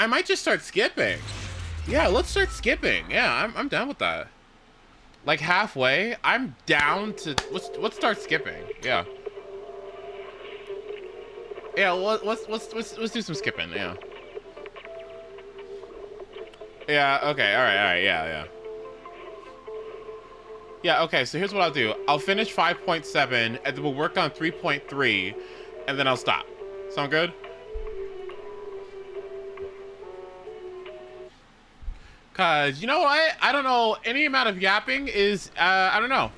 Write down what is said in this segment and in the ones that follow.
I might just start skipping. Yeah, let's start skipping. Yeah, I'm down with that. Like halfway, I'm down to let's start skipping. Yeah. Yeah, let's do some skipping. Yeah. Yeah. Okay. All right. Yeah. Yeah. Okay. So here's what I'll do. I'll finish 5.7, and then we'll work on 3.3, and then I'll stop. Sound good? Cause you know what? I don't know. Any amount of yapping is I don't know.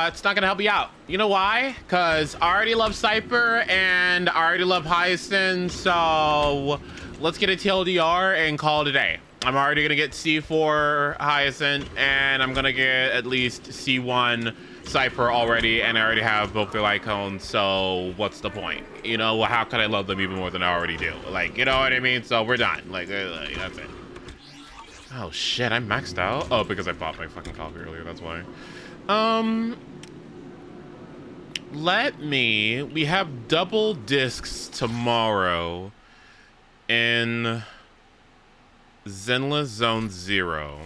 It's not gonna help you out. You know why? Cause I already love Cypher and I already love Hyacinth, so let's get a TLDR and call it a day. I'm already gonna get C4 Hyacinth and I'm gonna get at least C1 Cypher already, and I already have both their icons, so what's the point? You know, how could I love them even more than I already do? Like, you know what I mean? So we're done. Like that's it. Oh shit, I'm maxed out? Oh, because I bought my fucking coffee earlier, that's why. We have double discs tomorrow in Zenless Zone 0.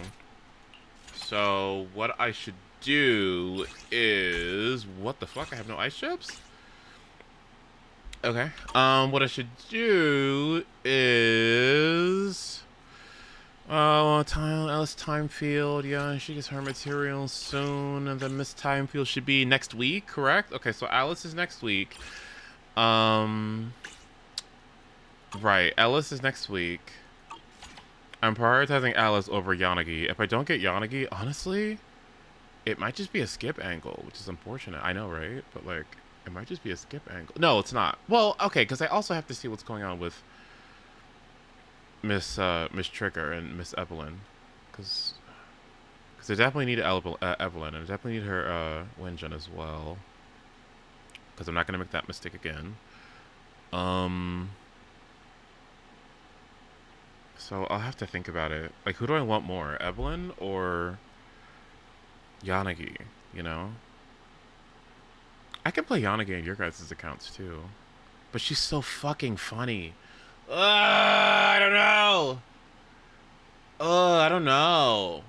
So what I should do is, what the fuck? I have no ice chips? Okay. What I should do is, Alice Timefield, yeah, she gets her materials soon, and then Miss Timefield should be next week, correct? Okay, so Alice is next week. Right, Alice is next week. I'm prioritizing Alice over Yanagi. If I don't get Yanagi, honestly, it might just be a skip angle, which is unfortunate. I know, right? But, like, it might just be a skip angle. No, it's not. Well, okay, because I also have to see what's going on with Miss Trigger and Miss Evelyn, because I definitely need Evelyn, and I definitely need her Wenjin as well, because I'm not gonna make that mistake again. So I'll have to think about it. Like, who do I want more, Evelyn or Yanagi? You know, I can play Yanagi in your guys' accounts too, but she's so fucking funny. I don't know. I don't know.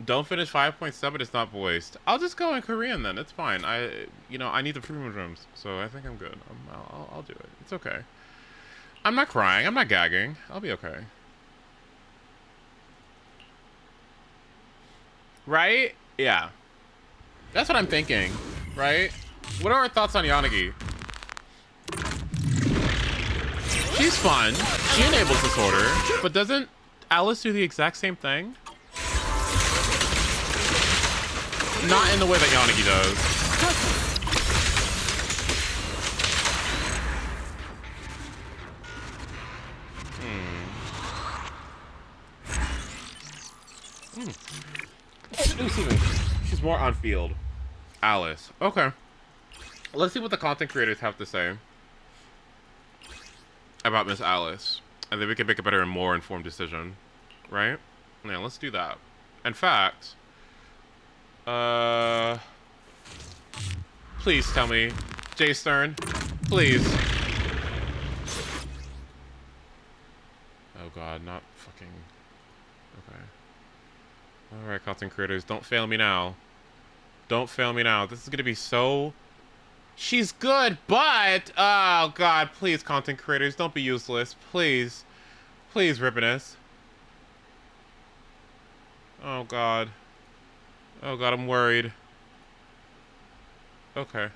Don't finish 5.7. It's not voiced. I'll just go in Korean then. It's fine. I need the premium rooms, so I think I'm good. I'll do it. It's okay. I'm not crying. I'm not gagging. I'll be okay. Right? Yeah. That's what I'm thinking. Right? What are our thoughts on Yanagi? She's fun. She enables disorder, but doesn't Alice do the exact same thing? Not in the way that Yanagi does. Excuse me. She's more on field. Alice. Okay. Let's see what the content creators have to say about Miss Alice, and then we can make a better and more informed decision, right? Yeah, let's do that. In fact, please tell me, Jay Stern, please. Oh god, not fucking. Okay. All right, content creators, don't fail me now. Don't fail me now. This is gonna be so. She's good, but oh god, please, content creators, don't be useless, please, please, Ribbonus. Oh god, I'm worried. Okay.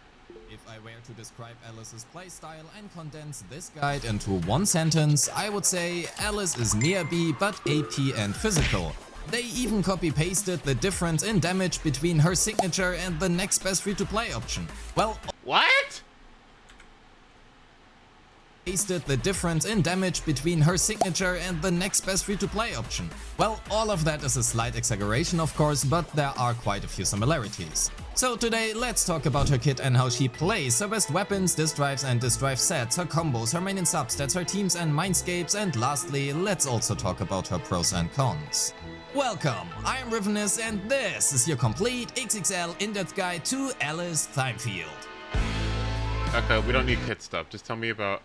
If I were to describe Alice's playstyle and condense this guide into one sentence, I would say Alice is near B but AP and physical. They even copy-pasted the difference in damage between her signature and the next best free-to-play option. Well, what? Pasted the difference in damage between her signature and the next best free-to-play option. Well, all of that is a slight exaggeration of course, but there are quite a few similarities. So today, let's talk about her kit and how she plays, her best weapons, disk drives and disk drive sets, her combos, her main and substats, her teams and mindscapes, and lastly, let's also talk about her pros and cons. Welcome, I am Rivenus and this is your complete XXL in-depth guide to Alice Timefield. Okay, we don't need kit stuff. Just tell me about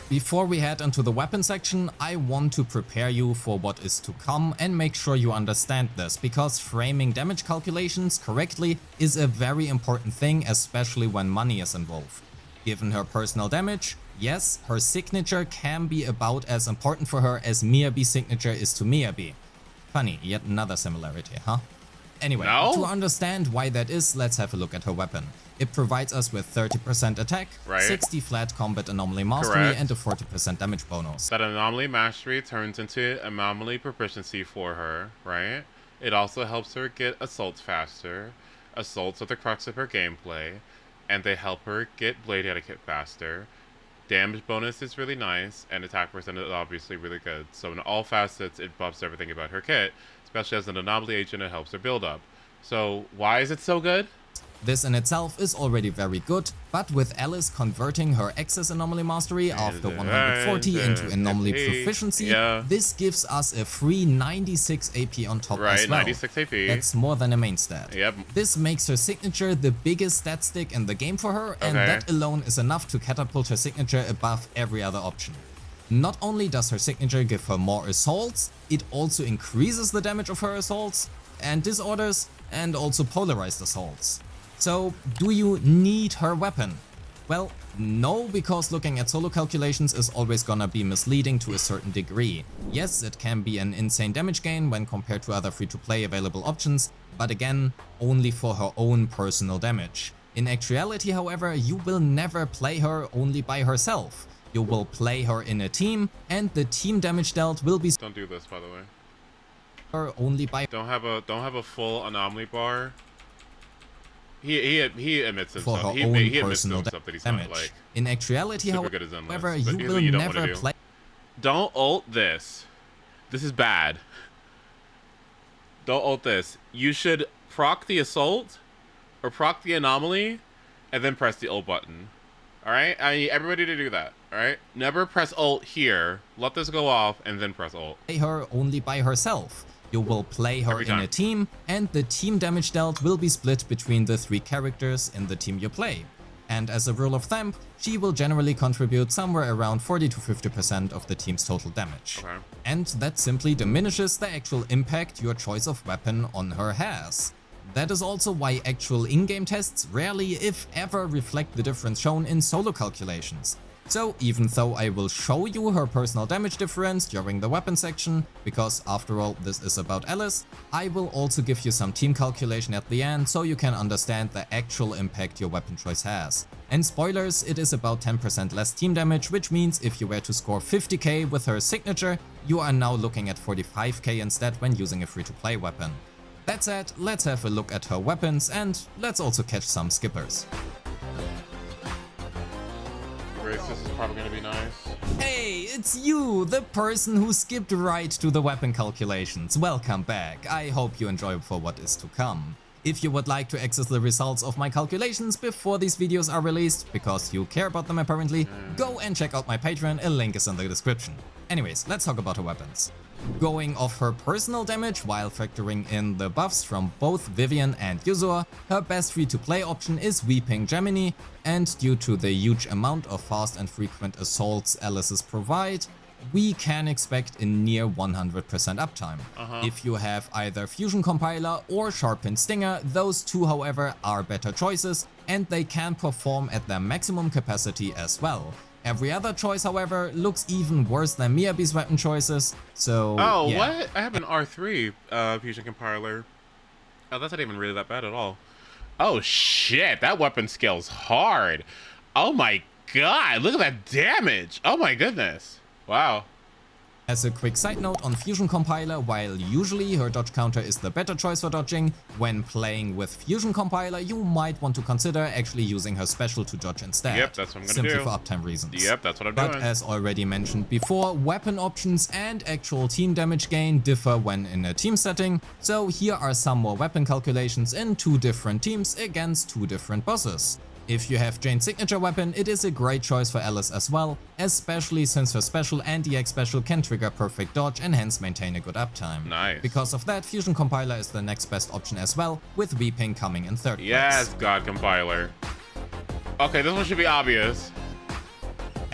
Before we head into the weapon section, I want to prepare you for what is to come and make sure you understand this, because framing damage calculations correctly is a very important thing, especially when money is involved. Given her personal damage, yes, her signature can be about as important for her as Miyabi's signature is to Miyabi. Funny, yet another similarity, huh? Anyway, to understand why that is, let's have a look at her weapon. It provides us with 30% attack, 60 flat combat anomaly mastery, and a 40% damage bonus. That anomaly mastery turns into anomaly proficiency for her, right? It also helps her get assaults faster. Assaults are the crux of her gameplay, and they help her get blade etiquette faster. Damage bonus is really nice, and attack percent is obviously really good. So in all facets, it buffs everything about her kit, especially as an anomaly agent, it helps her build up. So why is it so good? This in itself is already very good, but with Alice converting her excess anomaly mastery after 140 into anomaly proficiency, this gives us a free 96 AP on top as well. 96 AP. That's more than a main stat. This makes her signature the biggest stat stick in the game for her, and that alone is enough to catapult her signature above every other option. Not only does her signature give her more assaults, it also increases the damage of her assaults and disorders, and also polarized assaults. So, do you need her weapon? Well, no, because looking at solo calculations is always gonna be misleading to a certain degree. Yes, it can be an insane damage gain when compared to other free-to-play available options, but again, only for her own personal damage. In actuality, however, you will never play her only by herself. You will play her in a team, and the team damage dealt will be— Don't do this, by the way. Her only by— Don't have a full anomaly bar. He admits himself. For her he own admits personal himself that he's damage. not like in actuality, super good as however, endless, you but will you don't never play. Don't ult this. This is bad. Don't ult this. You should proc the assault or proc the anomaly, and then press the ult button. All right, I need everybody to do that. All right, never press ult here. Let this go off, and then press ult. Play her only by herself. You will play her in a team, and the team damage dealt will be split between the 3 characters in the team you play. And as a rule of thumb, she will generally contribute somewhere around 40 to 50% of the team's total damage. And that simply diminishes the actual impact your choice of weapon on her has. That is also why actual in-game tests rarely, if ever, reflect the difference shown in solo calculations. So even though I will show you her personal damage difference during the weapon section, because after all this is about Alice, I will also give you some team calculation at the end so you can understand the actual impact your weapon choice has. And spoilers, it is about 10% less team damage, which means if you were to score 50k with her signature, you are now looking at 45k instead when using a free-to-play weapon. That said, let's have a look at her weapons, and let's also catch some skippers. This is probably gonna be nice. Hey, it's you, the person who skipped right to the weapon calculations. Welcome back. I hope you enjoy for what is to come. If you would like to access the results of my calculations before these videos are released, because you care about them apparently, go and check out my Patreon, a link is in the description. Anyways, let's talk about her weapons. Going off her personal damage while factoring in the buffs from both Vivian and Yuzur, her best free-to-play option is Weeping Gemini, and due to the huge amount of fast and frequent assaults Alice's provide, we can expect a near 100% uptime. If you have either Fusion Compiler or Sharpened Stinger, those two however are better choices, and they can perform at their maximum capacity as well. Every other choice, however, looks even worse than Miyabi's weapon choices, so yeah. What? I have an R3 Fusion Compiler. Oh, that's not even really that bad at all. Oh shit, that weapon scales hard. Oh my god, look at that damage. Oh my goodness. Wow. As a quick side note on Fusion Compiler, while usually her dodge counter is the better choice for dodging, when playing with Fusion Compiler you might want to consider actually using her special to dodge instead. Yep, that's what I'm gonna do. Simply for uptime reasons. Yep, that's what I'm doing. But as already mentioned before, weapon options and actual team damage gain differ when in a team setting, so here are some more weapon calculations in 2 different teams against 2 different bosses. If you have Jane's signature weapon, it is a great choice for Alice as well, especially since her special and EX special can trigger perfect dodge and hence maintain a good uptime. Nice. Because of that, Fusion Compiler is the next best option as well, with Weeping coming in 3rd place. Yes, God Compiler. Okay, this one should be obvious.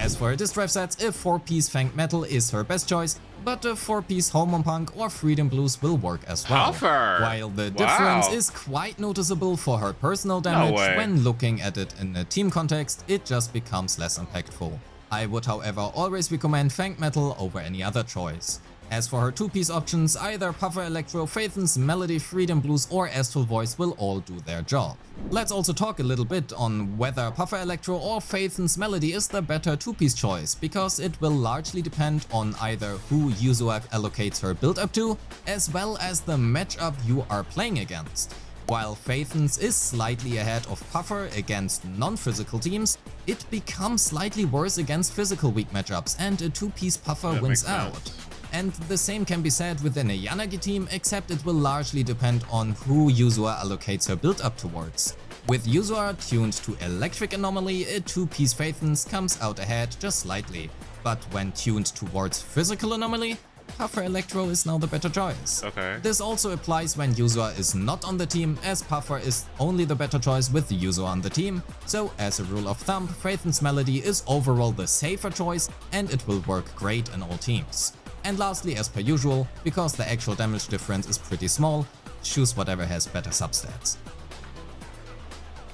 As for her disc drive sets, a 4-piece Fanged Metal is her best choice, but a 4-piece Hormone Punk or Freedom Blues will work as well. Puffer. While the Wow. difference is quite noticeable for her personal damage, way. when looking at it in a team context, it just becomes less impactful. I would however always recommend Fanged Metal over any other choice. As for her 2-piece options, either Puffer Electro, Phaethon's Melody, Freedom Blues or Astral Voice will all do their job. Let's also talk a little bit on whether Puffer Electro or Phaethon's Melody is the better 2-piece choice, because it will largely depend on either who Yuzua allocates her build up to, as well as the matchup you are playing against. While Phaethon's is slightly ahead of Puffer against non-physical teams, it becomes slightly worse against physical weak matchups and a 2-piece Puffer That wins makes out. sense. And the same can be said within a Yanagi team, except it will largely depend on who Yuzua allocates her build up towards. With Yuzua tuned to Electric Anomaly, a 2-piece Phaethon's comes out ahead just slightly, but when tuned towards Physical Anomaly, Puffer Electro is now the better choice. Okay. This also applies when Yuzua is not on the team, as Puffer is only the better choice with Yuzua on the team, so as a rule of thumb, Phaethon's Melody is overall the safer choice and it will work great in all teams. And lastly, as per usual, because the actual damage difference is pretty small, choose whatever has better substats.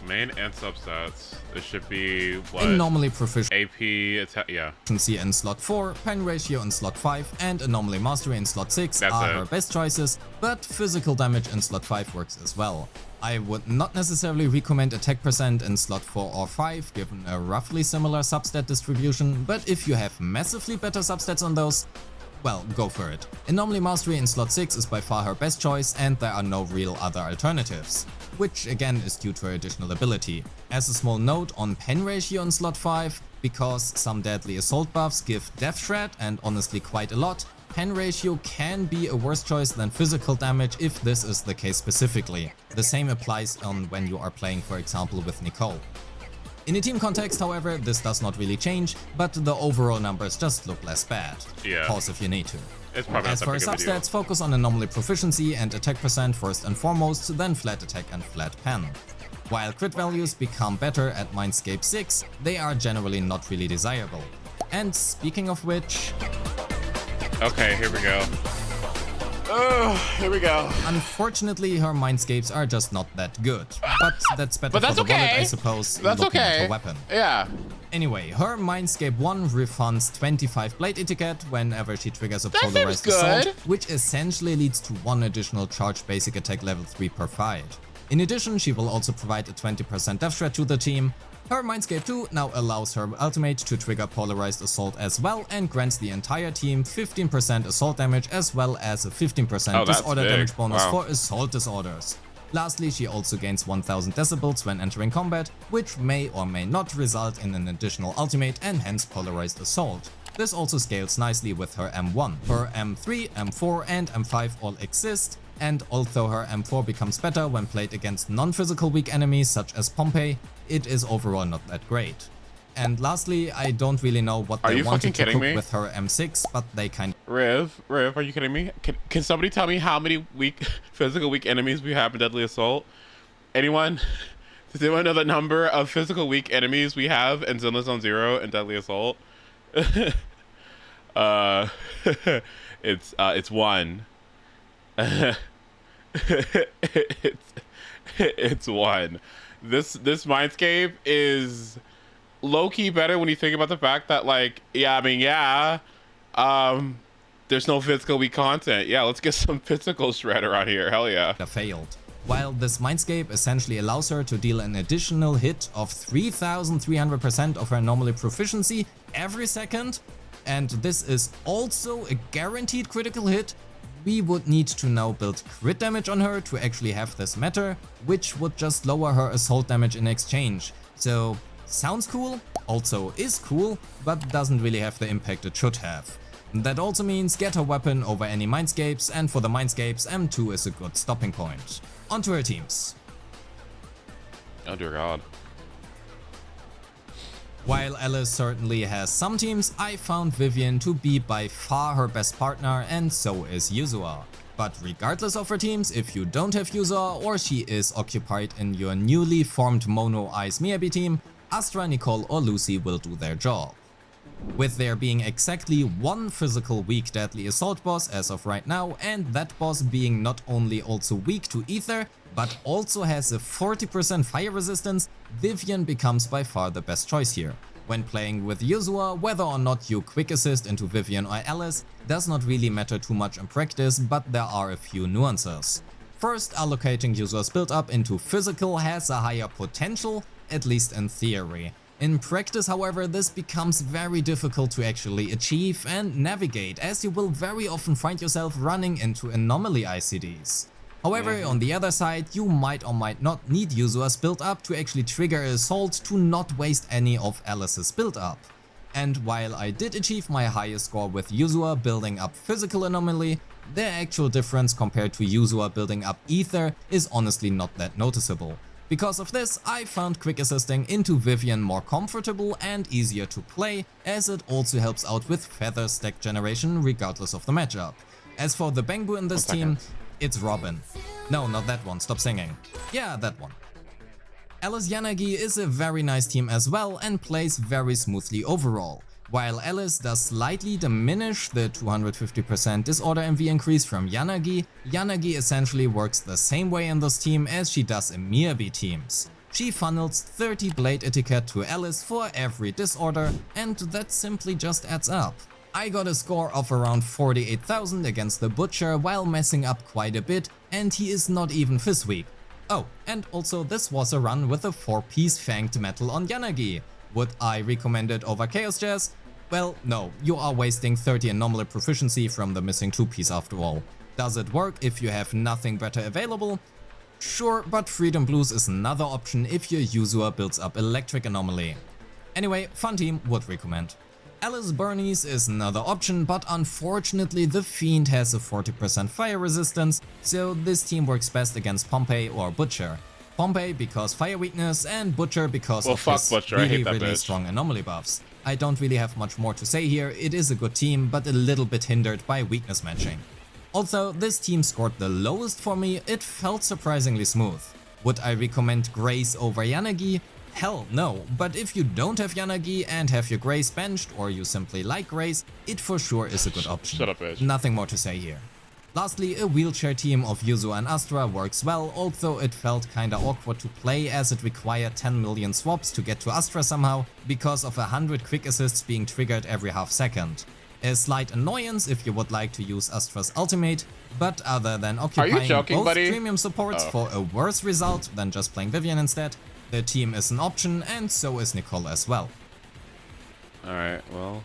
Main and substats. It should be what? Anomaly Proficiency AP attack. Yeah. in slot 4, Pen Ratio in slot 5 and Anomaly Mastery in slot 6 That's are it. her best choices, but physical damage in slot 5 works as well. I would not necessarily recommend attack percent in slot 4 or 5 given a roughly similar substat distribution, but if you have massively better substats on those, well, go for it. Anomaly Mastery in slot 6 is by far her best choice and there are no real other alternatives, which again is due to her additional ability. As a small note on Pen Ratio in slot 5, because some deadly assault buffs give Death Shred and honestly quite a lot, Pen Ratio can be a worse choice than physical damage if this is the case specifically. The same applies on when you are playing, for example, with Nicole. In a team context, however, this does not really change, but the overall numbers just look less bad. Yeah. Pause if you need to. It's probably As not for her that big of a deal. substats, focus on Anomaly Proficiency and attack percent first and foremost, then flat attack and flat pen. While crit values become better at Mindscape 6, they are generally not really desirable. And speaking of which, Okay, here we go. Oh, here we go. unfortunately her Mindscapes are just not that good. But that's better But that's for the wallet, okay. I suppose, That's looking at okay. her weapon. Yeah. Anyway, her Mindscape 1 refunds 25 Blade Etiquette whenever she triggers a That seems Polarized good. Assault, which essentially leads to 1 additional charge basic attack level 3 per fight. In addition, she will also provide a 20% death shred to the team. Her Mindscape 2 now allows her ultimate to trigger Polarized Assault as well and grants the entire team 15% assault damage as well as a 15% Oh, that's disorder big. damage bonus Wow. for assault disorders. Lastly, she also gains 1000 decibels when entering combat, which may or may not result in an additional ultimate and hence Polarized Assault. This also scales nicely with her M1. Her M3, M4 and M5 all exist, and although her M4 becomes better when played against non-physical weak enemies such as Pompey, it is overall not that great. And lastly, I don't really know what Are they you wanted to fucking cook kidding me? with her M6, but they kind Riv, are you kidding me? Can somebody tell me how many weak, physical weak enemies we have in Deadly Assault? Anyone? Does anyone know the number of physical weak enemies we have in Zenless Zone Zero and Deadly Assault? It's 1. it's 1. This Mindscape is low-key better when you think about the fact that, like, there's no physical weak content. Yeah, let's get some physical shred around here. Hell yeah. failed. While this Mindscape essentially allows her to deal an additional hit of 3300% of her Anomaly Proficiency every second, and this is also a guaranteed critical hit, we would need to now build crit damage on her to actually have this matter, which would just lower her assault damage in exchange. So, sounds cool, also is cool, but doesn't really have the impact it should have. That also means get her weapon over any Mindscapes, and for the Mindscapes, M2 is a good stopping point. Onto her teams. Oh dear God. While Alice certainly has some teams, I found Vivian to be by far her best partner, and so is Yuzua. But regardless of her teams, if you don't have Yuzua or she is occupied in your newly formed Mono Eyes Miyabi team, Astra, Nicole or Lucy will do their job. with there being exactly one physical weak deadly assault boss as of right now, and that boss being not only also weak to ether, but also has a 40% fire resistance, Vivian becomes by far the best choice here. When playing with Yuzua, whether or not you quick assist into Vivian or Alice does not really matter too much in practice, but there are a few nuances. First, allocating Yuzua's build up into physical has a higher potential, at least in theory. In practice, however, this becomes very difficult to actually achieve and navigate, as you will very often find yourself running into anomaly ICDs. However, on the other side, you might or might not need Yuzua's build up to actually trigger an assault to not waste any of Alice's build up. And while I did achieve my highest score with Yuzua building up physical anomaly, the actual difference compared to Yuzua building up ether is honestly not that noticeable. Because of this, I found quick assisting into Vivian more comfortable and easier to play, as it also helps out with feather stack generation regardless of the matchup. As for the Bangbu in this team, it's Robin. No, not that one, stop singing. Yeah, that one. Alice Yanagi is a very nice team as well and plays very smoothly overall. While Alice does slightly diminish the 250% disorder MV increase from Yanagi, Yanagi essentially works the same way in this team as she does in Miyabi teams. She funnels 30 blade etiquette to Alice for every disorder, and that simply just adds up. I got a score of around 48,000 against the Butcher while messing up quite a bit, and he is not even fizz sweep. Oh, and also this was a run with a 4-piece fanged metal on Yanagi. Would I recommend it over Chaos Jazz? Well, no, you are wasting 30 anomaly proficiency from the missing 2-piece after all. Does it work if you have nothing better available? Sure, but Freedom Blues is another option if your Yuzua builds up electric anomaly. Anyway, fun team, would recommend. Alice Bernice is another option, but unfortunately the Fiend has a 40% fire resistance, so this team works best against Pompeii or Butcher. Pompeii because fire weakness, and Butcher because of his Butcher. really strong anomaly buffs. I don't really have much more to say here, it is a good team, but a little bit hindered by weakness matching. Although this team scored the lowest for me, it felt surprisingly smooth. Would I recommend Grace over Yanagi? Hell no, but if you don't have Yanagi and have your Grace benched, or you simply like Grace, it for sure is a good option. Shut up, bitch. Nothing more to say here. Lastly, a wheelchair team of Yuzua and Astra works well, although it felt kinda awkward to play as it required 10 million swaps to get to Astra somehow, because of 100 quick assists being triggered every half second. A slight annoyance if you would like to use Astra's ultimate, but other than occupying both premium supports for a worse result than just playing Vivian instead, the team is an option, and so is Nicole as well. Alright, well.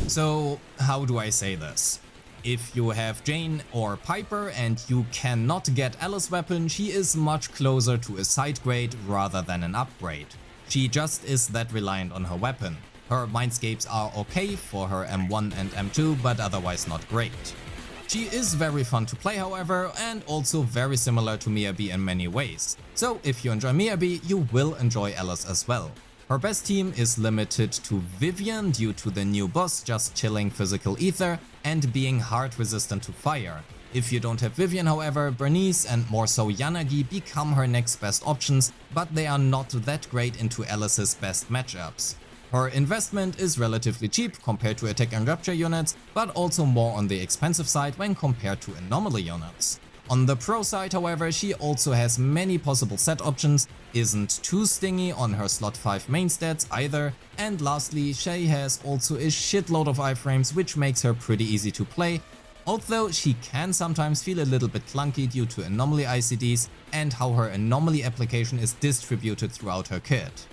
So, how do I say this? If you have Jane or Piper and you cannot get Alice weapon, she is much closer to a side grade rather than an upgrade. She just is that reliant on her weapon. Her mindscapes are okay for her M1 and M2, but otherwise not great. She is very fun to play however, and also very similar to Miyabi in many ways. So if you enjoy Miyabi, you will enjoy Alice as well. Her best team is limited to Vivian due to the new boss just chilling physical ether and being hard resistant to fire. If you don't have Vivian however, Bernice and more so Yanagi become her next best options, but they are not that great into Alice's best matchups. Her investment is relatively cheap compared to attack and rapture units, but also more on the expensive side when compared to anomaly units. On the pro side however, she also has many possible set options, isn't too stingy on her slot 5 main stats either, and lastly she has also a shitload of iframes which makes her pretty easy to play, although she can sometimes feel a little bit clunky due to anomaly ICDs and how her anomaly application is distributed throughout her kit.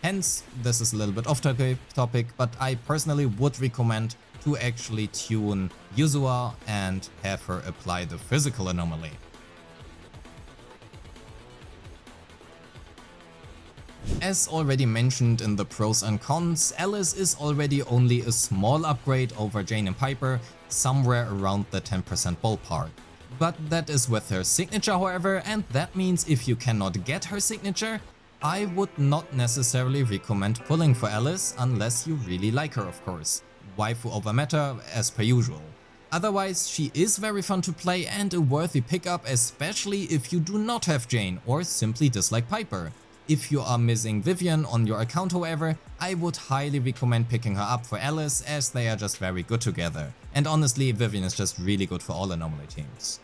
Hence, this is a little bit off topic, but I personally would recommend to actually tune Yuzua and have her apply the physical anomaly. As already mentioned in the pros and cons, Alice is already only a small upgrade over Jane and Piper, somewhere around the 10% ballpark. But that is with her signature however, and that means if you cannot get her signature, I would not necessarily recommend pulling for Alice unless you really like her of course. Waifu over meta as per usual. Otherwise, she is very fun to play and a worthy pickup, especially if you do not have Jane or simply dislike Piper. If you are missing Vivian on your account however, I would highly recommend picking her up for Alice as they are just very good together. And honestly, Vivian is just really good for all anomaly teams.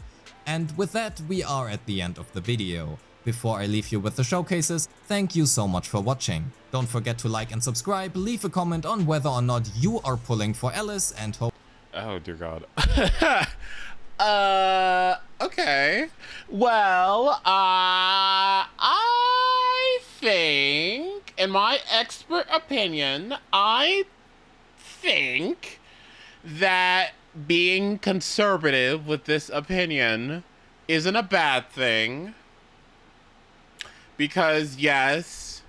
And with that, we are at the end of the video. Before I leave you with the showcases, thank you so much for watching. Don't forget to like and subscribe, leave a comment on whether or not you are pulling for Alice, and hope— Oh dear God. Okay. Well, I think, in my expert opinion, I think that being conservative with this opinion isn't a bad thing. Because yes,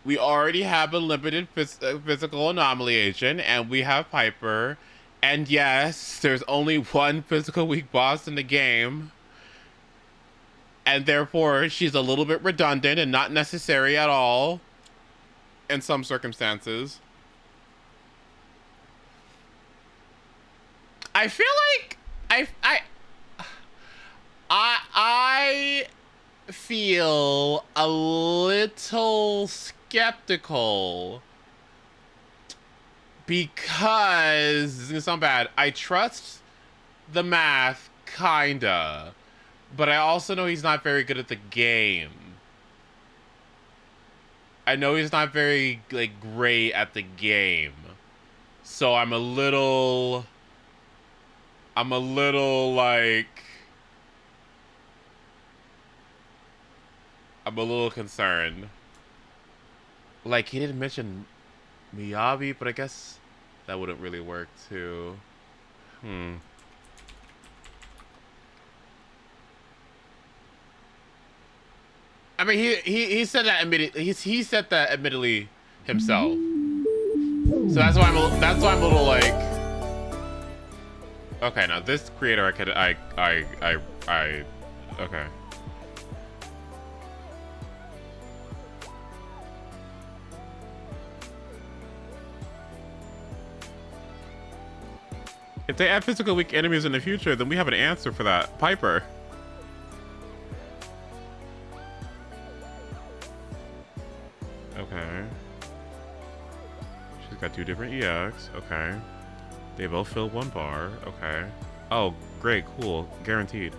we already have a limited physical anomaly agent, and we have Piper. And yes, there's only one physical weak boss in the game. And therefore, she's a little bit redundant and not necessary at all in some circumstances. I feel like I feel a little skeptical because this is gonna sound bad. I trust the math kinda, but I also know he's not very good at the game. I know he's not very like great at the game, so I'm a little concerned. Like, he didn't mention Miyabi, but I guess that wouldn't really work too. I mean, he said that immediately. He said that admittedly himself. So that's why I'm a little like. Okay, now this creator okay. If they add physical weak enemies in the future, then we have an answer for that. Piper. Okay. She's got 2 different EX. Okay. They both fill 1 bar. Okay. Oh, great. Cool. Guaranteed.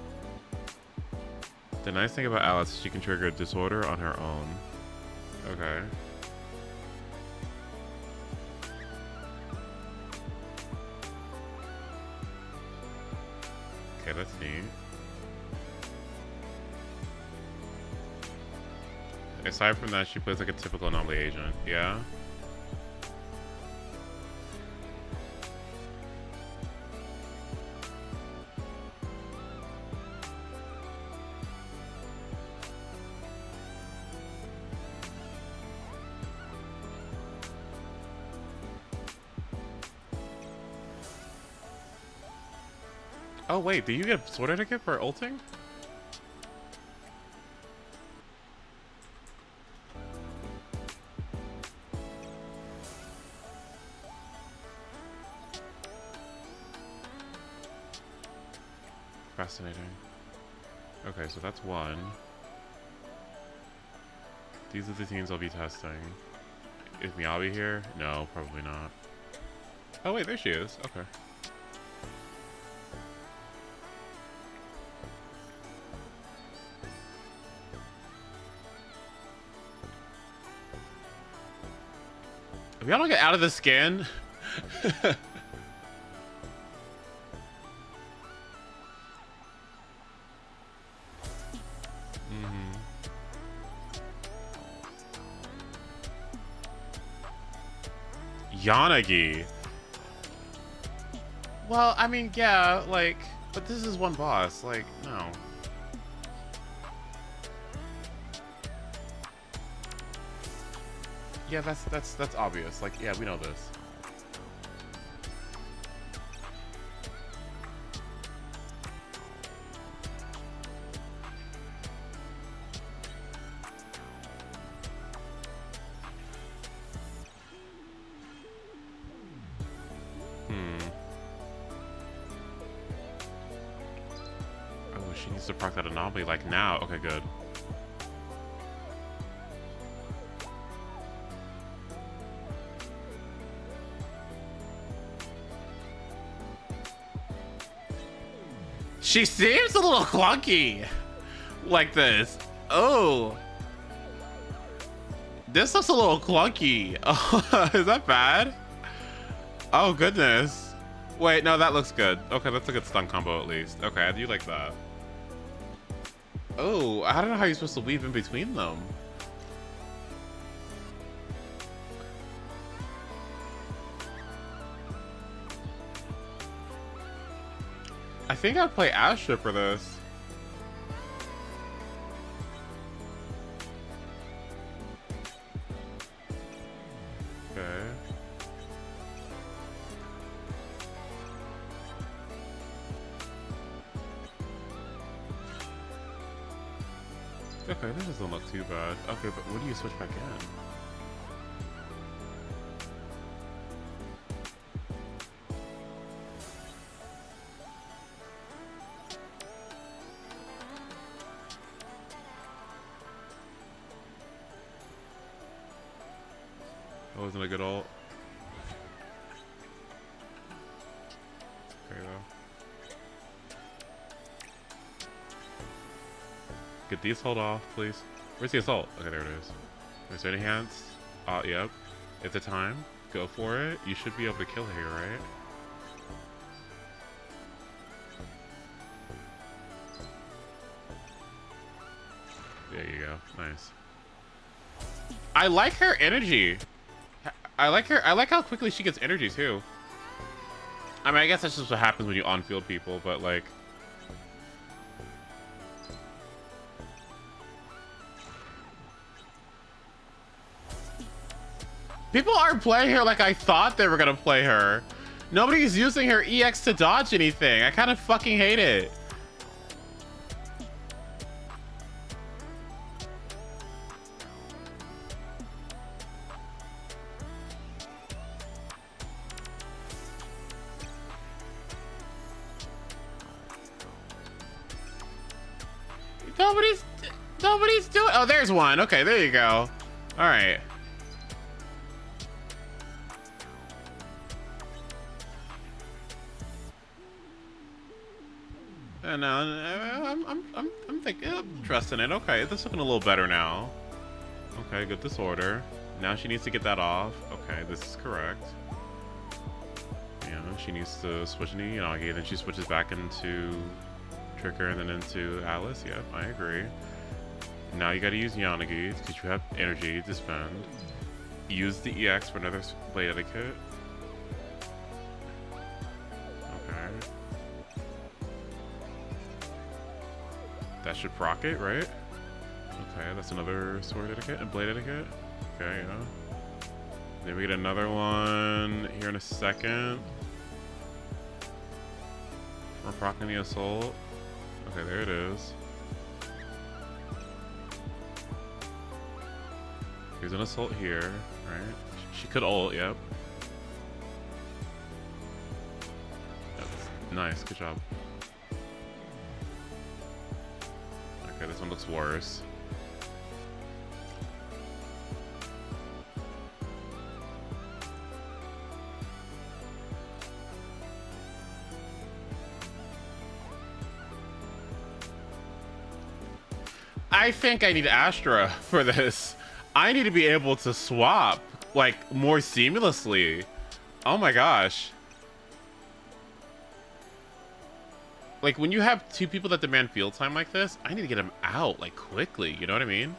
The nice thing about Alice is she can trigger disorder on her own. Okay. Okay, that's neat. Aside from that, she plays like a typical anomaly agent. Yeah? Oh wait, do you get a sword etiquette for ulting? Fascinating. Okay, so that's 1. These are the teams I'll be testing. Is Miyabi here? No, probably not. Oh wait, there she is. Okay. If y'all don't get out of the skin. Yanagi. Well, I mean, yeah, like, but this is 1 boss. Like, no. Yeah, that's obvious. Like, yeah, we know this. Oh, she needs to proc that anomaly like now. Okay, good. She seems a little clunky like this. Oh. This looks a little clunky. Oh, is that bad? Oh, goodness. Wait, no, that looks good. Okay, that's a good stun combo at least. Okay, I do like that. Oh, I don't know how you're supposed to weave in between them. I think I'd play Astra for this. Okay. Okay, this doesn't look too bad. Okay, but when do you switch back in? That wasn't a good ult. Okay, though. Get the assault off, please. Where's the assault? Okay, there it is. Is there any hands? Yep. It's the time. Go for it. You should be able to kill here, right? There you go. Nice. I like her energy. I like her. I like how quickly she gets energy too. I mean, I guess that's just what happens when you on-field people, but like. People aren't playing her like I thought they were gonna play her. Nobody's using her EX to dodge anything. I kind of fucking hate it. Nobody's doing. Oh, there's one. Okay, there you go. All right. And now I'm thinking, I'm trusting it. Okay, this is looking a little better now. Okay, good disorder. Now she needs to get that off. Okay, this is correct. Yeah, she needs to switch into Yanagi, then she switches back into Trigger and then into Alice. Yep, I agree. Now you gotta use Yanagi because you have energy to spend. Use the EX for another blade etiquette. Okay. That should proc it, right? Okay, that's another sword etiquette and blade etiquette. Okay, yeah. Then we get another one here in a second. We're proccing the assault. Okay, there it is. Here's an assault here, right? She could ult, yep. That's nice, good job. Okay, this one looks worse. I think I need Astra for this. I need to be able to swap like more seamlessly. Oh my gosh. Like when you have two people that demand field time like this, I need to get them out like quickly, you know what I mean?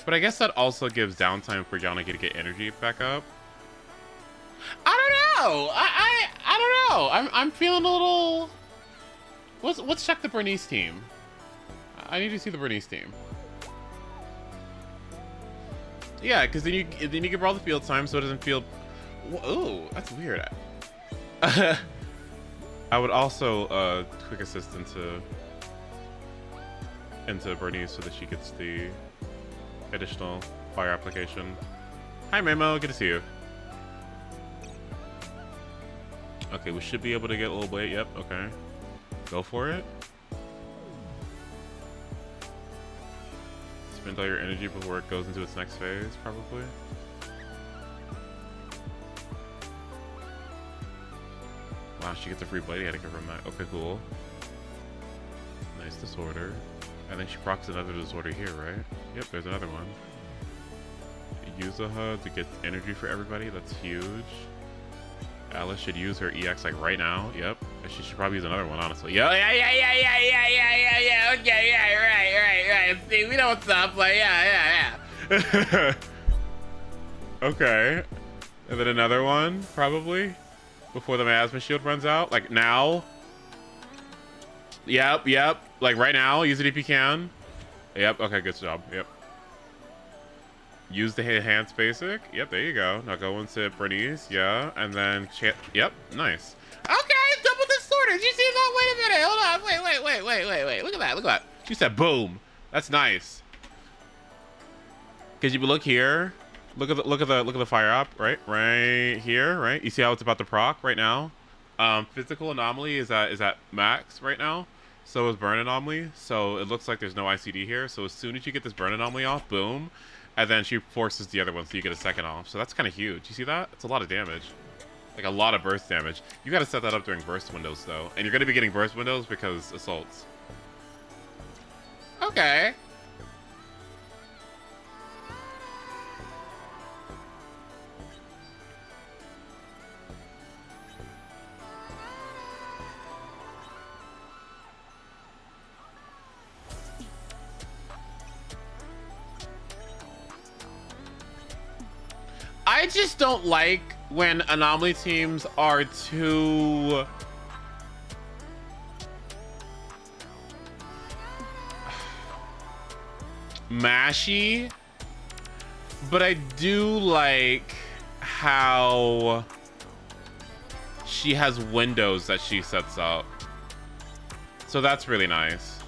But I guess that also gives downtime for Yanagi to get energy back up. I don't know. I don't know. I'm feeling a little. Let's check the Bernice team. I need to see the Bernice team. Yeah, because then you give her all the field time, so it doesn't feel. Ooh, that's weird. I would also quick assist into Bernice so that she gets the additional fire application. Hi Memo, good to see you. Okay, we should be able to get a little blade. Yep, okay. Go for it. Spend all your energy before it goes into its next phase, probably. Wow, she gets a free blade etiquette from that. Okay, cool. Nice disorder. I think she procs another disorder here, right? Yep, there's another one. Use a HUD to get energy for everybody. That's huge. Alice should use her EX like right now. Yep. She should probably use another one, honestly. Yeah. Okay, yeah, right. See, we know what's up. Like, yeah. Okay. And then another one, probably. Before the miasma shield runs out. Like now. Yep. Like right now. Use it if you can. Yep. Okay, good job. Yep. Use the enhance basic. Yep, there you go. Now go into Bernice. Yeah. And then yep. Nice. Okay, double disorders. You see that? Wait a minute. Hold on. Wait. Look at that. She said boom. That's nice. Cause you look here. Look at the fire up, right here, right? You see how it's about to proc right now? Physical anomaly is at max right now. So is burn anomaly. So it looks like there's no ICD here. So as soon as you get this burn anomaly off, boom. And then she forces the other one, so you get a second off. So that's kind of huge. You see that? It's a lot of damage. Like a lot of burst damage. You got to set that up during burst windows, though. And you're going to be getting burst windows because assaults. Okay. I just don't like when anomaly teams are too mashy, but I do like how she has windows that she sets up. So that's really nice.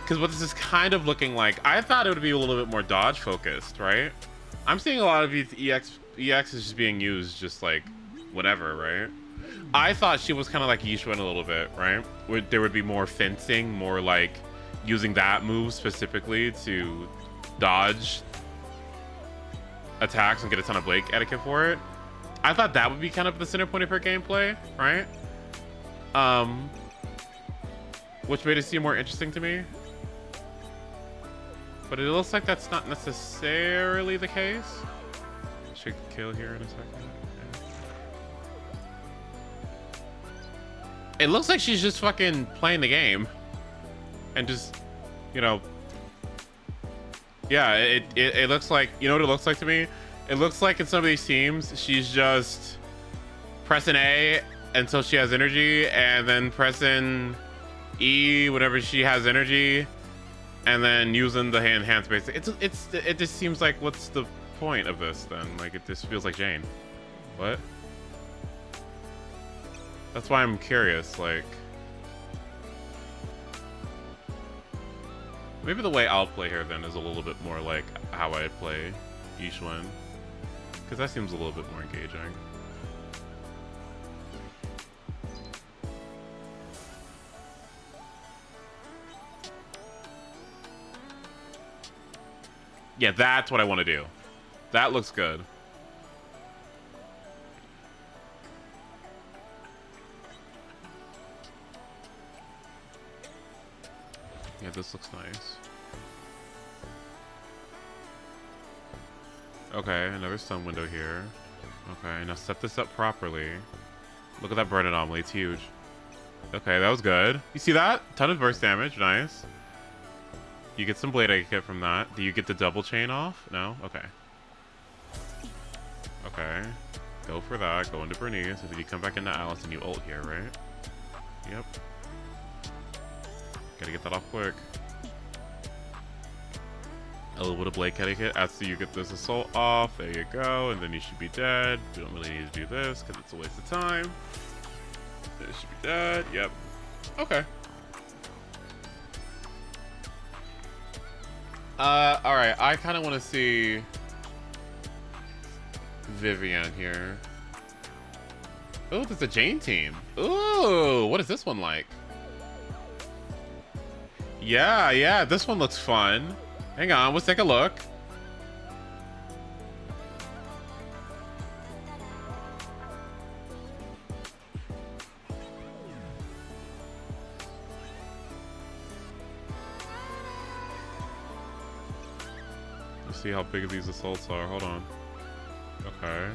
Because what this is kind of looking like, I thought it would be a little bit more dodge focused, right? I'm seeing a lot of these EX is just being used just like whatever, right? I thought she was kind of like Yishuan a little bit, right? Where there would be more fencing, more like using that move specifically to dodge attacks and get a ton of Blake etiquette for it. I thought that would be kind of the center point of her gameplay, right? Which made it seem more interesting to me. But it looks like that's not necessarily the case. Should kill here in a second. Okay. It looks like she's just fucking playing the game. And just, you know. Yeah, it looks like, you know what it looks like to me? It looks like in some of these teams, she's just pressing A until she has energy, and then pressing E whenever she has energy. And then using the enhanced basic. It just seems like, what's the point of this then? Like, it just feels like Jane. What? That's why I'm curious, like. Maybe the way I'll play her then is a little bit more like how I play Yishuan. Because that seems a little bit more engaging. Yeah, that's what I want to do. That looks good. Yeah, this looks nice. Okay, another stun window here. Okay, now set this up properly. Look at that burn anomaly, it's huge. Okay, that was good. You see that? Ton of burst damage, nice. You get some blade etiquette from that. Do you get the double chain off? No? Okay. Okay. Go for that. Go into Bernice. And then you come back into Alice and you ult here, right? Yep. Gotta get that off quick. A little bit of blade etiquette after you get this assault off. There you go. And then you should be dead. You don't really need to do this because it's a waste of time. Then you should be dead. Yep. Okay. Alright, I kind of want to see Vivian here. Oh, there's a Jane team. Ooh, what is this one like? Yeah, this one looks fun. Hang on, let's take a look. see how big these assaults are. Hold on. Okay.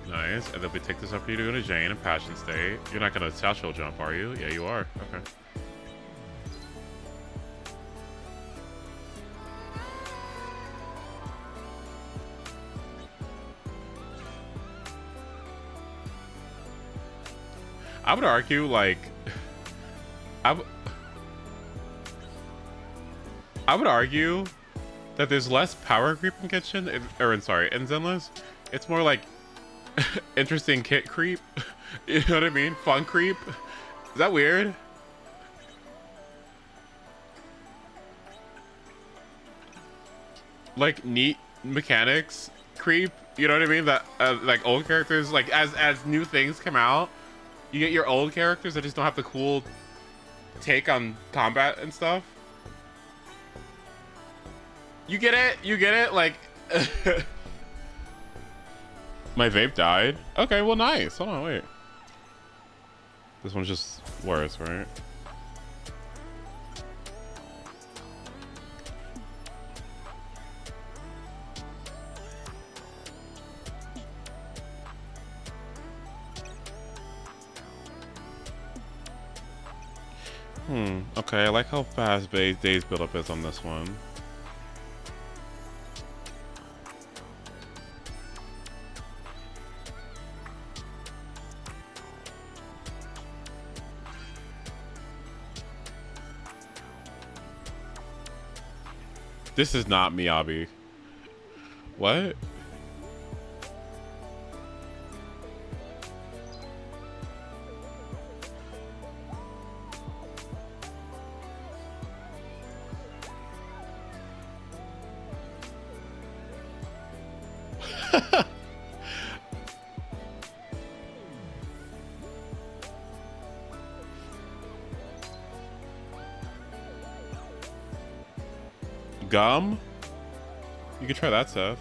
Nice. And then we take this up for you to go to Jane in Passion State. You're not going to Satchel Jump, are you? Yeah, you are. Okay. I would argue, like, I would argue that there's less power creep in Genshin, in Zenless. It's more like interesting kit creep. You know what I mean? Fun creep. Is that weird? Like neat mechanics creep. You know what I mean? That like old characters, like as new things come out, you get your old characters that just don't have the cool take on combat and stuff. You get it? You get it? Like, my vape died. Okay, well, nice. Hold on, wait. This one's just worse, right? Okay, I like how fast days build up is on this one. This is not Miyabi. What? Gum? You could try that stuff.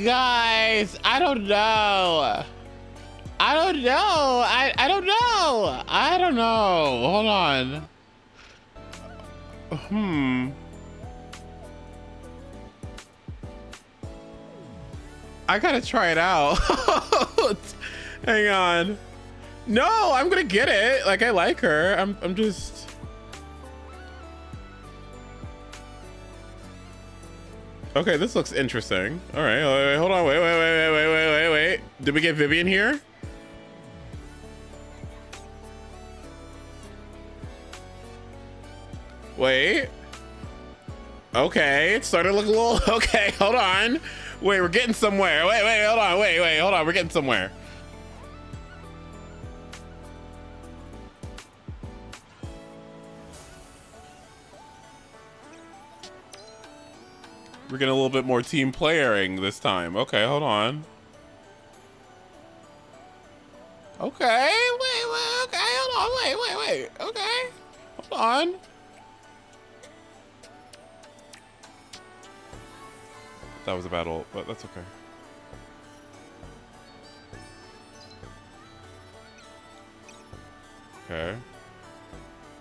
Guys, I don't know. I don't know. I don't know. I don't know. Hold on. I gotta try it out. Hang on. No, I'm gonna get it. Like, I like her. I'm just... Okay, this looks interesting. All right, wait, hold on, wait. Did we get Vivian here? Wait. Okay, it started to look a little... Okay, hold on. Wait, we're getting somewhere. Wait, hold on, hold on, we're getting somewhere. We're getting a little bit more team playering this time. Okay, hold on. Okay, wait, okay, hold on, wait. Okay, hold on. That was a bad ult, but that's okay. Okay.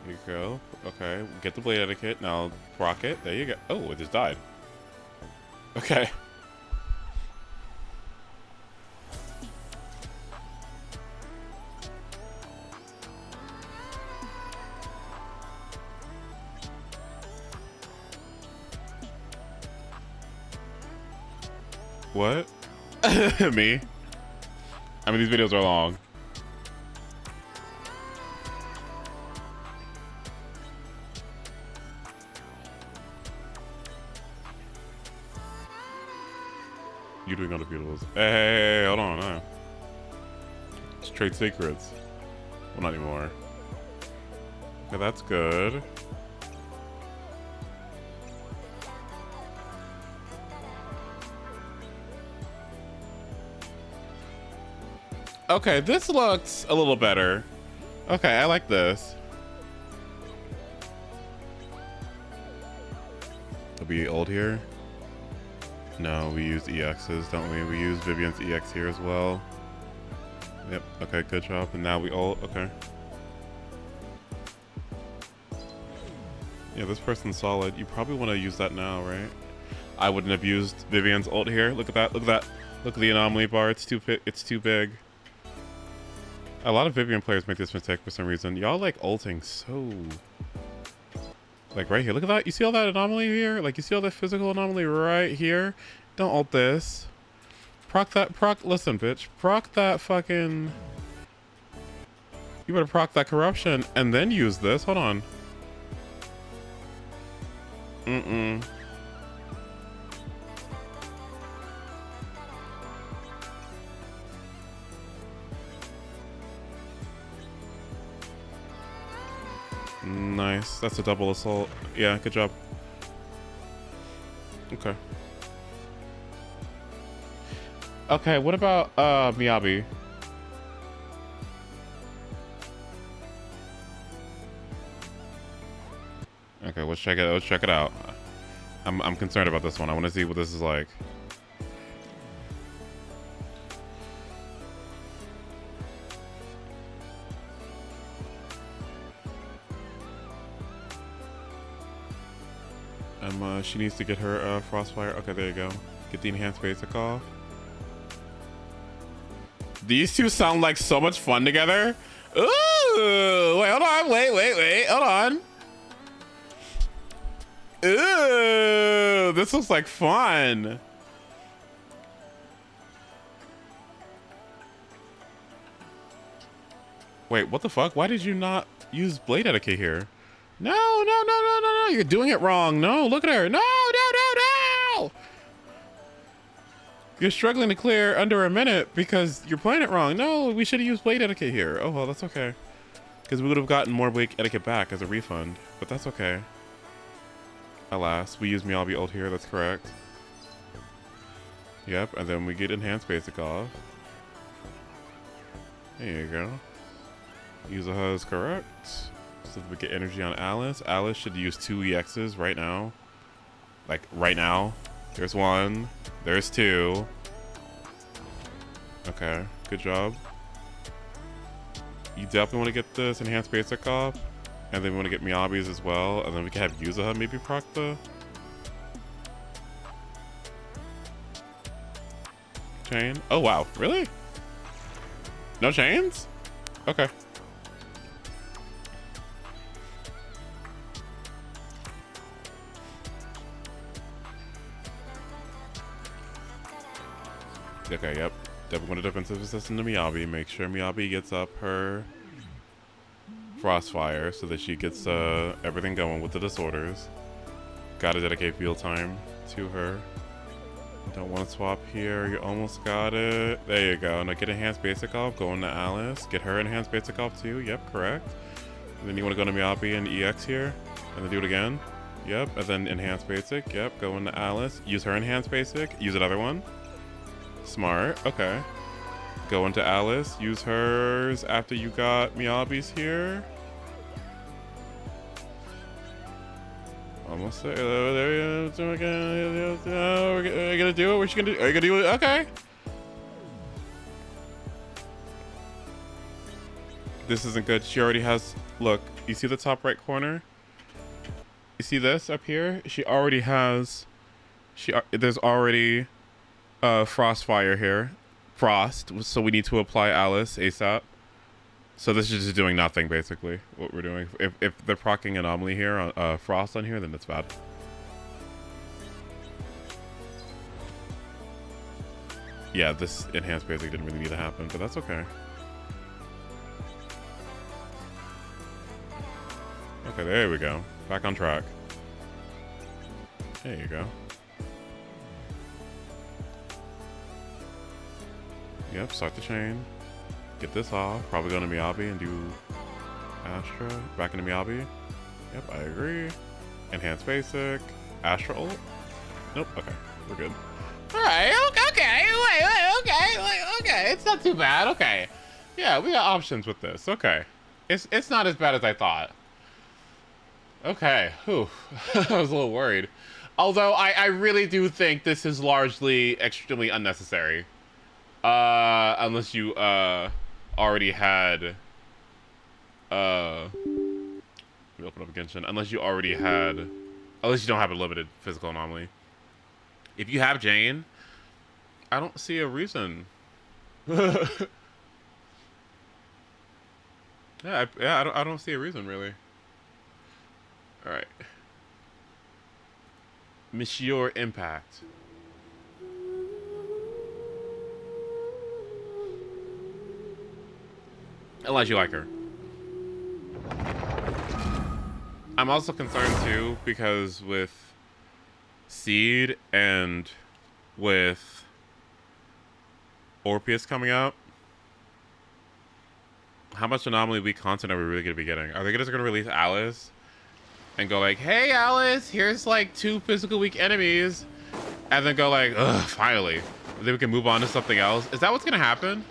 Here you go. Okay, get the blade etiquette. Now proc it. There you go. Oh, it just died. Okay. What? Me? I mean, these videos are long. You doing other people's? Hey, hold on. No. It's trade secrets. Well, not anymore. Okay, that's good. Okay, this looks a little better. Okay, I like this. It'll be old here. No, we use EXs, don't we? We use Vivian's EX here as well. Yep, okay, good job. And now we all, okay. Yeah, this person's solid. You probably want to use that now, right? I wouldn't have used Vivian's ult here. Look at that, look at that. Look at the anomaly bar, it's too big. A lot of Vivian players make this mistake for some reason. Y'all like ulting so... Like right here, look at that. You see all that anomaly here? Like you see all that physical anomaly right here? Don't ult this. Proc that, listen bitch. Proc that fucking... You better proc that corruption and then use this. Hold on. Nice. That's a double assault. Yeah, good job. Okay. Okay, what about Miyabi? Okay, let's check it out. I'm concerned about this one. I want to see what this is like. She needs to get her Frostfire. Okay, there you go. Get the enhanced basic off. These two sound like so much fun together. Ooh, wait, hold on. Wait. Hold on. Ooh, this looks like fun. Wait, what the fuck? Why did you not use blade etiquette here? No. You're doing it wrong. No, look at her. No. You're struggling to clear under a minute because you're playing it wrong. No, we should have used blade etiquette here. Oh, well, that's okay. Because we would have gotten more blade etiquette back as a refund. But that's okay. Alas, we use Miyabi ult here. That's correct. Yep, and then we get enhanced basic off. There you go. Use a is correct. So we get energy on Alice. Alice should use 2 EXs right now. Like, right now. There's 1. There's 2. Okay, good job. You definitely want to get this enhanced basic off. And then we want to get Miyabi's as well. And then we can have Yuzuha maybe proc the chain. Oh, wow. Really? No chains? Okay. Okay, yep. Definitely want a defensive assistant to Miyabi. Make sure Miyabi gets up her Frostfire so that she gets everything going with the disorders. Gotta dedicate field time to her. Don't want to swap here. You almost got it. There you go. Now get enhanced basic off. Go into Alice. Get her enhanced basic off too. Yep, correct. And then you want to go to Miyabi and EX here. And then do it again. Yep. And then enhanced basic. Yep. Go into Alice. Use her enhanced basic. Use another one. Smart. Okay. Go into Alice. Use hers after you got Miyabi's here. Almost there. There we're gonna do it. What's she gonna do? Are you gonna do it? Okay. This isn't good. She already has. Look, you see the top right corner? You see this up here? She already has. There's already Frostfire here. Frost. So we need to apply Alice ASAP. So this is just doing nothing, basically, what we're doing. If they're proccing Anomaly here, on Frost on here, then that's bad. Yeah, this enhanced basic didn't really need to happen, but that's okay. Okay, there we go. Back on track. There you go. Yep, start the chain. Get this off. Probably go to Miyabi and do Astra. Back into Miyabi. Yep, I agree. Enhance basic. Astra ult. Nope. Okay, we're good. All right. Okay. Wait. Okay. It's not too bad. Okay. Yeah, we got options with this. Okay. It's not as bad as I thought. Okay. Whew. I was a little worried. Although I really do think this is largely extremely unnecessary. Unless you already had let me open up Genshin. Unless you don't have a limited physical anomaly. If you have Jane, I don't see a reason. Yeah, I don't see a reason really. All right. Monsieur Impact. Unless you like her. I'm also concerned too because with Seed and with Orpheus coming up, how much Anomaly Week content are we really going to be getting? Are they just going to release Alice and go like, hey Alice, here's like 2 physical weak enemies, and then go like, ugh, finally. And then we can move on to something else? Is that what's going to happen?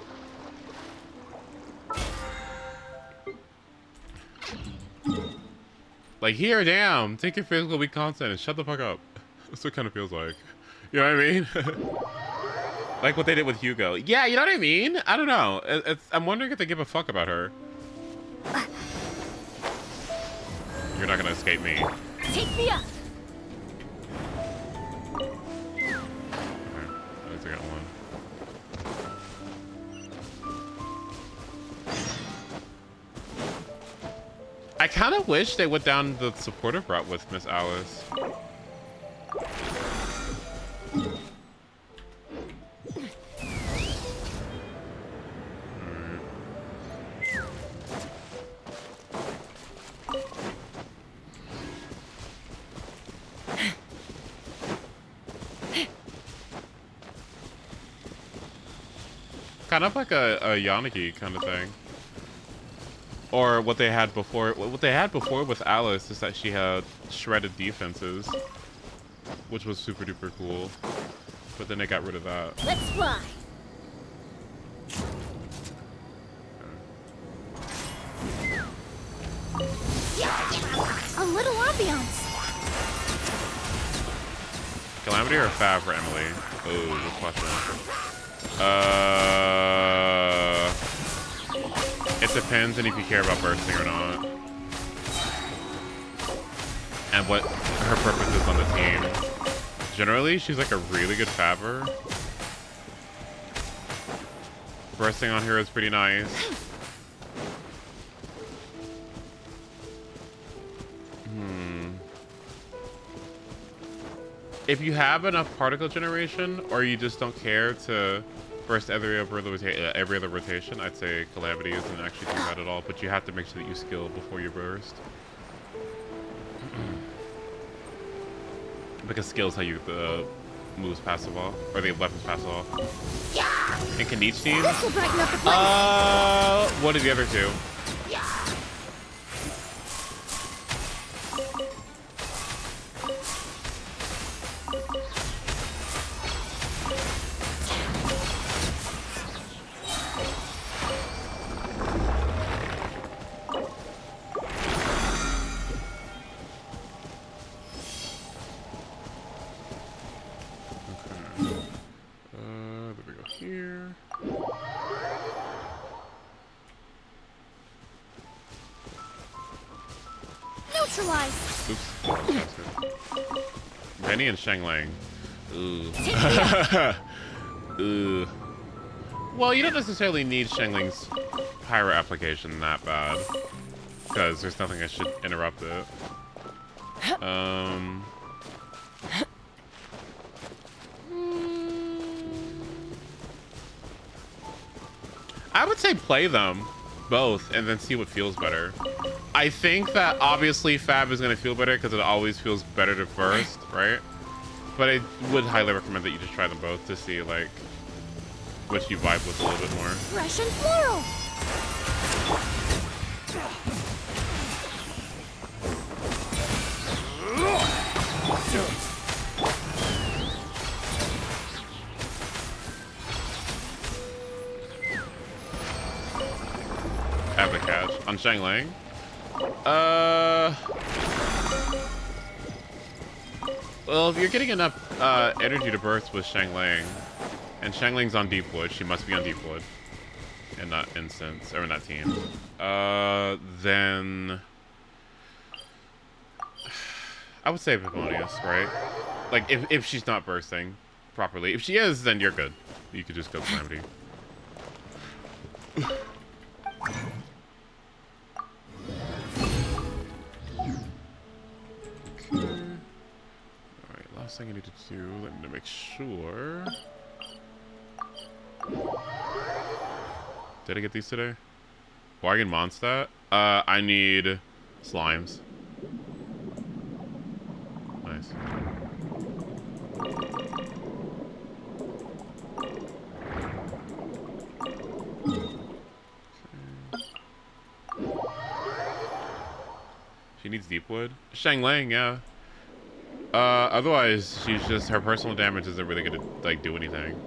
Like, here, damn, take your physical weak content and shut the fuck up. That's what it kind of feels like. You know what I mean? Like what they did with Hugo. Yeah, you know what I mean? I don't know. I'm wondering if they give a fuck about her. You're not gonna escape me. Take me up. Okay. At least I got one. I kind of wish they went down the supportive route with Miss Alice. Kind of like a Yanagi kind of thing. Or what they had before. What they had before with Alice is that she had shredded defenses, which was super duper cool. But then they got rid of that. Let's fly. A little ambiance. Calamity or Fab for Emily? Oh, good question. It depends on if you care about bursting or not. And what her purpose is on the team. Generally, she's like a really good Fabber. Bursting on her is pretty nice. If you have enough particle generation, or you just don't care to burst every other rotation, I'd say Calamity isn't actually too bad at all, but you have to make sure that you skill before you burst. Because skill is how you moves passive off, or the weapons passive off. And can each team? This will brighten up the place. What are the other two? Neutralize. Oops. Benny and Shanglang. Ooh. Ooh. Well, you don't necessarily need Shangling's pyro application that bad, because there's nothing that should interrupt it. I would say play them both and then see what feels better. I think that obviously Fab is going to feel better because it always feels better to first, right? But I would highly recommend that you just try them both to see like which you vibe with a little bit more. Fresh and floral. on Shangling. Well, if you're getting enough energy to burst with Shangling, and Shangling's on Deepwood, she must be on Deepwood, and not Instance, or not Team. Then I would say Pavonius, right? Like if she's not bursting properly. If she is, then you're good. You could just go Calamity. Last thing I need to do, let me make sure. Did I get these today? Bargain Mondstadt? I need slimes. Nice. Okay. She needs Deepwood? Shangling, yeah. Otherwise, she's just, her personal damage isn't really gonna, like, do anything.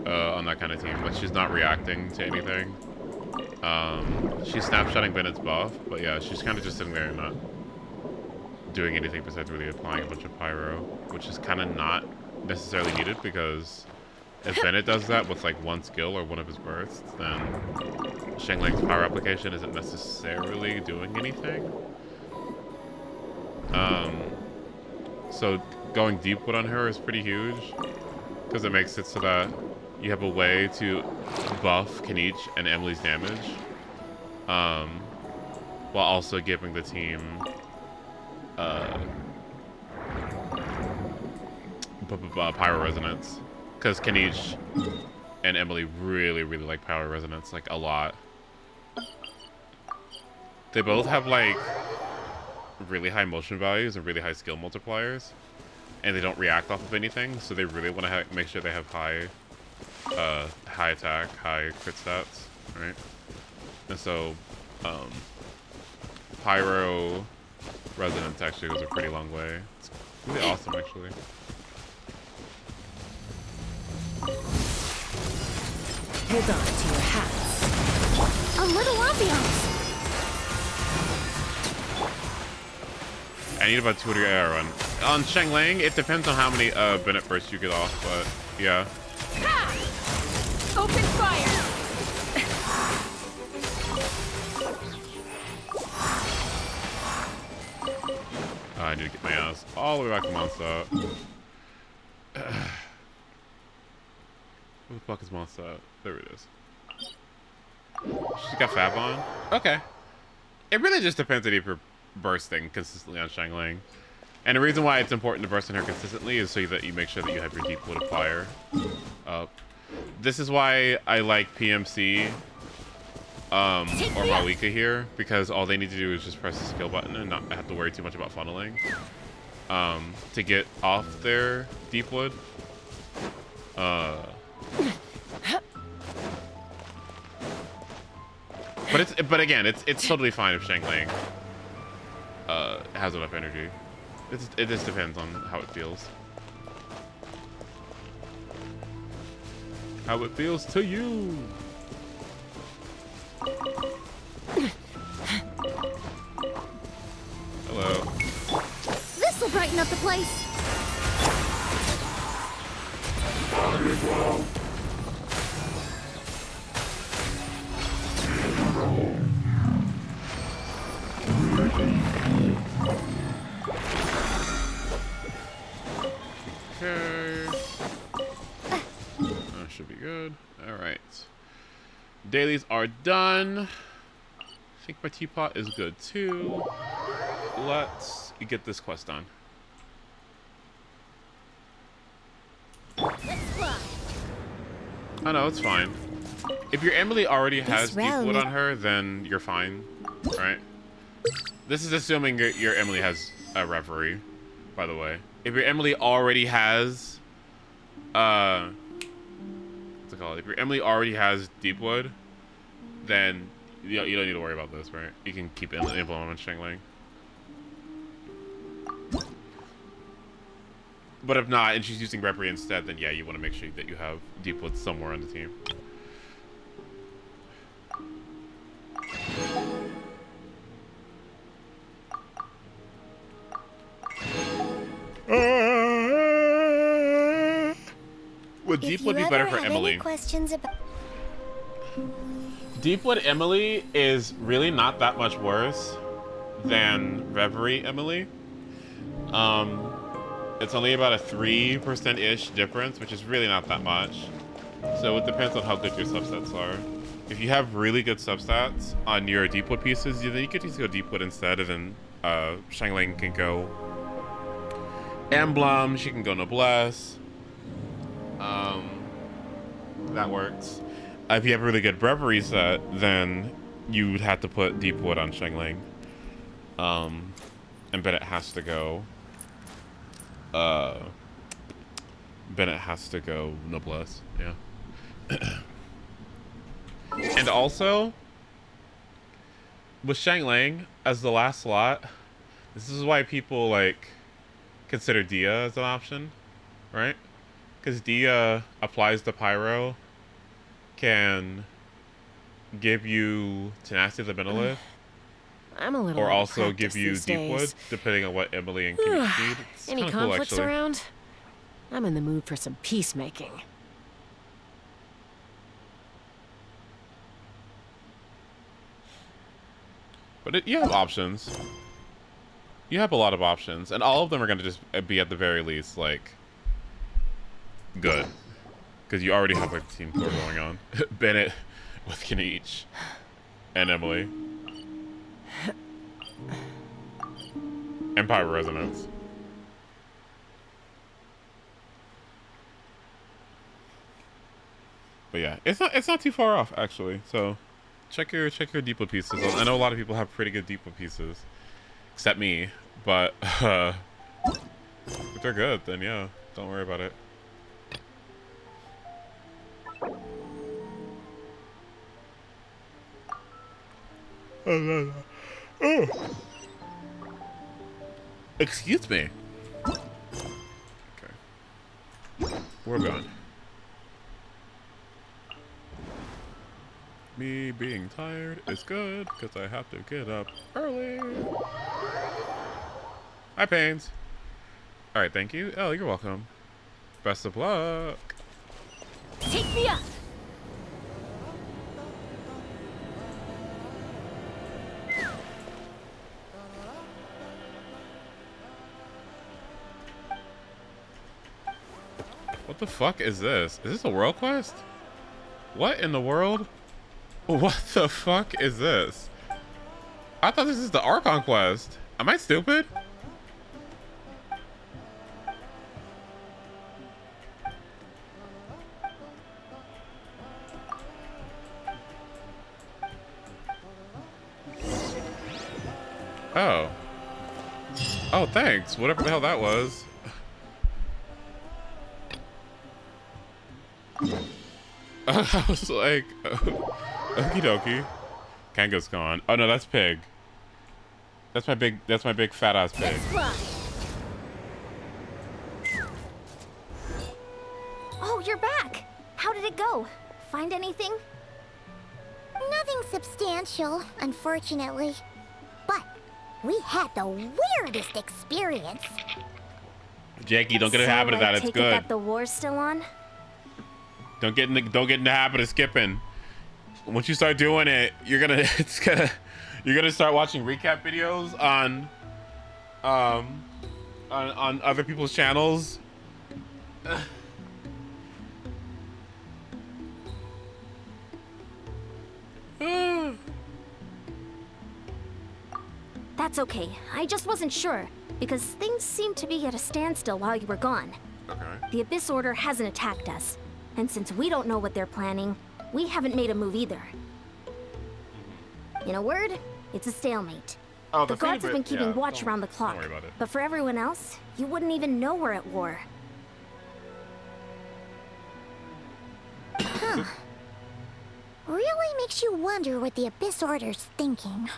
On that kind of team. Like, she's not reacting to anything. She's snapshotting Bennett's buff, but yeah, she's kind of just sitting there and not doing anything besides really applying a bunch of pyro, which is kind of not necessarily needed, because if Bennett does that with, like, one skill or one of his bursts, then Shangling's power application isn't necessarily doing anything. So going Deepwood on her is pretty huge, because it makes it so that you have a way to buff Kaniche and Emily's damage, while also giving the team Pyro Resonance, because Kaniche and Emily really like Pyro Resonance, like, a lot. They both have, like, really high motion values and really high skill multipliers, and they don't react off of anything, so they really want to make sure they have high attack, high crit stats, right? And so Pyro Resonance actually goes a pretty long way. It's really awesome, actually. Hold on to your hats. A little ambiance. I need about 200 AR run. On Shangling, it depends on how many Bennett bursts you get off, but yeah. Ha! Open fire! I need to get my ass all the way back to Mondstadt. Where the fuck is Mondstadt? There it is. She's got Fab on? Okay. It really just depends on if you're bursting consistently on Shangling. And the reason why it's important to burst on her consistently is so that you make sure that you have your Deepwood of Fire up. This is why I like PMC or Malika here, because all they need to do is just press the skill button and not have to worry too much about funneling to get off their Deepwood. But again, it's totally fine if Shangling has enough energy. It just depends on how it feels. How it feels to you. Hello. This'll brighten up the place. Okay. That should be good. All right. Dailies are done. I think my teapot is good too. Let's get this quest done. Let's fly. Oh no, it's fine. If your Emily already has This round- Deepwood on her, then you're fine, right? This is assuming your Emily has a Reverie, by the way. If your Emily already has, what's it called? If your Emily already has Deepwood, then you don't need to worry about this, right? You can keep implementing Shangling. But if not, and she's using Reverie instead, then yeah, you want to make sure that you have Deepwood somewhere on the team. Would Deepwood be better for Emily? Any questions about Deepwood Emily is really not that much worse than Reverie Emily. It's only about a 3%-ish difference, which is really not that much. So it depends on how good your substats are. If you have really good substats on your Deepwood pieces, then you could just go Deepwood instead, and then Xiangling can go Emblem, she can go Noblesse. That works. If you have a really good Breviary set, then you would have to put Deepwood on Xiangling. And Bennett has to go. Bennett has to go Noblesse. Yeah. And also, with Xiangling as the last slot, this is why people like consider Dia as an option, right? Because Dia applies the Pyro, can give you Tenacity of the Benelith, I'm a little or out of also practice give you these Deepwood, days. depending on what Emily and Kimmy need. It's Any kinda cool, conflicts actually. around? I'm in the mood for some peacemaking. But you have options. You have a lot of options, and all of them are going to just be at the very least like good, because you already have like Team 4 going on. Bennett with Kenichi and Emily. Empire Resonance. But yeah, it's not too far off actually. So check your Deepwood pieces. I know a lot of people have pretty good Deepwood pieces, except me. But if they're good, then yeah, don't worry about it. Oh. Excuse me. Okay. We're going. Me being tired is good, because I have to get up early. Hi, Pains. Alright, thank you. Oh, you're welcome. Best of luck. Take me up! What the fuck is this? Is this a world quest? What in the world? What the fuck is this? I thought this is the Archon quest. Am I stupid? Oh. Oh, thanks. Whatever the hell that was. I was like, okie dokie. Kanga's gone. Oh no, that's Pig. That's my big fat ass pig. Let's fly! Oh, you're back! How did it go? Find anything? Nothing substantial, unfortunately. But we had the weirdest experience. Jackie, don't get in the habit of that. It's take good. It that the war's still on? Don't get in the habit of skipping. Once you start doing it, you're gonna start watching recap videos on other people's channels. That's okay. I just wasn't sure, because things seemed to be at a standstill while you were gone. Okay. The Abyss Order hasn't attacked us, and since we don't know what they're planning, we haven't made a move either. In a word, it's a stalemate. Oh, The guards have been keeping watch around the clock, Don't worry about it. but for everyone else, you wouldn't even know we're at war. Huh. Really makes you wonder what the Abyss Order's thinking.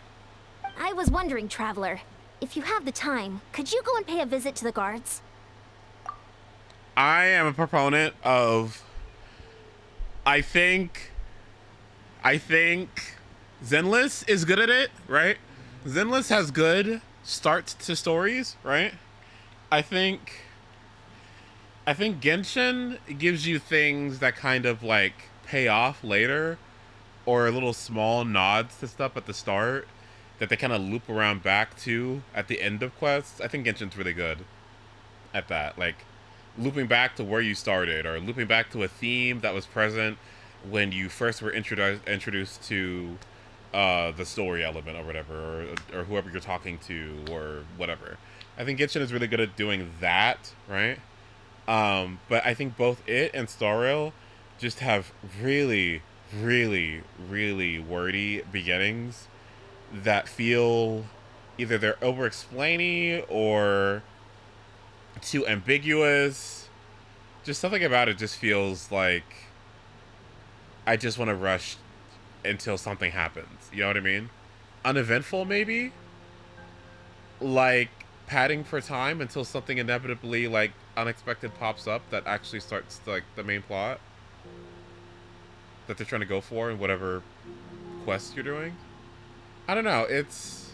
I was wondering, Traveler, if you have the time, could you go and pay a visit to the guards? I am a proponent of. I think Zenless is good at it, right? Zenless has good starts to stories, right? I think I think Genshin gives you things that kind of like pay off later, or little small nods to stuff at the start that they kind of loop around back to at the end of quests. I think Genshin's really good at that, like looping back to where you started, or looping back to a theme that was present when you first were introduced to the story element or whatever, or whoever you're talking to or whatever. I think Genshin is really good at doing that, right? But I think both it and Star Rail just have really, really, really wordy beginnings that feel either they're over-explaining or too ambiguous. Just something about it just feels like I just want to rush until something happens. You know what I mean? Uneventful, maybe? Like padding for time until something inevitably, like, unexpected pops up that actually starts, like, the main plot that they're trying to go for in whatever quest you're doing. I don't know, it's...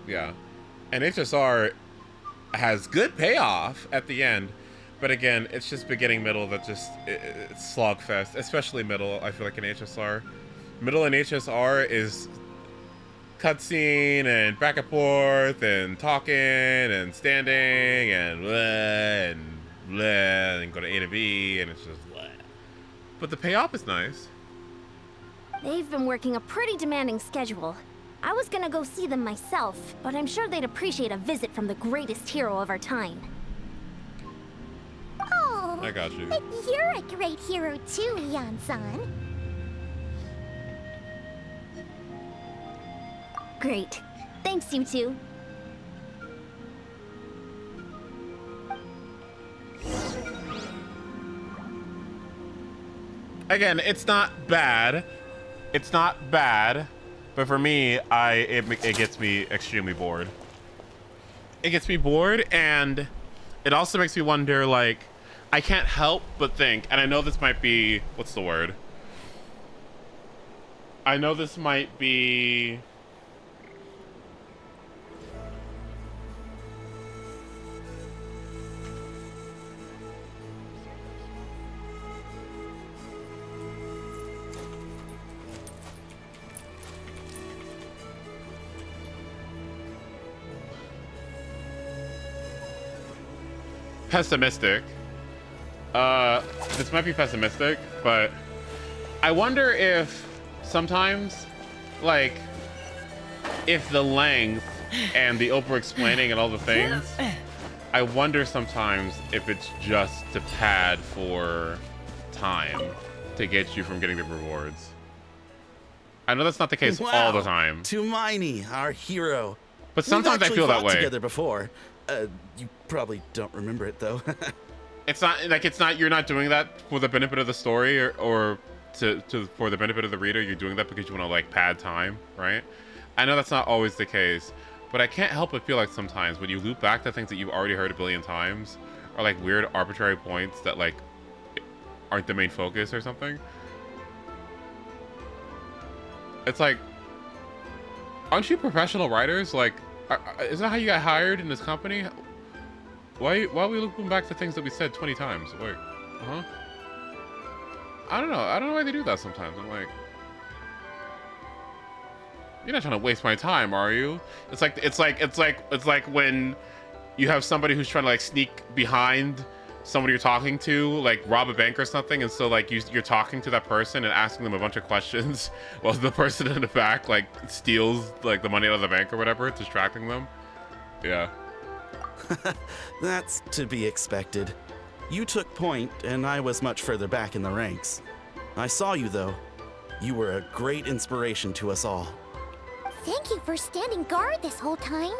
yeah. And HSR has good payoff at the end, but again, it's just beginning, middle that just... it's slogfest, especially middle, I feel like, in HSR. Middle in HSR is cutscene and back and forth and talking and standing and blah and go to A to B, and it's just blah. But the payoff is nice. They've been working a pretty demanding schedule. I was gonna go see them myself, but I'm sure they'd appreciate a visit from the greatest hero of our time. Oh, I got you. But you're a great hero too, Yan-san. Great. Thanks, you two. Again, it's not bad. It's not bad, but for me, it gets me extremely bored. It gets me bored, and it also makes me wonder, like, I can't help but think, and I know this might be, what's the word? I know this might be... pessimistic. This might be pessimistic, but I wonder if sometimes, like, if the length and the over-explaining and all the things, I wonder sometimes if it's just to pad for time to get you from getting the rewards. I know that's not the case all the time. Tumaini, our hero. But sometimes I feel that way. Together before. You probably don't remember it though. It's not like you're not doing that for the benefit of the story or for the benefit of the reader. You're doing that because you want to like pad time, right? I know that's not always the case, but I can't help but feel like sometimes when you loop back to things that you've already heard a billion times, or like weird arbitrary points that like aren't the main focus or something, it's like, aren't you professional writers? Like, isn't that how you got hired in this company? Why are we looking back to things that we said 20 times? Wait, I don't know why they do that sometimes. I'm like, you're not trying to waste my time, are you? It's like when you have somebody who's trying to like sneak behind somebody you're talking to, like rob a bank or something, and so like you're talking to that person and asking them a bunch of questions while the person in the back like steals like the money out of the bank or whatever, distracting them. Yeah. That's to be expected. You took point, and I was much further back in the ranks. I saw you, though. You were a great inspiration to us all. Thank you for standing guard this whole time.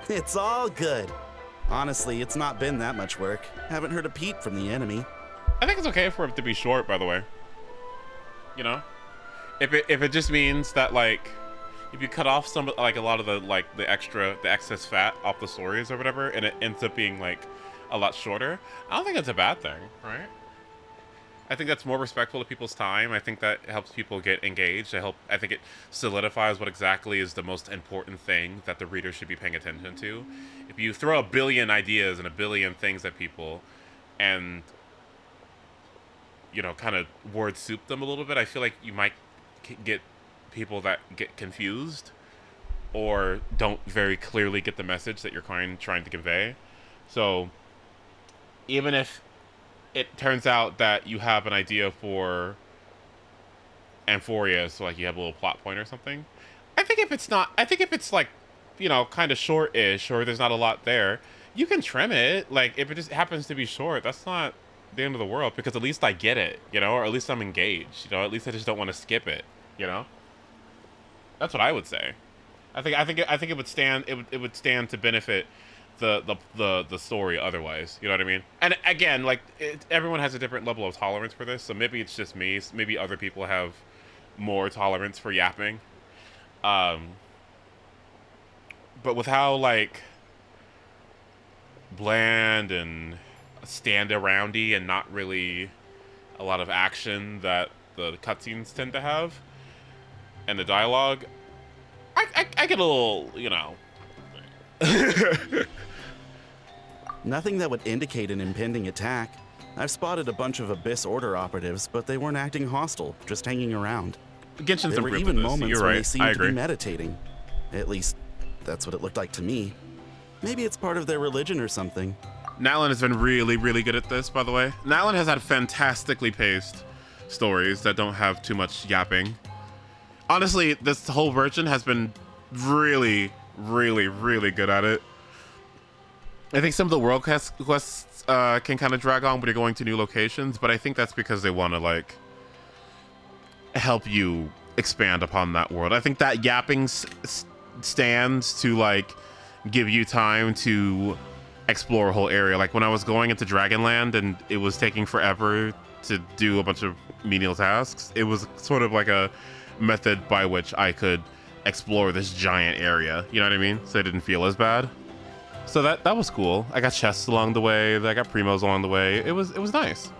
It's all good. Honestly, it's not been that much work. Haven't heard a peep from the enemy. I think it's okay for it to be short, by the way. You know? If it just means that, like, if you cut off some, like, a lot of the excess fat off the stories or whatever, and it ends up being, like, a lot shorter, I don't think it's a bad thing, right? I think that's more respectful to people's time. I think that helps people get engaged. I think it solidifies what exactly is the most important thing that the reader should be paying attention to. If you throw a billion ideas and a billion things at people and, you know, kind of word soup them a little bit, I feel like you might get people that get confused or don't very clearly get the message that you're trying to convey. So even if it turns out that you have an idea for Amphoria, so like you have a little plot point or something, I think if it's like, you know, kind of short-ish, or there's not a lot there, you can trim it. Like, if it just happens to be short, that's not the end of the world, because at least I get it, you know, or at least I'm engaged, you know, at least I just don't want to skip it, you know? That's what I would say. I think it would stand to benefit the story otherwise, you know what I mean? And again, like, everyone has a different level of tolerance for this, so maybe it's just me, maybe other people have more tolerance for yapping. But with how, like, bland and stand-aroundy and not really a lot of action that the cutscenes tend to have, and the dialogue, I get a little, you know... Nothing that would indicate an impending attack. I've spotted a bunch of Abyss Order operatives, but they weren't acting hostile, just hanging around. Genshin's There were improved even in this. moments You're when right. they seemed I to be agree. meditating. At least, that's what it looked like to me. Maybe it's part of their religion or something. Nalan has been really, really good at this, by the way. Nalan has had fantastically paced stories that don't have too much yapping. Honestly, this whole version has been really, really, really good at it. I think some of the world quests can kind of drag on when you're going to new locations, but I think that's because they want to, like, help you expand upon that world. I think that yapping stands to, like, give you time to explore a whole area. Like, when I was going into Dragonland and it was taking forever to do a bunch of menial tasks, it was sort of like a method by which I could explore this giant area, you know what I mean? So it didn't feel as bad. So that was cool. I got chests along the way, I got primos along the way. It was nice.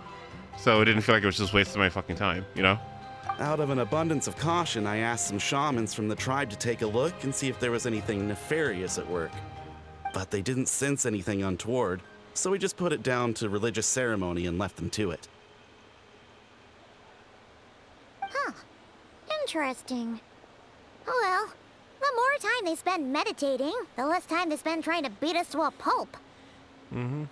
So it didn't feel like it was just wasting my fucking time, you know? Out of an abundance of caution, I asked some shamans from the tribe to take a look and see if there was anything nefarious at work. But they didn't sense anything untoward, so we just put it down to religious ceremony and left them to it. Huh. Interesting. Oh well. The more time they spend meditating, the less time they spend trying to beat us to a pulp. Mm-hmm.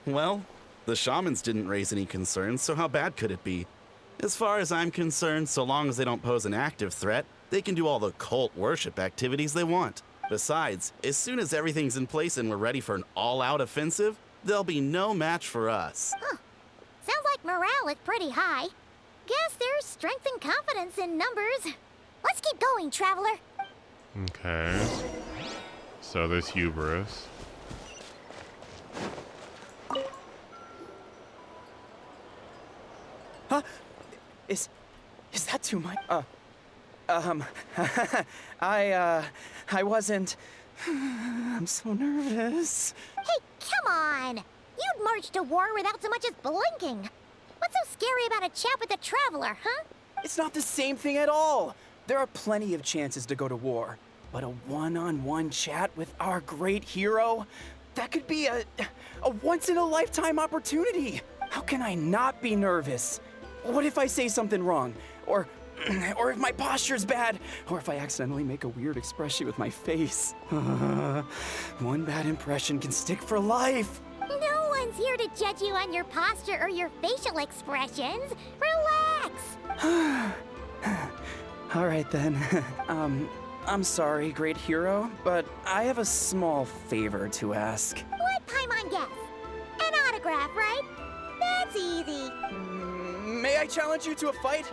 Well, the shamans didn't raise any concerns, so how bad could it be? As far as I'm concerned, so long as they don't pose an active threat, they can do all the cult worship activities they want. Besides, as soon as everything's in place and we're ready for an all-out offensive, there'll be no match for us. Huh. Sounds like morale is pretty high. Guess there's strength and confidence in numbers. Let's keep going, traveler. Okay. So there's hubris. Huh? Is that too much? I wasn't. I'm so nervous. Hey, come on! You'd march to war without so much as blinking. What's so scary about a chat with a traveler, huh? It's not the same thing at all. There are plenty of chances to go to war, but a one-on-one chat with our great hero, that could be a once-in-a-lifetime opportunity. How can I not be nervous? What if I say something wrong? Or if my posture's bad? Or if I accidentally make a weird expression with my face? One bad impression can stick for life. No one's here to judge you on your posture or your facial expressions. Relax! All right then. I'm sorry, great hero, but I have a small favor to ask. What Paimon guess? An autograph, right? That's easy. May I challenge you to a fight?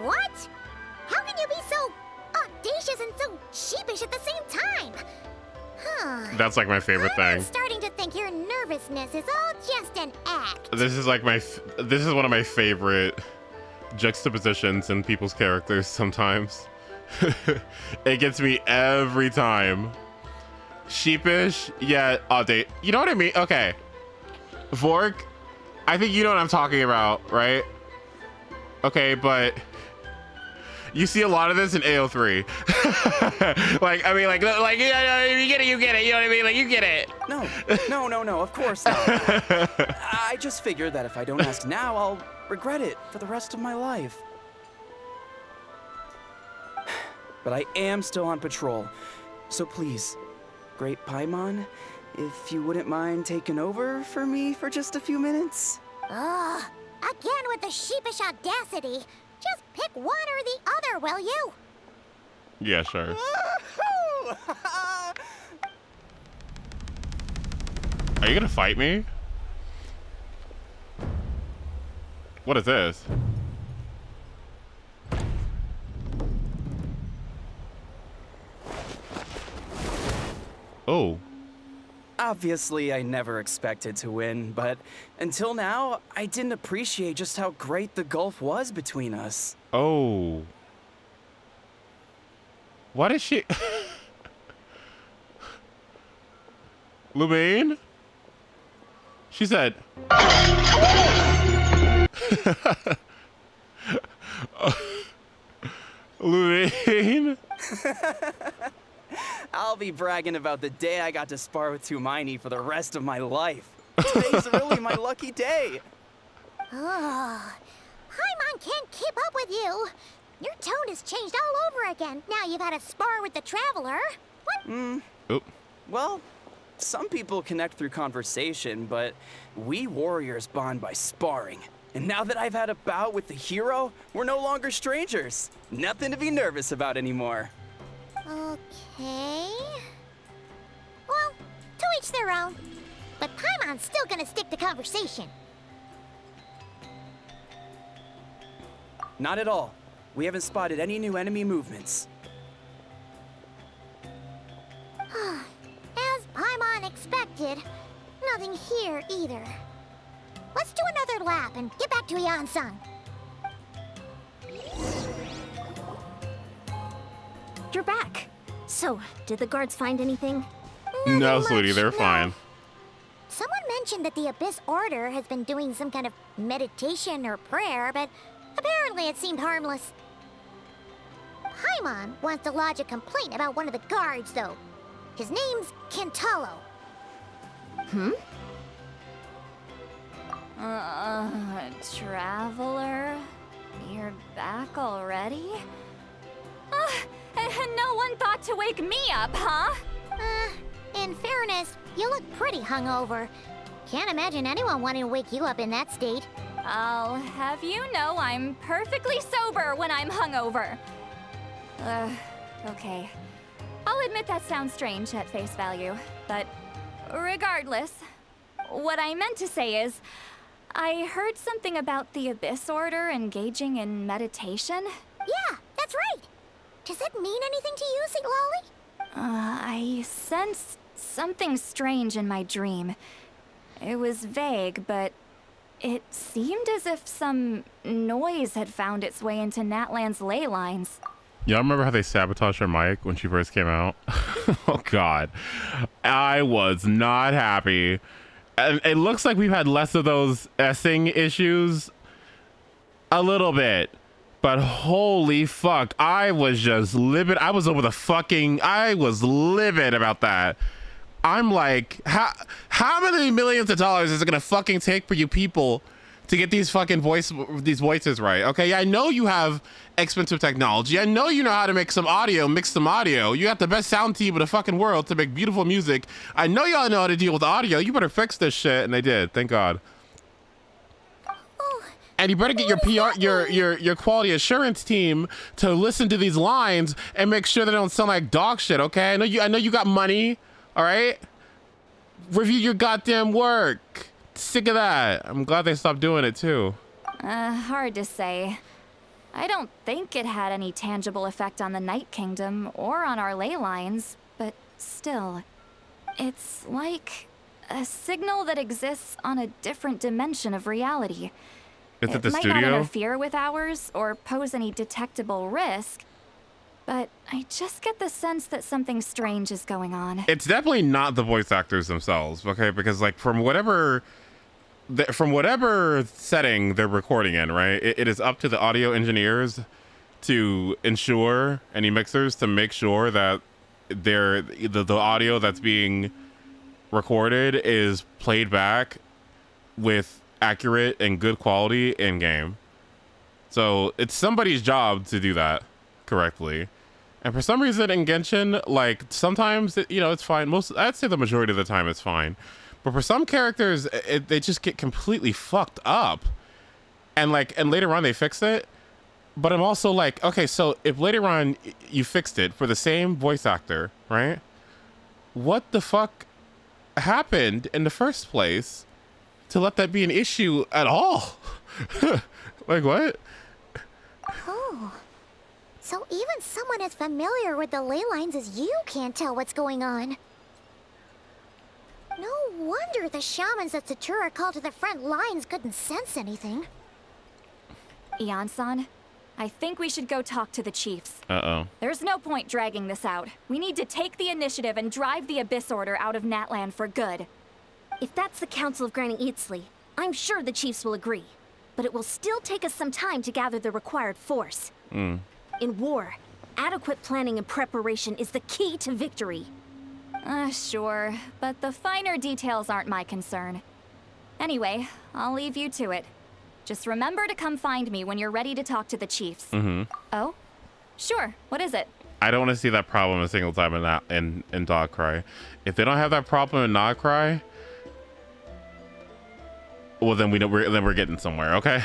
What? How can you be so audacious and so sheepish at the same time? Huh. That's like my favorite I'm thing. starting to think your nervousness is all just an act. This is like this is one of my favorite juxtapositions in people's characters sometimes. It gets me every time sheepish yet update. You know what I mean? Okay. Vork, I think you know what I'm talking about, right? Okay, but you see a lot of this in AO3. like, I mean, like, yeah, you get it, you get it. You know what I mean? Like, you get it. No, of course not. I just figured that if I don't ask now, I'll regret it for the rest of my life. But I am still on patrol, so please, Great Paimon, if you wouldn't mind taking over for me for just a few minutes? Ugh, again with the sheepish audacity. Just pick one or the other, will you? Yeah, sure. Are you gonna fight me? What is this? Oh. Obviously, I never expected to win, but until now, I didn't appreciate just how great the gulf was between us. Oh. What is she? Lumine? She said. Lumine? I'll be bragging about the day I got to spar with Tumaini for the rest of my life. Today's really my lucky day. Oh, Paimon can't keep up with you. Your tone has changed all over again. Now you've had a spar with the Traveler. What? Oop. Well, some people connect through conversation, but we warriors bond by sparring. And now that I've had a bout with the hero, we're no longer strangers. Nothing to be nervous about anymore. Okay. Well, to each their own. But Paimon's still gonna stick to conversation. Not at all. We haven't spotted any new enemy movements. As Paimon expected, nothing here either. Let's do another lap and get back to Yan-san. You're back. So, did the guards find anything? Nothing No, much, sweetie, they're no. fine. Someone mentioned that the Abyss Order has been doing some kind of meditation or prayer, but apparently it seemed harmless. Paimon wants to lodge a complaint about one of the guards, though. His name's Kentaro. Traveler? You're back already? And no one thought to wake me up, huh? In fairness, you look pretty hungover. Can't imagine anyone wanting to wake you up in that state. I'll have you know I'm perfectly sober when I'm hungover. Okay. I'll admit that sounds strange at face value, but regardless, what I meant to say is, I heard something about the Abyss Order engaging in meditation. Yeah, that's right. Does it mean anything to you, Siglali? I sensed something strange in my dream. It was vague, but it seemed as if some noise had found its way into Natlan's ley lines. Y'all remember how they sabotaged her mic when she first came out? Oh, God. I was not happy. And it looks like we've had less of those S-ing issues. A little bit. But holy fuck, I was just livid. I was livid about that. I'm like, how many millions of dollars is it gonna fucking take for you people to get these fucking voices right? Okay, yeah, I know you have expensive technology. I know you know how to make some audio, mix some audio. You got the best sound team in the fucking world to make beautiful music. I know y'all know how to deal with audio. You better fix this shit, and they did. Thank God. And you better get your PR, your quality assurance team to listen to these lines and make sure they don't sound like dog shit. Okay, I know you got money. All right, review your goddamn work. Sick of that. I'm glad they stopped doing it too. Hard to say. I don't think it had any tangible effect on the Night Kingdom or on our ley lines, but still, it's like a signal that exists on a different dimension of reality. Is it the might studio? not interfere with ours or pose any detectable risk, but I just get the sense that something strange is going on. It's definitely not the voice actors themselves, okay? Because like from whatever setting they're recording in, right? It is up to the audio engineers to ensure, any mixers to make sure that the audio that's being recorded is played back with accurate and good quality in game. So it's somebody's job to do that correctly. And for some reason in Genshin, like sometimes it's fine. I'd say the majority of the time it's fine. But for some characters, they just get completely fucked up. And later on they fix it. But I'm also like, okay, so if later on you fixed it for the same voice actor, right? What the fuck happened in the first place to let that be an issue at all? Like what? Oh. So even someone as familiar with the ley lines as you can't tell what's going on. No wonder the shamans that Satura called to the front lines couldn't sense anything. Ian-san, I think we should go talk to the chiefs. Uh-oh. There's no point dragging this out. We need to take the initiative and drive the Abyss Order out of Natland for good. If that's the Council of Granny Eatsley, I'm sure the chiefs will agree. But it will still take us some time to gather the required force. In war, adequate planning and preparation is the key to victory. Sure, but the finer details aren't my concern. Anyway, I'll leave you to it. Just remember to come find me when you're ready to talk to the chiefs. Oh? Sure, what is it? I don't want to see that problem a single time in Darkrai. If they don't have that problem in Darkrai, well then we're getting somewhere, okay?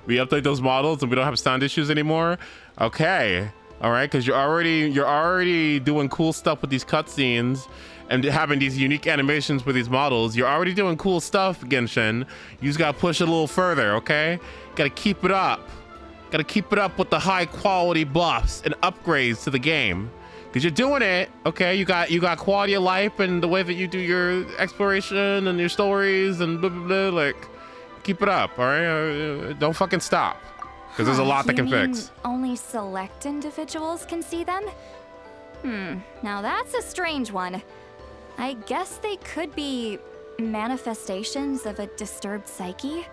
We update those models and we don't have sound issues anymore. Okay. All right, because you're already doing cool stuff with these cutscenes and having these unique animations with these models. You're already doing cool stuff, Genshin. You just gotta push it a little further, okay? Gotta keep it up. Gotta keep it up with the high quality buffs and upgrades to the game. Because you're doing it, okay? You got quality of life and the way that you do your exploration and your stories and blah, blah, blah. Like, keep it up, all right? Don't fucking stop. Because there's a lot that can fix. Only select individuals can see them? Now that's a strange one. I guess they could be manifestations of a disturbed psyche?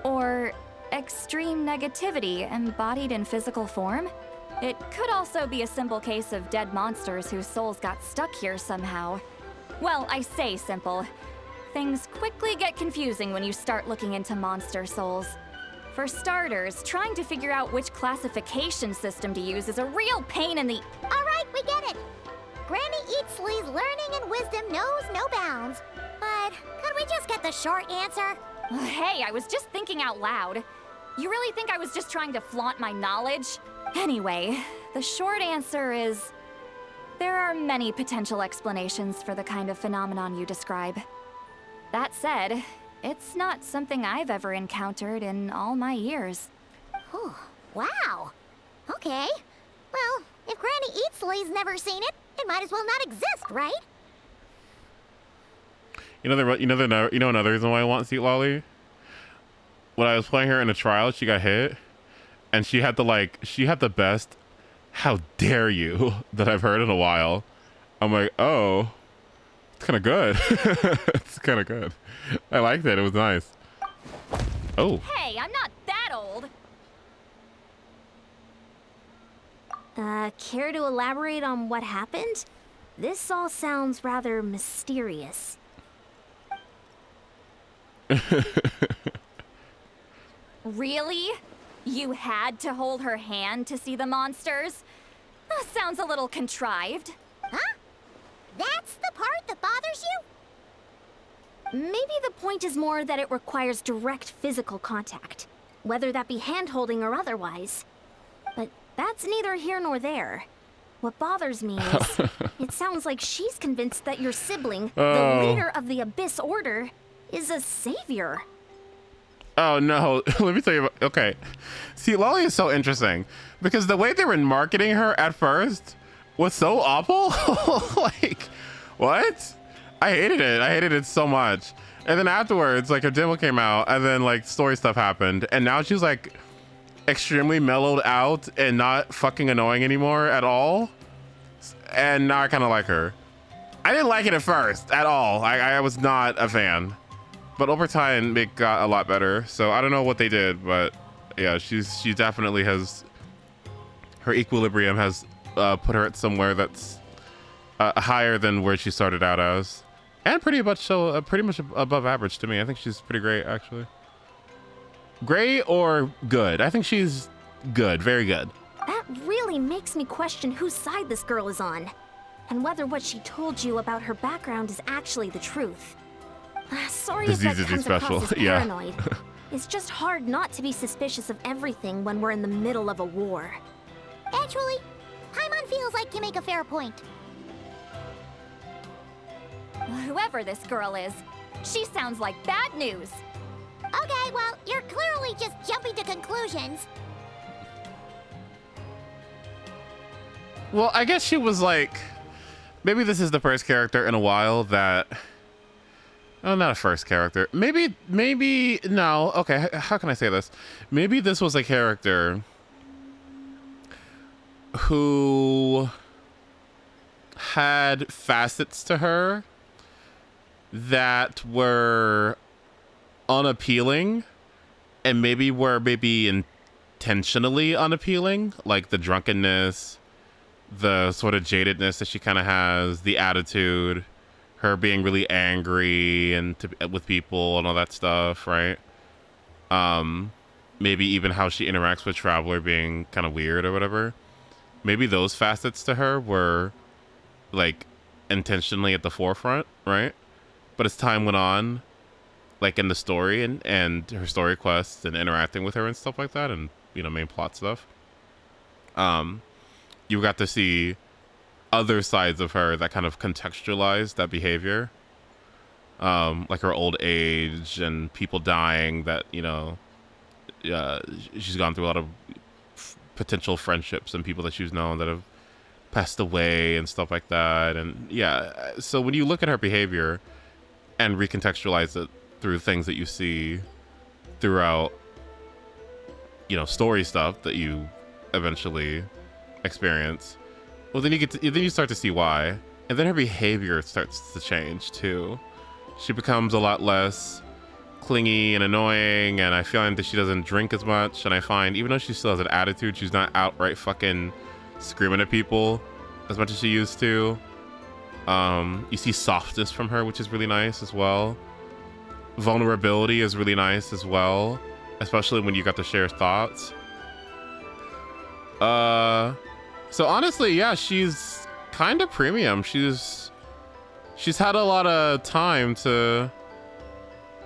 Or extreme negativity embodied in physical form? It could also be a simple case of dead monsters whose souls got stuck here somehow. Well, I say simple. Things quickly get confusing when you start looking into monster souls. For starters, trying to figure out which classification system to use is a real pain in the... Alright, we get it! Granny Eatsley's learning and wisdom knows no bounds. But could we just get the short answer? Hey, I was just thinking out loud. You really think I was just trying to flaunt my knowledge? Anyway, the short answer is... there are many potential explanations for the kind of phenomenon you describe. That said, it's not something I've ever encountered in all my years. Oh, wow. Okay. Well, if Granny Eatsley's never seen it, it might as well not exist, right? You know another reason why I want Seat Lolly? When I was playing her in a trial, she got hit, and she had the best "how dare you" that I've heard in a while. I'm like, oh, it's kind of good. It's kind of good. I liked it. It was nice. Oh. Hey, I'm not that old. Care to elaborate on what happened? This all sounds rather mysterious. Really? You had to hold her hand to see the monsters? That sounds a little contrived. Huh? That's the part that bothers you? Maybe the point is more that it requires direct physical contact, whether that be hand-holding or otherwise. But that's neither here nor there. What bothers me is, it sounds like she's convinced that your sibling, the leader of the Abyss Order, is a savior. Oh no, let me tell you, okay. See, Lolly is so interesting because the way they were marketing her at first was so awful. Like, what? I hated it so much. And then afterwards, like her demo came out and then like story stuff happened. And now she's like, extremely mellowed out and not fucking annoying anymore at all. And now I kind of like her. I didn't like it at first at all. I was not a fan. But over time, it got a lot better. So I don't know what they did, but yeah, she definitely has, her equilibrium has put her at somewhere that's higher than where she started out as. And pretty much above average to me. I think she's pretty great, actually. Great or good? I think she's good, very good. That really makes me question whose side this girl is on, and whether what she told you about her background is actually the truth. Sorry if that comes across as paranoid. It's just hard not to be suspicious of everything when we're in the middle of a war. Actually, Paimon feels like you make a fair point. Whoever this girl is, she sounds like bad news. Okay, well, you're clearly just jumping to conclusions. Well, I guess she was like, maybe this is the first character in a while that, oh, not a first character. Maybe, no. Okay, how can I say this? Maybe this was a character who had facets to her that were unappealing and maybe were intentionally unappealing, like the drunkenness, the sort of jadedness that she kind of has, the attitude, her being really angry and with people and all that stuff, right? Maybe even how she interacts with Traveler being kind of weird or whatever. Maybe those facets to her were like intentionally at the forefront, right? But as time went on, like in the story and her story quests and interacting with her and stuff like that, and you know, main plot stuff, you got to see other sides of her that kind of contextualized that behavior, like her old age and people dying that, you know, she's gone through a lot of potential friendships and people that she's known that have passed away and stuff like that. And yeah, so when you look at her behavior and recontextualize it through things that you see throughout, you know, story stuff that you eventually experience, well, then you start to see why. And then her behavior starts to change too. She becomes a lot less clingy and annoying, and I find that she doesn't drink as much, and I find even though she still has an attitude, she's not outright fucking screaming at people as much as she used to. You see softness from her, which is really nice as well. Vulnerability is really nice as well, especially when you got to share thoughts. So honestly, yeah, she's kind of premium. She's had a lot of time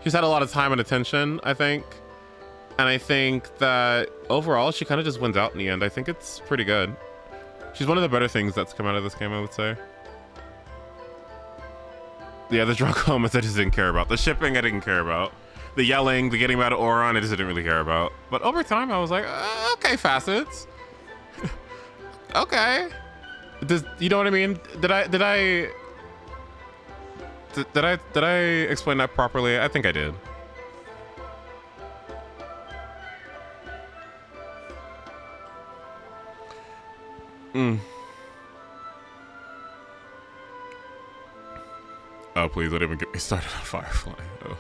and attention, I think. And I think that overall, she kind of just wins out in the end. I think it's pretty good. She's one of the better things that's come out of this game, I would say. Yeah, the drunk moments I just didn't care about. The shipping I didn't care about. The yelling, the getting mad at Auron, I just didn't really care about. But over time, I was like, okay, facets. Okay. You know what I mean? Did I explain that properly? I think I did. Oh, please don't even get me started on Firefly. Oh.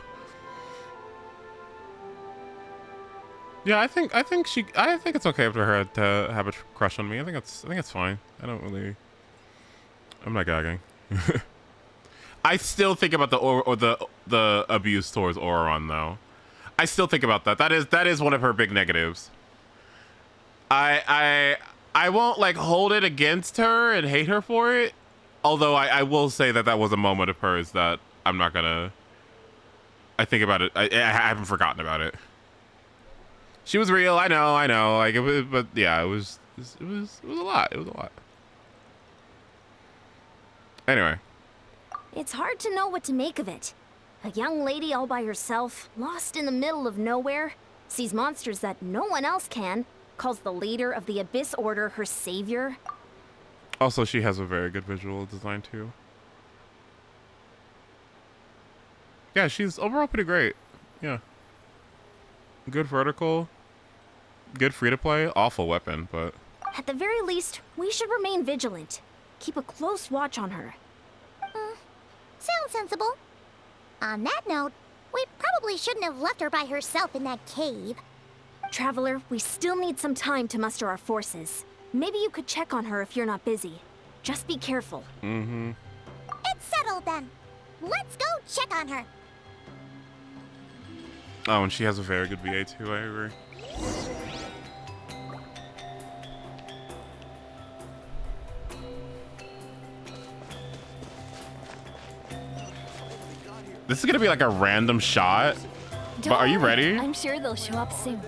Yeah, I think it's okay for her to have a crush on me. I think it's fine. I'm not gagging. I still think about the abuse towards Auron though. I still think about that. That is one of her big negatives. I won't like hold it against her and hate her for it. Although I will say that was a moment of hers that I'm not gonna. I think about it. I haven't forgotten about it. She was real. I know. Like it was, but yeah, it was a lot. It was a lot. Anyway. It's hard to know what to make of it. A young lady all by herself, lost in the middle of nowhere, sees monsters that no one else can, calls the leader of the Abyss Order her savior. Also, she has a very good visual design too. Yeah, she's overall pretty great. Yeah. Good vertical. good free to play. Awful weapon, but At the very least, we should remain vigilant. Keep a close watch on her. Sounds sensible. On that note, we probably shouldn't have left her by herself in that cave. Traveler, we still need some time to muster our forces. Maybe you could check on her if you're not busy. Just be careful. It's settled then. Let's go check on her. oh, and she has a very good VA too. I agree. This is gonna be like a random shot. But are you ready? I'm sure they'll show up soon.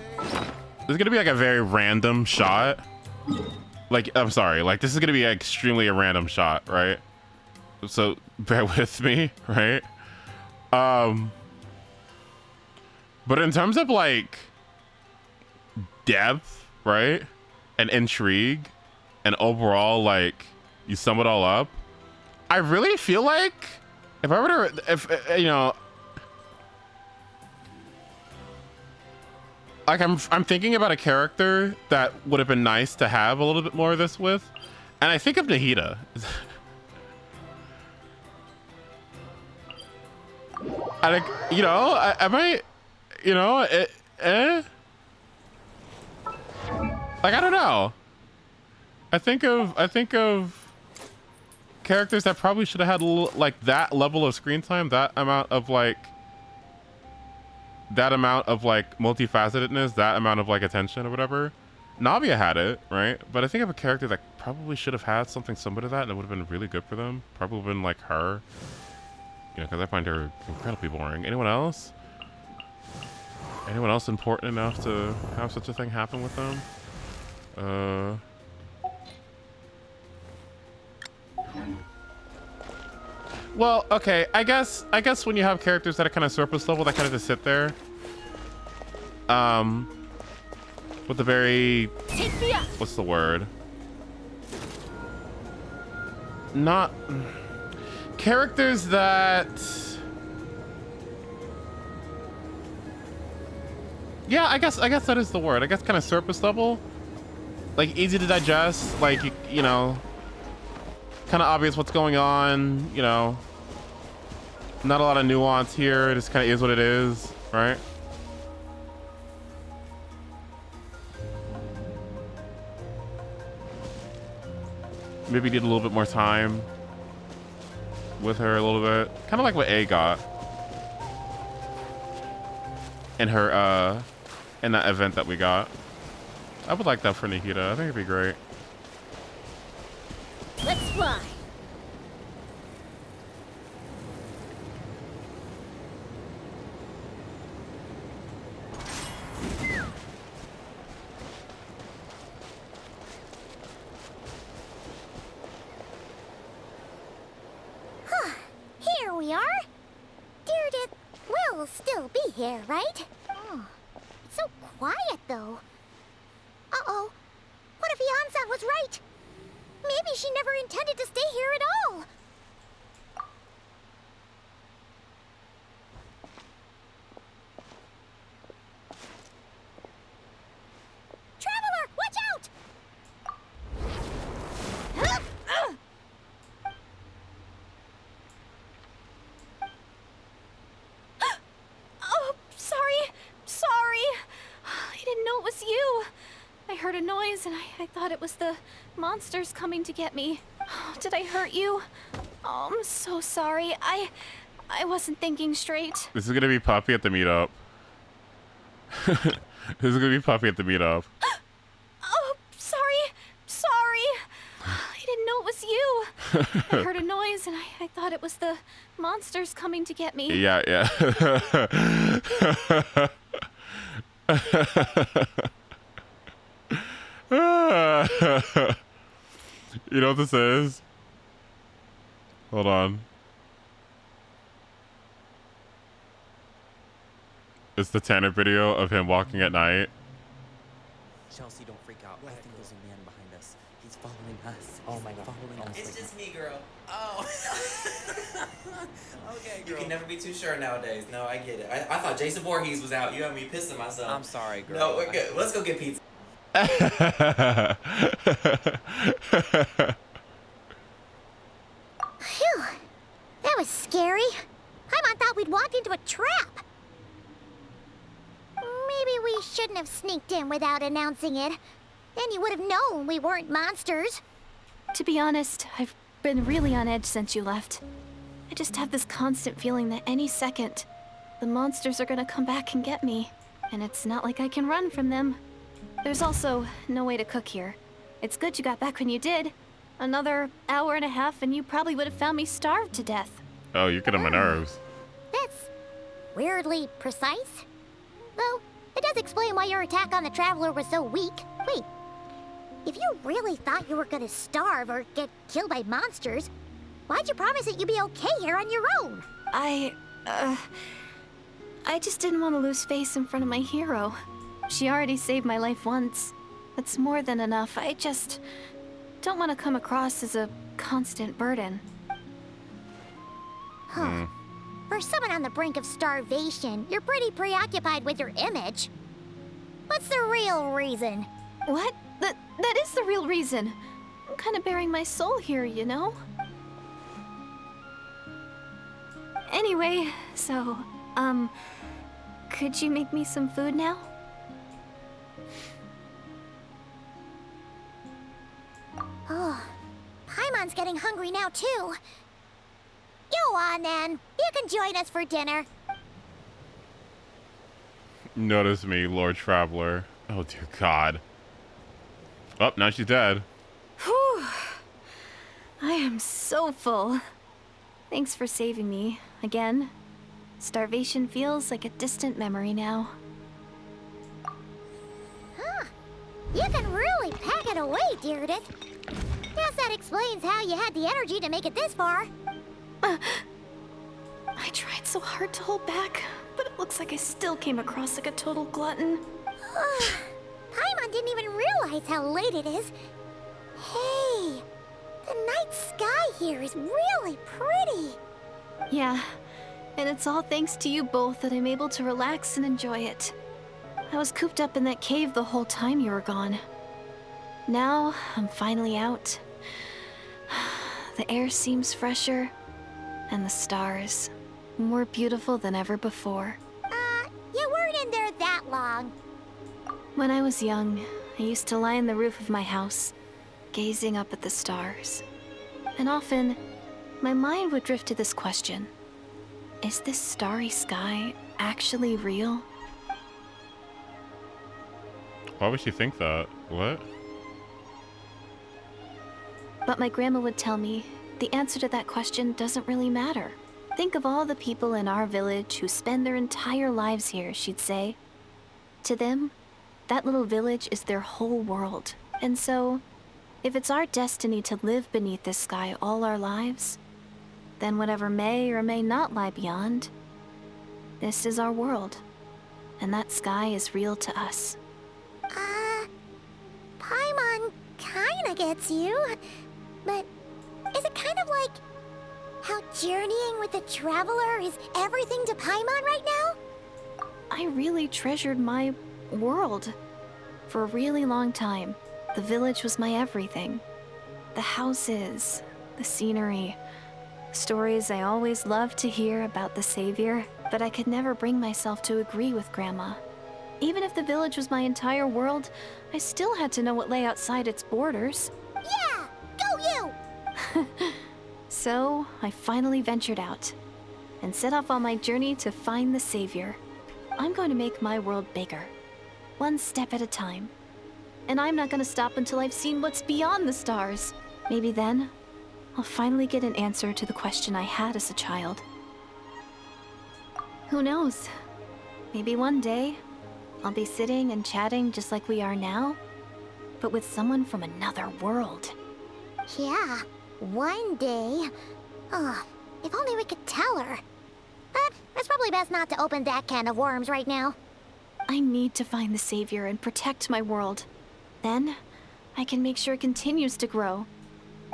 This is gonna be like a very random shot. Like, I'm sorry, like this is gonna be extremely a random shot, right? So bear with me, right? But in terms of like depth, right? And intrigue and overall, like, you sum it all up, I really feel like if I were to, if you know, like I'm thinking about a character that would have been nice to have a little bit more of this with, and I think of Nahida. I like, you know, I might, you know, like I don't know. I think of characters that probably should have had a little, like that level of screen time, that amount of like multifacetedness, that amount of like attention or whatever. Navia had it, right? But I think of a character that probably should have had something similar to that, and it would have been really good for them. Probably been like her, you know, because I find her incredibly boring. Anyone else? Anyone else important enough to have such a thing happen with them? Well, okay, I guess when you have characters that are kind of surface level, that kind of just sit there, with the very, what's the word? Not characters that, yeah, I guess that is the word. I guess kind of surface level, like easy to digest, like you know, kind of obvious what's going on, you know. Not a lot of nuance here. It just kind of is what it is, right? Maybe need a little bit more time with her a little bit. Kind of like what A got in her, in that event that we got. I would like that for Nahida. I think it'd be great. Let's fly. Here we are. Deirdre will still be here, right? Oh, it's so quiet, though. Uh-oh. What if Yansan was right? Maybe she never intended to stay here at all. Traveler, watch out! Oh, sorry. I didn't know it was you. I heard a noise and I thought it was the monsters coming to get me. Oh, did I hurt you? Oh, I'm so sorry. I wasn't thinking straight. This is gonna be Puppy at the meetup. This is gonna be Puppy at the meetup. Oh, sorry. I didn't know it was you. I heard a noise and I thought it was the monsters coming to get me. Yeah. You know what this is? Hold on. It's the Tanner video of him walking at night. Chelsea, don't freak out. I think there's a man behind us. He's following us. Oh my god. Following us. It's just me, girl. Oh. Okay, girl. You can never be too sure nowadays. No, I get it. I thought Jason Voorhees was out. You had me pissing myself. I'm sorry, girl. No, we're good. Let's go get pizza. Phew. That was scary. Paimon thought we'd walked into a trap. Maybe we shouldn't have sneaked in without announcing it. Then you would have known we weren't monsters. To be honest, I've been really on edge since you left. I just have this constant feeling that any second, the monsters are gonna come back and get me. And it's not like I can run from them. There's also no way to cook here. It's good you got back when you did. Another hour and a half and you probably would have found me starved to death. Oh, you're getting on my nerves. That's weirdly precise. Though, it does explain why your attack on the Traveler was so weak. Wait, if you really thought you were gonna starve or get killed by monsters, why'd you promise that you'd be okay here on your own? I just didn't want to lose face in front of my hero. She already saved my life once. That's more than enough. I just don't want to come across as a constant burden. Huh. For someone on the brink of starvation, you're pretty preoccupied with your image. What's the real reason? What? That is the real reason. I'm kind of bearing my soul here, you know? Anyway, so, could you make me some food now? Oh, Paimon's getting hungry now too. Go on then. You can join us for dinner. Notice me, Lord Traveler. Oh, dear God. Oh, now she's dead. Whew. I am so full. Thanks for saving me, again. Starvation feels like a distant memory now. Huh. You can really pack it away, Deirdre. Guess that explains how you had the energy to make it this far. I tried so hard to hold back, but it looks like I still came across like a total glutton. Paimon didn't even realize how late it is. Hey, the night sky here is really pretty. Yeah, and it's all thanks to you both that I'm able to relax and enjoy it. I was cooped up in that cave the whole time you were gone. Now, I'm finally out. The air seems fresher, and the stars more beautiful than ever before. You weren't in there that long. When I was young, I used to lie on the roof of my house, gazing up at the stars. And often, my mind would drift to this question. Is this starry sky actually real? Why would she think that? What? But my grandma would tell me, the answer to that question doesn't really matter. Think of all the people in our village who spend their entire lives here, she'd say. To them, that little village is their whole world. And so, if it's our destiny to live beneath this sky all our lives, then whatever may or may not lie beyond, this is our world. And that sky is real to us. Paimon kinda gets you. But is it kind of like how journeying with the Traveler is everything to Paimon right now? I really treasured my world. For a really long time, the village was my everything. The houses, the scenery, stories I always loved to hear about the Savior, but I could never bring myself to agree with Grandma. Even if the village was my entire world, I still had to know what lay outside its borders. Yeah! Go you! So, I finally ventured out and set off on my journey to find the Savior. I'm going to make my world bigger, one step at a time. And I'm not going to stop until I've seen what's beyond the stars. Maybe then, I'll finally get an answer to the question I had as a child. Who knows? Maybe one day, I'll be sitting and chatting just like we are now, but with someone from another world. Yeah, one day. Oh, if only we could tell her. But it's probably best not to open that can of worms right now. I need to find the Savior and protect my world. Then, I can make sure it continues to grow.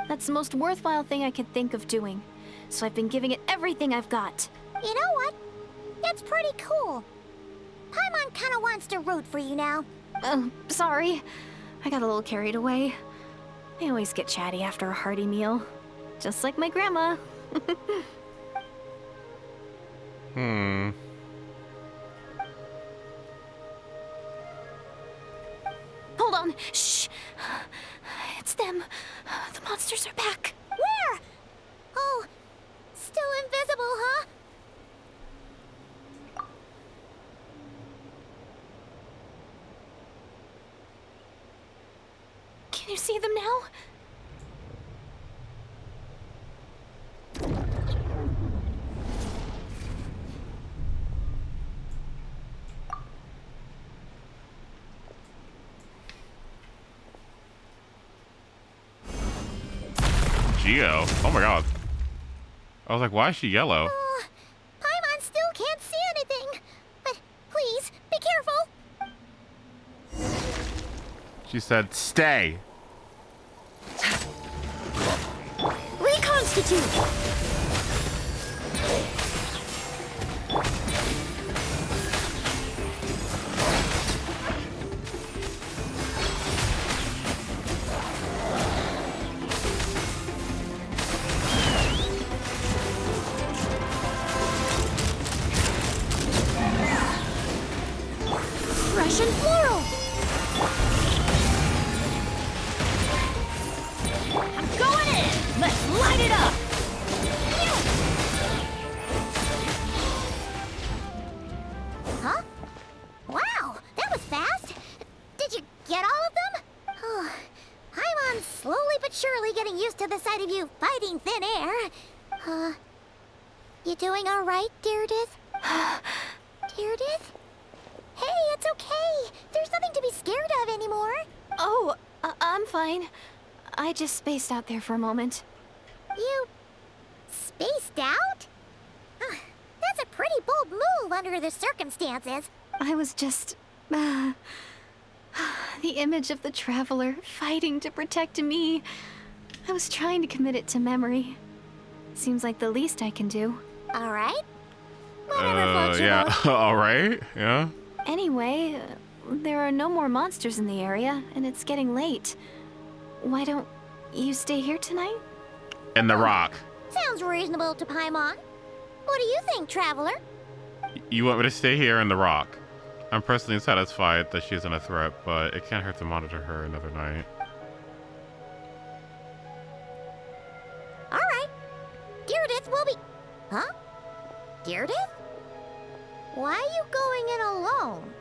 That's the most worthwhile thing I can think of doing, so I've been giving it everything I've got. You know what? It's pretty cool. Paimon kinda wants to root for you now. Sorry. I got a little carried away. I always get chatty after a hearty meal. Just like my grandma. Hold on. Shh. It's them. The monsters are back. Where? Oh, still invisible, huh? Can you see them now? Geo. Oh my god. I was like, why is she yellow? Paimon still can't see anything. But please, be careful. She said, stay. Reconstitute! Fresh and floral. I'm going in! Let's light it up! Huh? Wow, that was fast. Did you get all of them? Oh, Paimon's slowly but surely getting used to the sight of you fighting thin air. You doing all right, Deirdith? Deirdith? Hey, it's okay. There's nothing to be scared of anymore. Oh, I'm fine. I just spaced out there for a moment. You spaced out? That's a pretty bold move under the circumstances. I was just... the image of the traveler fighting to protect me. I was trying to commit it to memory. Seems like the least I can do. All right. Whatever floats your Yeah. boat. All right. Yeah. Anyway, there are no more monsters in the area, and it's getting late. Why don't you stay here tonight? And the rock. Sounds reasonable to Paimon. What do you think, traveler? You want me to stay here in the rock? I'm personally satisfied that she isn't a threat, but it can't hurt to monitor her another night. All right. Deirdith will be... Huh? Deirdith? Why are you going in alone?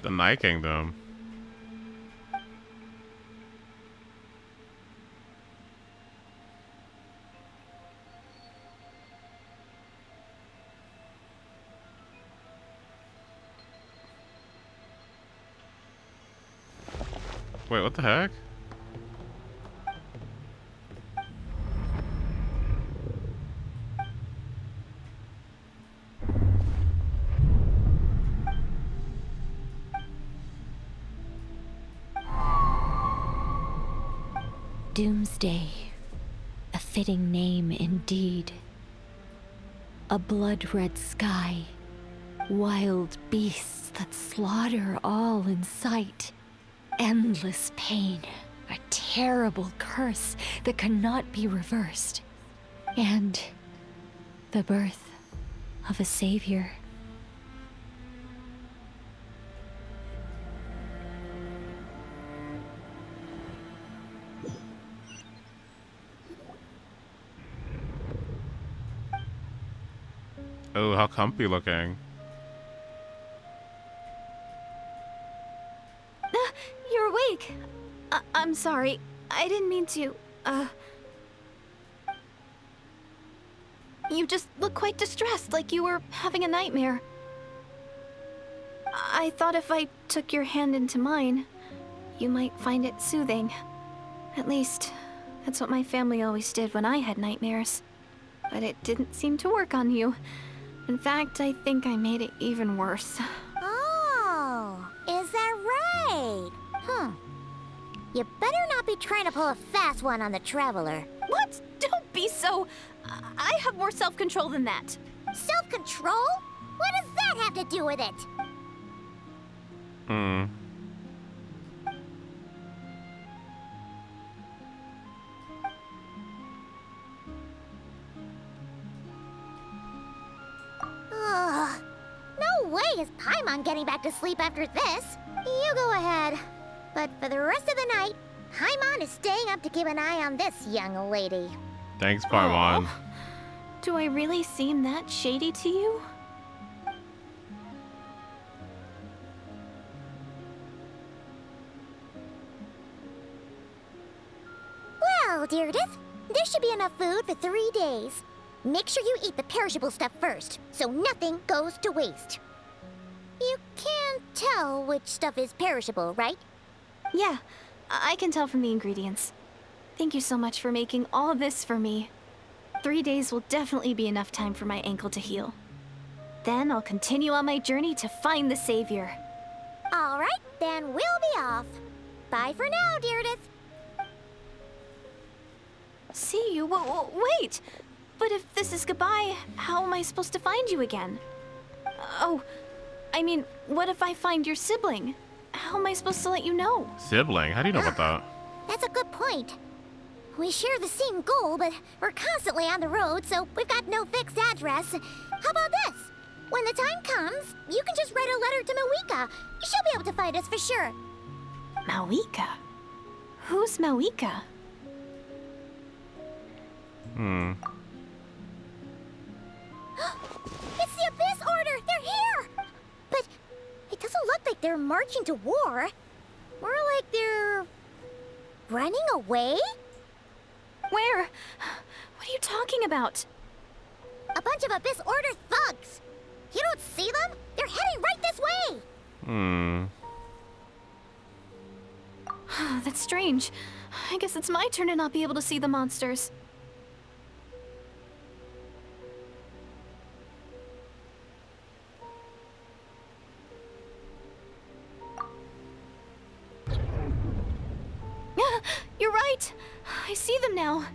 The Night Kingdom. Wait, what the heck? Doomsday, a fitting name indeed. A blood-red sky, wild beasts that slaughter all in sight, endless pain, a terrible curse that cannot be reversed, and the birth of a savior. Oh, how comfy looking. You're awake. I'm sorry. I didn't mean to, You just look quite distressed, like you were having a nightmare. I thought if I took your hand into mine, you might find it soothing. At least, that's what my family always did when I had nightmares. But it didn't seem to work on you. In fact, I think I made it even worse. Oh, is that right? You better not be trying to pull a fast one on the Traveler. What? Don't be so... I have more self-control than that. Self-control? What does that have to do with it? Ugh. No way is Paimon getting back to sleep after this. You go ahead. But for the rest of the night, Paimon is staying up to keep an eye on this young lady. Thanks, Paimon. Do I really seem that shady to you? Well, Deirdith, there should be enough food for 3 days. Make sure you eat the perishable stuff first, so nothing goes to waste. You can't tell which stuff is perishable, right? Yeah, I can tell from the ingredients. Thank you so much for making all of this for me. 3 days will definitely be enough time for my ankle to heal. Then I'll continue on my journey to find the Savior. All right, then we'll be off. Bye for now, Deirdith. See you? Wait! But if this is goodbye, how am I supposed to find you again? Oh, I mean, what if I find your sibling? How am I supposed to let you know? Sibling? How do you know about that? That's a good point. We share the same goal, but we're constantly on the road, so we've got no fixed address. How about this? When the time comes, you can just write a letter to Mawika. She'll be able to find us for sure. Mawika? Who's Mawika? It's the Abyss Order! They're here! But it doesn't look like they're marching to war. More like they're... running away? Where? What are you talking about? A bunch of Abyss Order thugs! You don't see them? They're heading right this way! That's strange. I guess it's my turn to not be able to see the monsters. You're right. I see them now.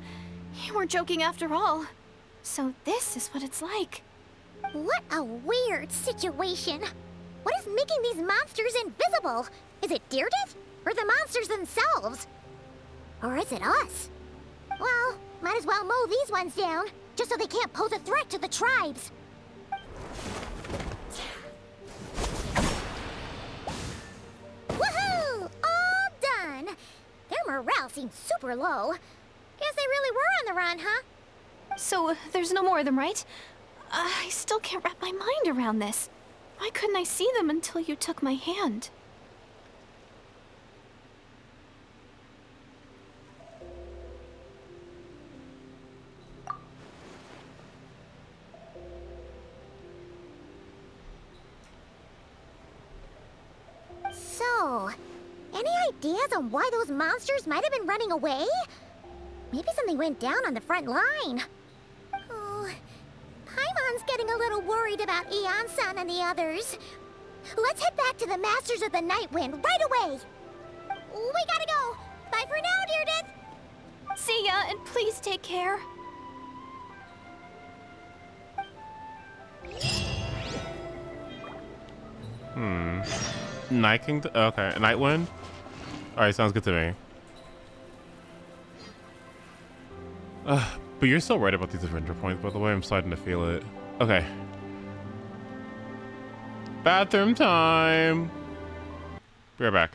You weren't joking after all. So this is what it's like. What a weird situation. What is making these monsters invisible? Is it Deirdith? Or the monsters themselves? Or is it us? Well, might as well mow these ones down, just so they can't pose a threat to the tribes. Woohoo! All done! Their morale seems super low. Guess they really were on the run, huh? So there's no more of them, right? I still can't wrap my mind around this. Why couldn't I see them until you took my hand? So, any ideas on why those monsters might have been running away? Maybe something went down on the front line. Oh, Paimon's getting a little worried about Eon-san and the others. Let's head back to the Masters of the Night Wind right away. We gotta go. Bye for now, Deirdith. See ya, and please take care. Night Kingdom? Okay, Nightwind? Alright, sounds good to me. But you're still right about these adventure points, by the way. I'm starting to feel it. Okay. Bathroom time! Be right back.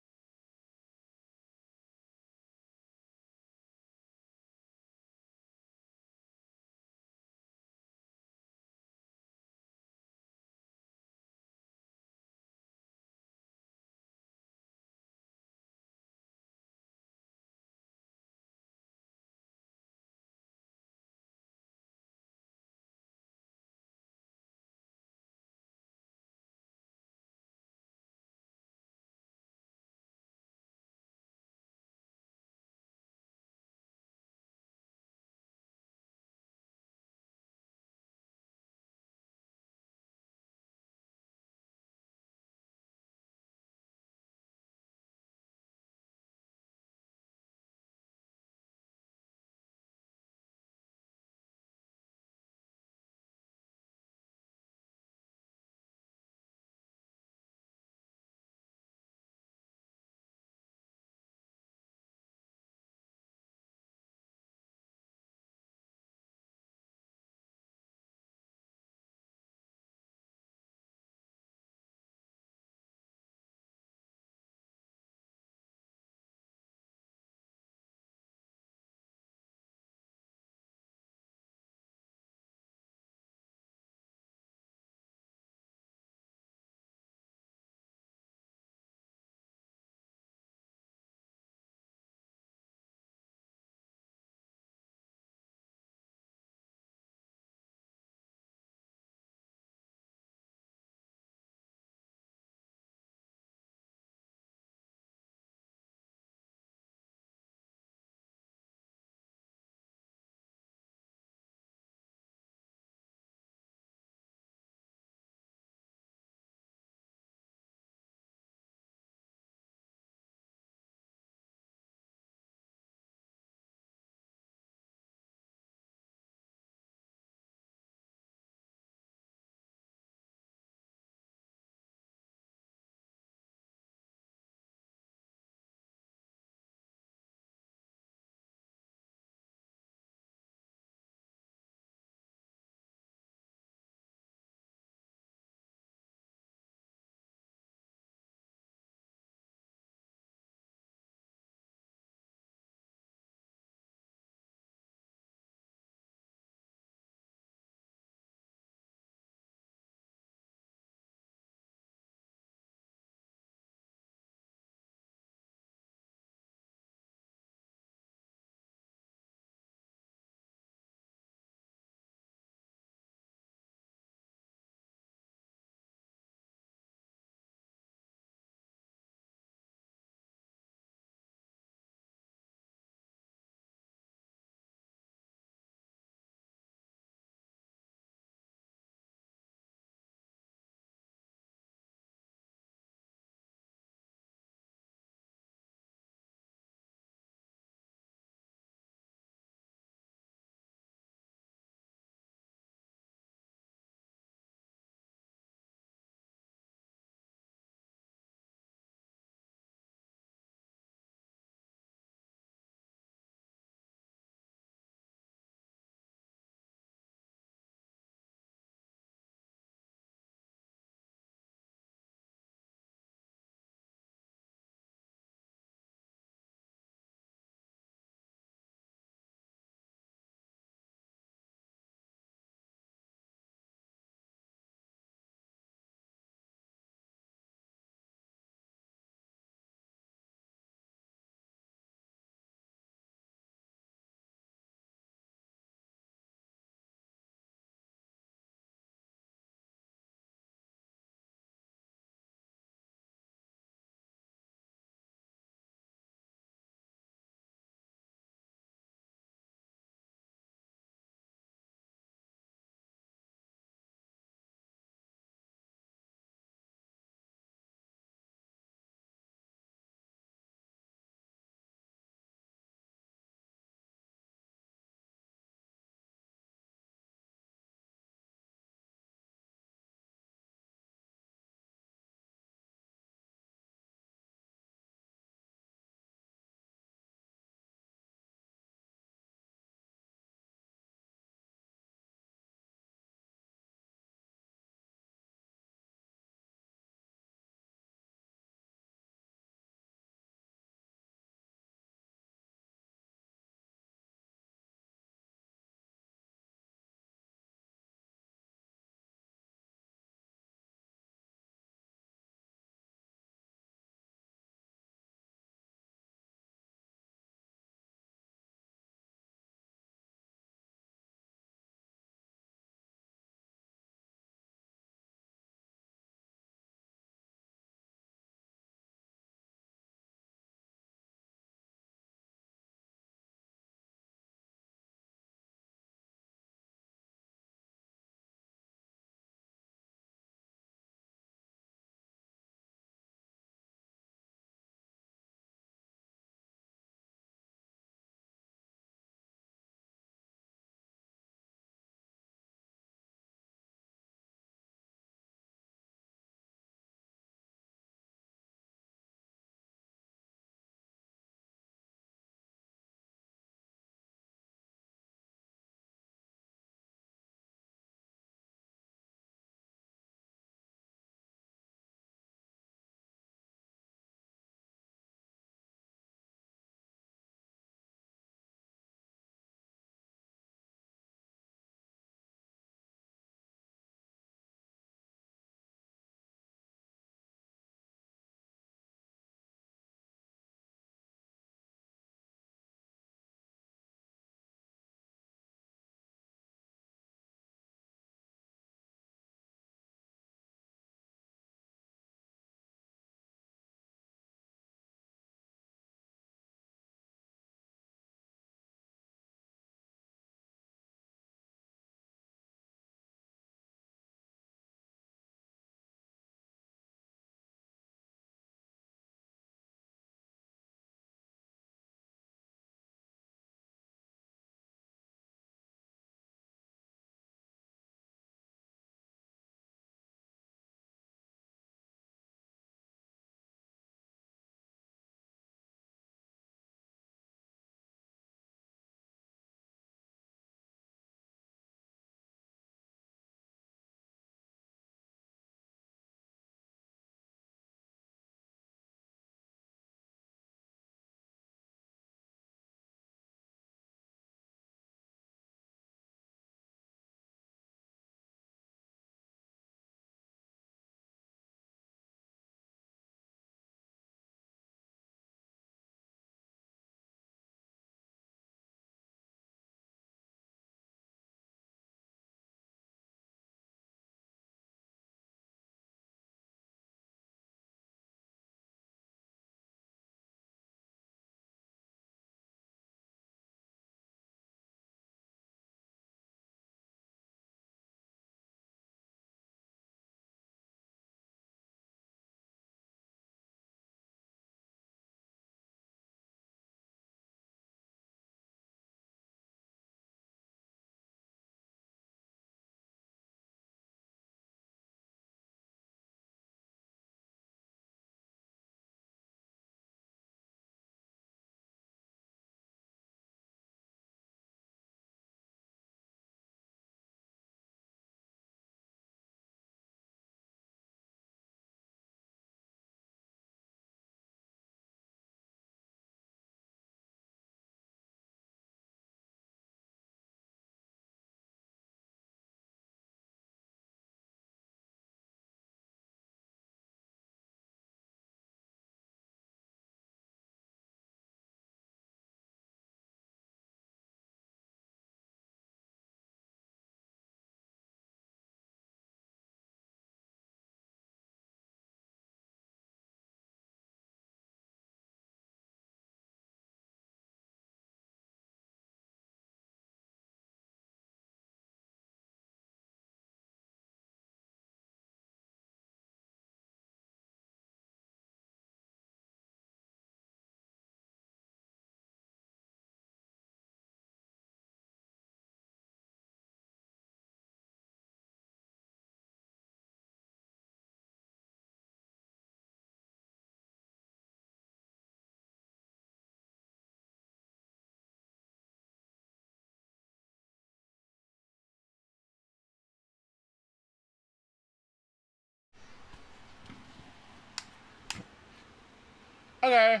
Okay.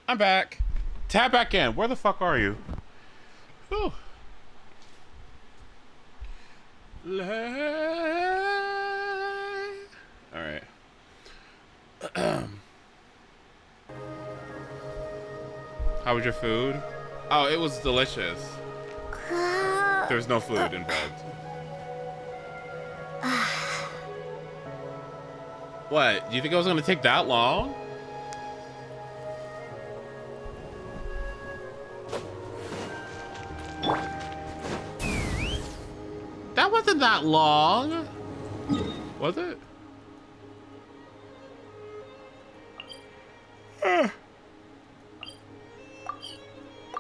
I'm back. Tab back in. Where the fuck are you? Whew. Alright. How was your food? Oh, it was delicious. There was no food involved. What? Do you think it was gonna take that long? That wasn't that long. Was it?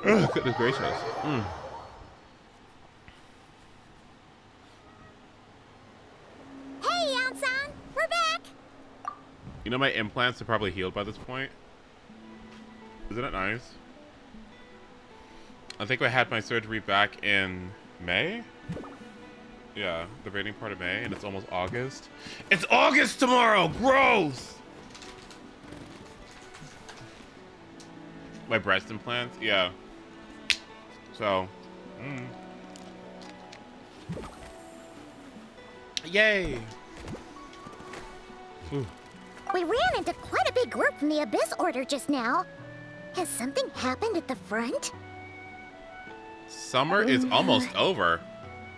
Oh, goodness gracious. Hey, Yan-san, we're back. You know my implants are probably healed by this point. Isn't it nice? I think I had my surgery back in May. Yeah, the beginning part of May, and it's almost August. It's August tomorrow! Gross! My breast implants? Yeah. So, Yay! Whew. We ran into quite a big group from the Abyss Order just now. Has something happened at the front? Summer is almost over.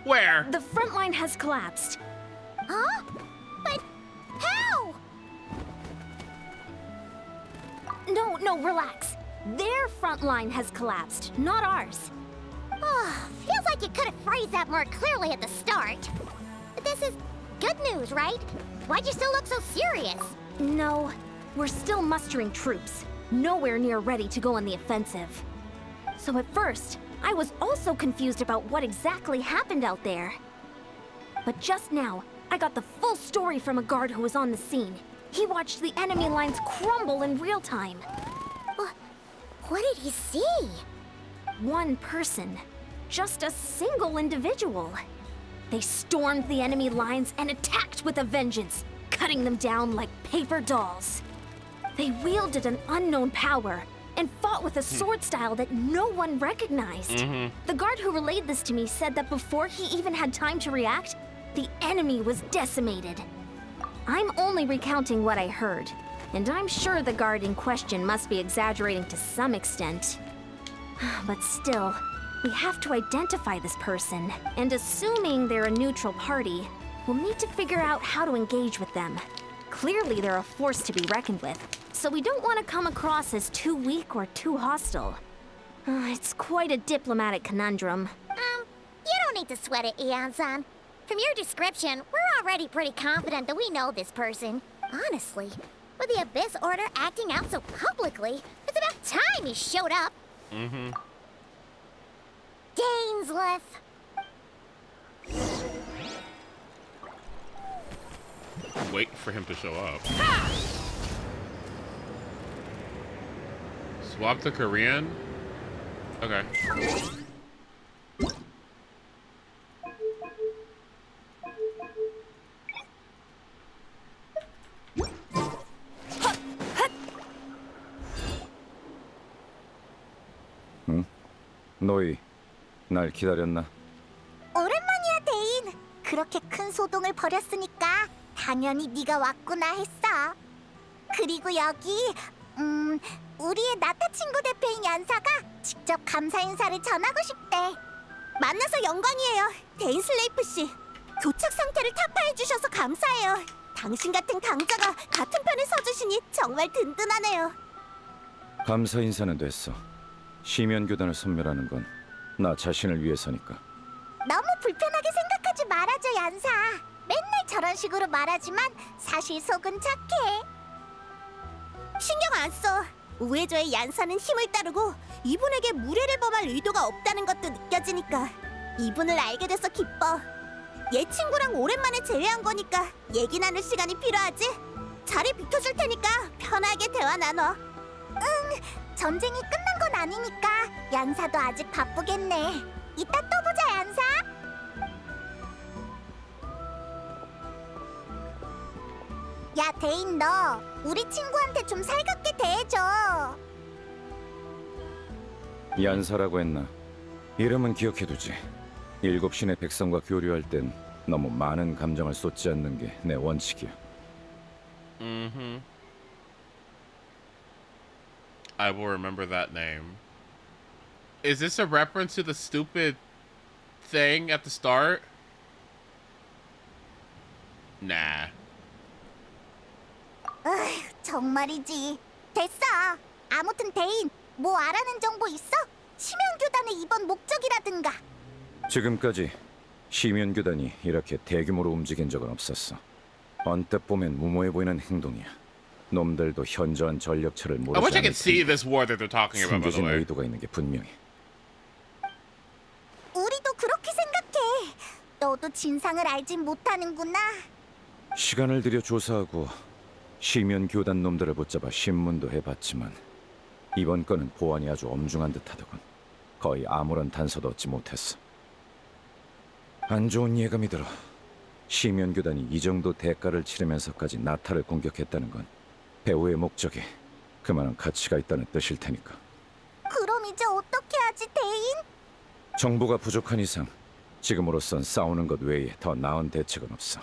Where? The front line has collapsed. Huh? But how? No, relax. Their front line has collapsed, not ours. Oh, feels like you could have phrased that more clearly at the start. This is good news, right? Why'd you still look so serious? No, we're still mustering troops, nowhere near ready to go on the offensive. So at first, I was also confused about what exactly happened out there. But just now, I got the full story from a guard who was on the scene. He watched the enemy lines crumble in real time. What did he see? One person. Just a single individual. They stormed the enemy lines and attacked with a vengeance, cutting them down like paper dolls. They wielded an unknown power and fought with a sword style that no one recognized. The guard who relayed this to me said that before he even had time to react, the enemy was decimated. I'm only recounting what I heard, and I'm sure the guard in question must be exaggerating to some extent. But still, we have to identify this person, and assuming they're a neutral party, we'll need to figure out how to engage with them. Clearly, they're a force to be reckoned with, so we don't want to come across as too weak or too hostile. It's quite a diplomatic conundrum. You don't need to sweat it, Ian-san. From your description, we're already pretty confident that we know this person. Honestly, with the Abyss Order acting out so publicly, it's about time he showed up. Dainsleif. Wait for him to show up. Swap to Korean? Okay. 응? 너희 날 기다렸나? 오랜만이야, 데인. 그렇게 큰 소동을 벌였으니까 당연히 네가 왔구나 했어. 그리고 여기 우리의 나타 친구 대표인 연사가 직접 감사 인사를 전하고 싶대. 만나서 영광이에요, 데인 슬레이프 씨. 교착 상태를 타파해 주셔서 감사해요. 당신 같은 강자가 같은 편에 서주시니 정말 든든하네요. 감사 인사는 됐어. 시면 교단을 섬멸하는 건 나 자신을 위해서니까. 너무 불편하게 생각하지 말아줘, 연사. 맨날 저런 식으로 말하지만 사실 속은 착해. 신경 안 써. 우회조의 얀사는 힘을 따르고 이분에게 무례를 범할 의도가 없다는 것도 느껴지니까 이분을 알게 돼서 기뻐. 얘 친구랑 오랜만에 재회한 거니까 얘기 나눌 시간이 필요하지? 자리 비켜줄 테니까 편하게 대화 나눠. 전쟁이 끝난 건 아니니까 얀사도 아직 바쁘겠네. 이따 또 보자, 얀사. 야, 데인 너 우리 친구한테 좀 살갑게 대해줘. 얀사라고 했나? 이름은 기억해두지. 7신의 백성과 교류할 땐 너무 많은 감정을 쏟지 않는 게 내 원칙이야. I will remember that name. Is this a reference to the stupid thing at the start? Nah. 정말이지. 됐어. 아무튼 데인, 뭐 알아낸 정보 있어? 심연교단의 이번 목적이라든가. 지금까지 시면교단이 이렇게 대규모로 움직인 적은 없었어. 언뜻 보면 무모해 보이는 행동이야. 놈들도 현저한 전력차를 I 모르지 wish I 않을 could see 테니 this war that they're talking about, by the 숨겨진 way. 의도가 있는 게 분명해. 우리도 그렇게 생각해. 너도 진상을 알진 못하는구나. 시간을 들여 조사하고 시면교단 놈들을 붙잡아 신문도 해봤지만 이번 건은 보안이 아주 엄중한 듯하더군. 거의 아무런 단서도 얻지 못했어. 안 좋은 예감이 들어. 시면교단이 이 정도 대가를 치르면서까지 나타를 공격했다는 건 배우의 목적에 그만한 가치가 있다는 뜻일 테니까. 그럼 이제 어떻게 하지, 데인? 정보가 부족한 이상 지금으로선 싸우는 것 외에 더 나은 대책은 없어.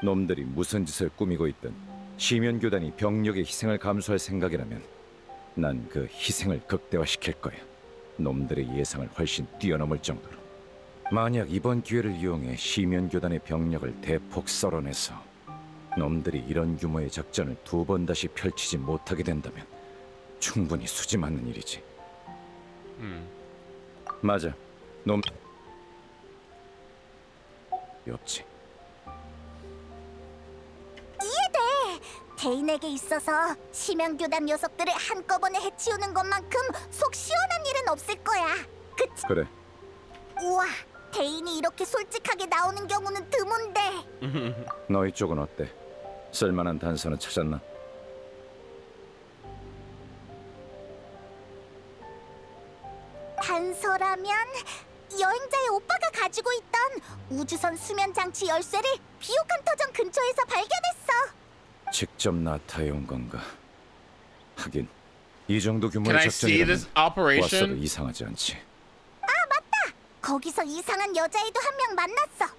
놈들이 무슨 짓을 꾸미고 있든 시면교단이 병력의 희생을 감수할 생각이라면 난 그 희생을 극대화시킬 거야. 놈들의 예상을 훨씬 뛰어넘을 정도로. 만약 이번 기회를 이용해 시면교단의 병력을 대폭 썰어내서 놈들이 이런 규모의 작전을 2번 다시 펼치지 못하게 된다면 충분히 수지 맞는 일이지. 맞아. 놈 없지. 이해돼. 데인에게 있어서 심연교단 녀석들을 한꺼번에 해치우는 것만큼 속 시원한 일은 없을 거야. 그치? 그래. 우와, 데인이 이렇게 솔직하게 나오는 경우는 드문데. 너희 쪽은 어때? 쓸만한 단서는 찾았나? 단서라면 여행자의 오빠가 가지고 있던 우주선 수면 장치 열쇠를 비옥한 터전 근처에서 발견했어. 직접 나타해온 건가? 하긴 이 정도 Can 규모의 I see this 작전이라면 왔어도 operation? 이상하지 않지. 아, 맞다. 거기서 이상한 여자애도 한 명 만났어.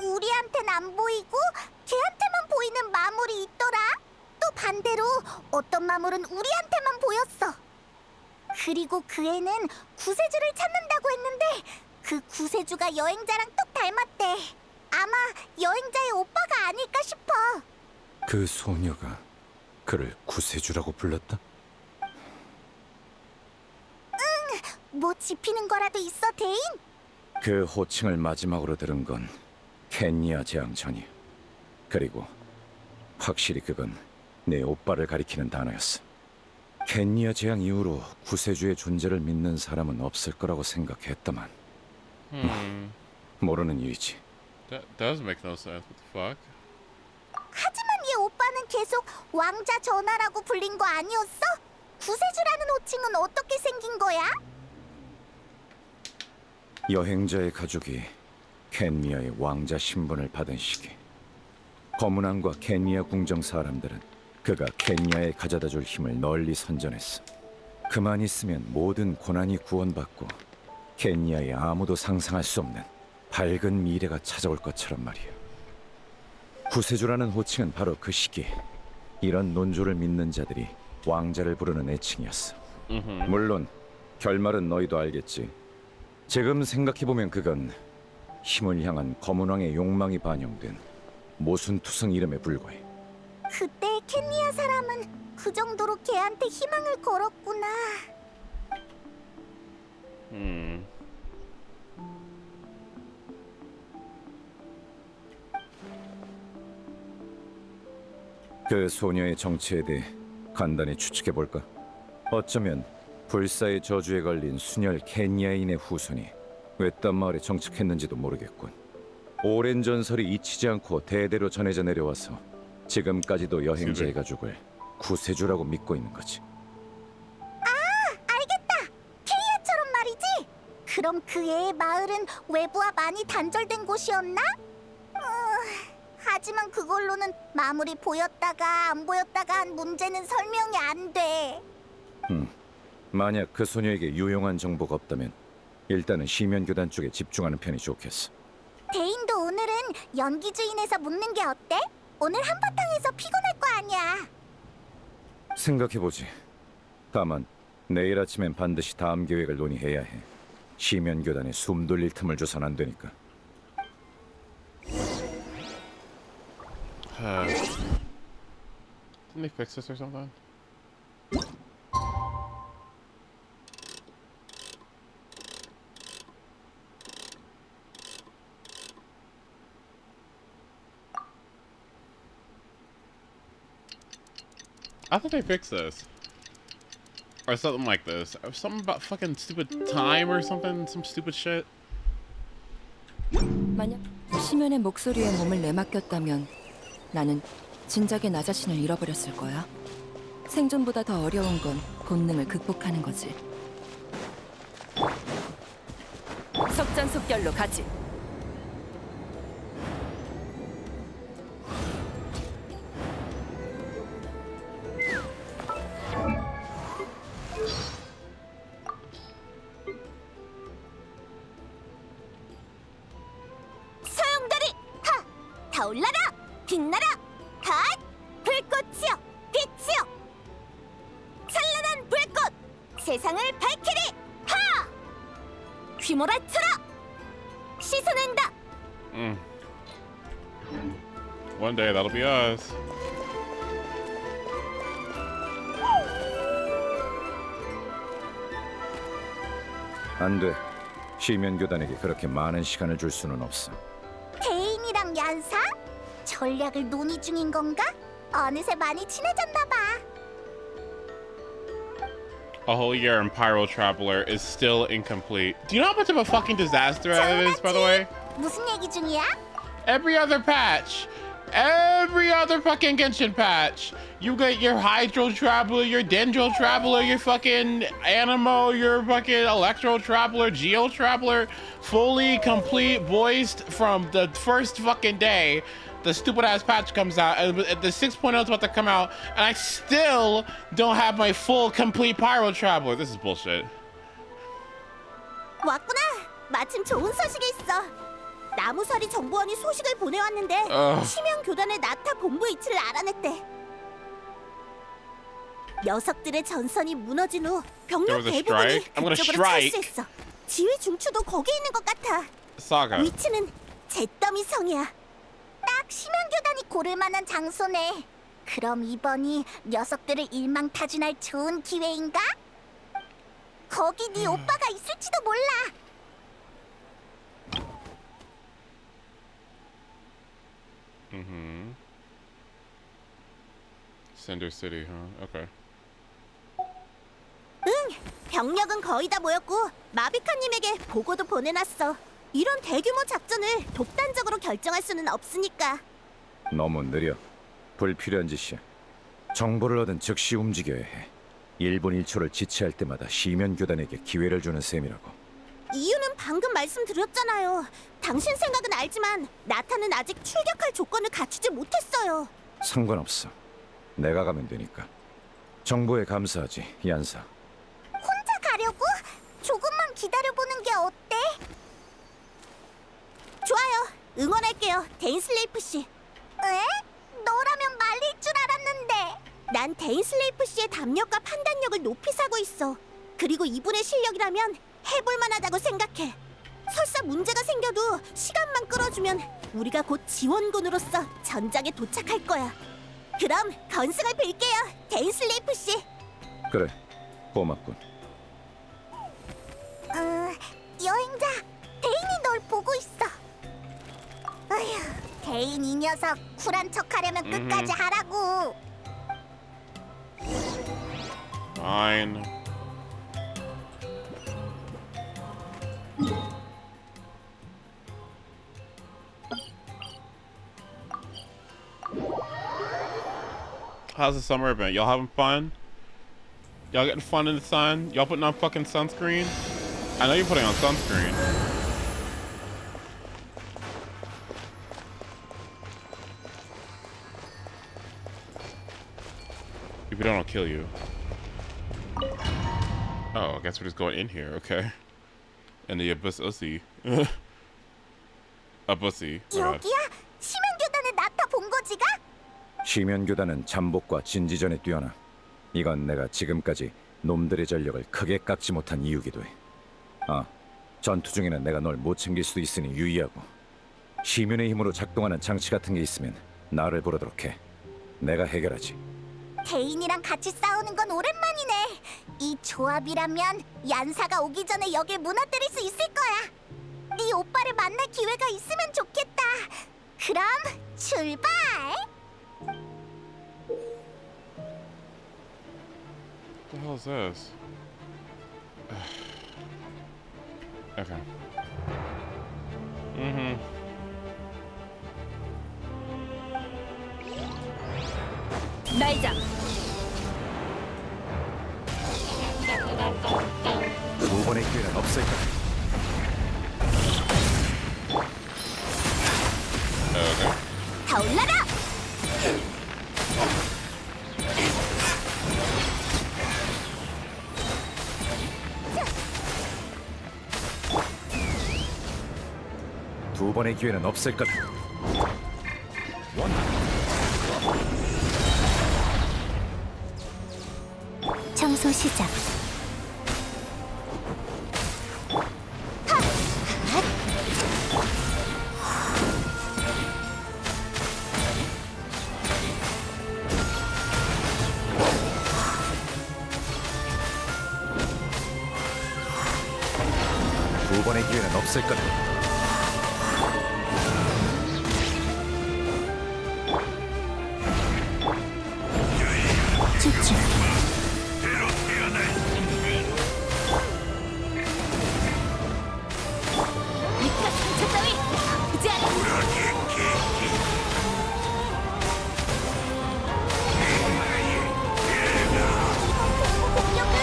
우리한텐 안 보이고 걔한테만 보이는 마물이 있더라. 또 반대로 어떤 마물은 우리한테만 보였어. 그리고 그 애는 구세주를 찾는다고 했는데 그 구세주가 여행자랑 똑 닮았대. 아마 여행자의 오빠가 아닐까 싶어. 그 소녀가 그를 구세주라고 불렀다? 뭐 짚히는 거라도 있어, 데인? 그 호칭을 마지막으로 들은 건 켄니아 재앙 전이야. 그리고 확실히 그건 내 오빠를 가리키는 단어였어. 켄니아 재앙 이후로 구세주의 존재를 믿는 사람은 없을 거라고 생각했다만 모르는 일이지. That does make no sense. What the fuck? 하지만 얘 오빠는 계속 왕자 전하라고 불린 거 아니었어? 구세주라는 호칭은 어떻게 생긴 거야? 여행자의 가족이 켄니아의 왕자 신분을 받은 시기, 검은왕과 켄니아 궁정 사람들은 그가 켄니아에 가져다줄 힘을 널리 선전했어. 그만 있으면 모든 고난이 구원받고 켄니아에 아무도 상상할 수 없는 밝은 미래가 찾아올 것처럼 말이야. 구세주라는 호칭은 바로 그 시기 이런 논조를 믿는 자들이 왕자를 부르는 애칭이었어. 물론 결말은 너희도 알겠지. 지금 생각해보면 그건 힘을 향한 검은왕의 욕망이 반영된 모순투성 이름에 불과해. 그때 켄니아 사람은 그 정도로 걔한테 희망을 걸었구나. 그 소녀의 정체에 대해 간단히 추측해볼까? 어쩌면 불사의 저주에 걸린 순혈 켄니아인의 후손이 외딴 마을에 정착했는지도 모르겠군. 오랜 전설이 잊히지 않고 대대로 전해져 내려와서 지금까지도 여행자의 가족을 구세주라고 믿고 있는 거지. 알겠다. 케이아처럼 말이지. 그럼 그 애의 마을은 외부와 많이 단절된 곳이었나? 하지만 그걸로는 마무리 보였다가 안 보였다가 한 문제는 설명이 안 돼. 만약 그 소녀에게 유용한 정보가 없다면 일단은 시면교단 쪽에 집중하는 편이 좋겠어. 대인도 오늘은 연기주인에서 묻는 게 어때? 오늘 한바탕에서 피곤할 거 아니야. 생각해보지. 다만 내일 아침엔 반드시 다음 계획을 논의해야 해. 시면교단에 숨 돌릴 틈을 줘선 안 되니까. Didn't they fix this or something? I thought they fixed this. Or something like this. Or something about fucking stupid time or something. Some stupid shit. 만약 시면의 목소리에 몸을 내맡겼다면 나는 진작에 나 자신을 잃어버렸을 거야. 생존보다 더 어려운 건 본능을 극복하는 거지. 속전속결로 가지. 소용돌이 하! 타올라라! 빛나라! 핫! 불꽃이여! 빛이여! 찬란한 불꽃! 세상을 밝히리! 하! 휘몰아쳐라! 씻어낸다! One day that'll be us. 안 돼. 시면교단에게 그렇게 많은 시간을 줄 수는 없어. 대인이랑 얀사? 전략을 논의 중인 건가? 어느새 많이 친해졌나 봐. A whole year in Pyro Traveler is still incomplete. Do you know how much of a fucking disaster that is, by the way? 무슨 얘기 중이야? Every other patch. Every other fucking Genshin patch. You get your Hydro Traveler, your Dendro Traveler, your fucking Animo, your fucking Electro Traveler, Geo Traveler, fully complete, voiced from the first fucking day. The stupid ass patch comes out, and the 6.0 is about to come out, and I still don't have my full complete Pyro Traveler. This is bullshit. 왔구나. 마침 좋은 소식이 있어. 나무서리 정보원이 소식을 보내왔는데 시면 교단의 나타 본부 위치를 알아냈대. 녀석들의 전선이 무너진 후 병력 대부분이 그쪽으로 철수했어. 지휘 중추도 거기 있는 것 같아. Saga. 위치는 잿더미 성이야. 딱 시면 교단이 고를 만한 장소네. 그럼 이번이 녀석들을 일망타진할 좋은 기회인가? 거기 네 오빠가 있을지도 몰라. Cinder City, huh? Okay. 응, 병력은 거의 다 모였고 마비카님에게 보고도 보내놨어. 이런 대규모 작전을 독단적으로 결정할 수는 없으니까. 너무 느려. 불필요한 짓이야. 정보를 얻은 즉시 움직여야 해. 1분 1초를 지체할 때마다 시면교단에게 기회를 주는 셈이라고. 이유는 방금 말씀드렸잖아요. 당신 생각은 알지만 나타는 아직 출격할 조건을 갖추지 못했어요. 상관없어. 내가 가면 되니까. 정보에 감사하지, 얀사. 혼자 가려고? 조금만 기다려보는 게 어때? 좋아요. 응원할게요, 데인슬레이프 씨. 에? 너라면 말릴 줄 알았는데. 난 데인슬레이프 씨의 담력과 판단력을 높이 사고 있어. 그리고 이분의 실력이라면 해볼만하다고 생각해. 설사 문제가 생겨도 시간만 끌어주면 우리가 곧 지원군으로서 전장에 도착할 거야. 그럼 건승을 빌게요, 데인슬레이프 씨. 그래, 고맙군. 여행자, 데인이 널 보고 있어. 어휴, 데인 이 녀석 쿨한 척하려면 끝까지 하라고. Fine. How's the summer event? Y'all having fun? Y'all getting fun in the sun? Y'all putting on fucking sunscreen? I know you're putting on sunscreen. we don't, I'll kill you. Oh, I guess we're just going in here. Okay. And the abyss ussy. A bussy. 여기야? 심연교단에 나타 본 거지가? 심연교단은 잠복과 진지전에 뛰어나. 이건 내가 지금까지 놈들의 전력을 크게 깎지 못한 이유기도 해. 아, 전투 중에는 내가 널 못 챙길 수도 있으니 유의하고. 심연의 힘으로 작동하는 장치 같은 게 있으면 나를 부르도록 해. 내가 해결하지. 개인이랑 같이 싸우는 건 오랜만이네. 이 조합이라면 얀사가 오기 전에 여길 무너뜨릴 수 있을 거야. 네 오빠를 만날 기회가 있으면 좋겠다. 그럼 출발! What the hell is this? Okay. 날장. 두 번의 기회는 없을 거야. Okay. 타올라라! 두 번의 기회는 없을 거다. 청소 시작. 두 번의 기회는 없을 거다. 집중. 니가 상처 따위 아프지 않아. 공격은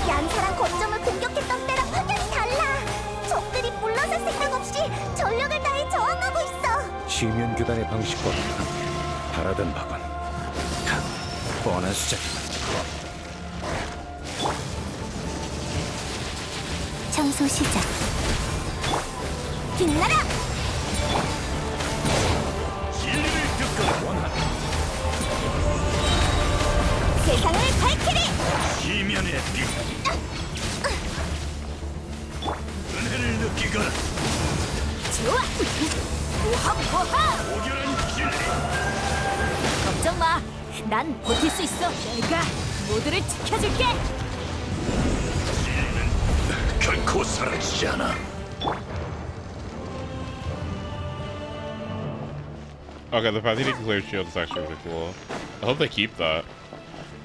얀사랑 거점을 공격했던 때랑 확연히 달라. 적들이 물러설 생각 없이 전력을 다해 저항하고 있어. 심연교단의 방식과 바라던 바건 뻔한 수작이다. 청소 시작. 빛나라! 세상을 밝히리! 이면의 빛 은혜를 느끼거라. 좋아. 오합. 오결한 진리. 걱정 마. 난 버틸 수 있어. 내가 모두를 지켜줄게. 결코 사라지지 않아. Okay, the fact that he can clear shield is actually really cool. I hope they keep that.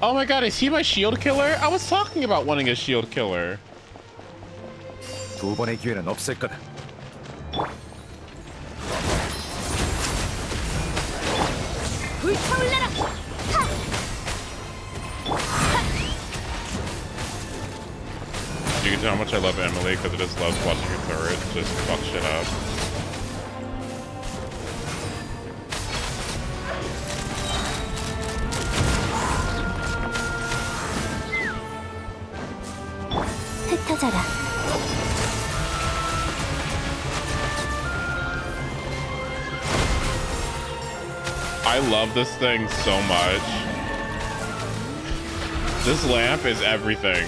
Oh my god, is he my shield killer? I was talking about wanting a shield killer. 두 번의 기회는 없을 거다. 불타올라라. You can tell how much I love Emily because it just loves watching her turret just fuck shit up. 흩어져라. I love this thing so much. This lamp is everything.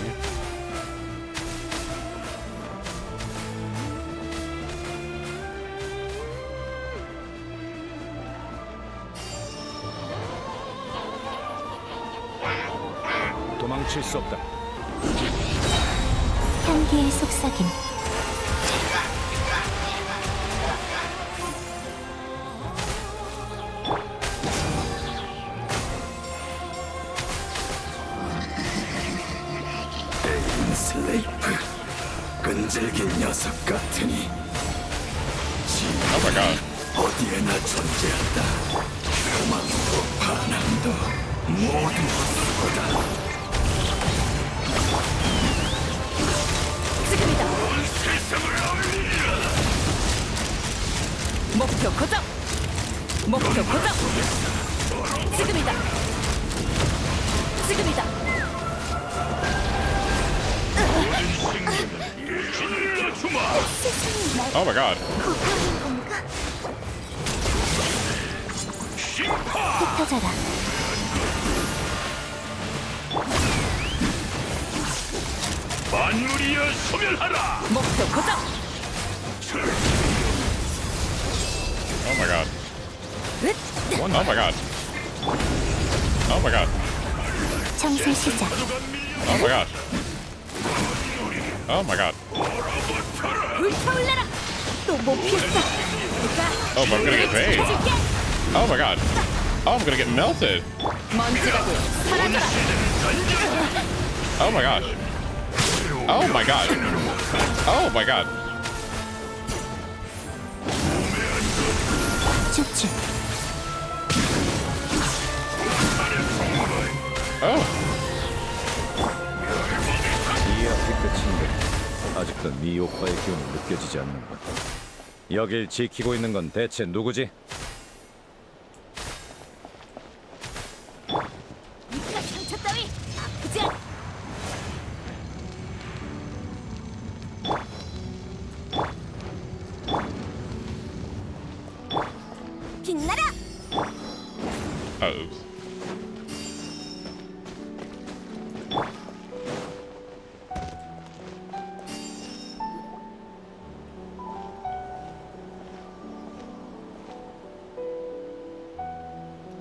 도망칠 수 없다. 향기의 속삭임. 슬레이프 끈질긴 녀석 같으니 Oh my god. 어디에나 존재한다. 흑망도 반항도 모두 수고다. 지금이다. 세상을 알리라. 목표 고정. 목표 고정. 지금이다. 지금이다. Oh my god. 흩어져라. 만물이여 소멸하라. 목표 고정. Oh my god. Oh my god. Oh my god. 청소 시작. Oh my god. Oh my god. 불타올라라. 또 못 피했어. Oh, but I'm gonna get paid. Oh my god. Oh, I'm gonna get melted. 먼지가 돼. 사라져라. Oh my gosh. Oh my god. Oh my god. 추출. Oh. 이 앞이 끝인데 아직도 네 오빠의 기운이 느껴지지 않는군. 여길 지키고 있는 건 대체 누구지? 네가 상처 따위 아프지 않. 빛나라. Oops.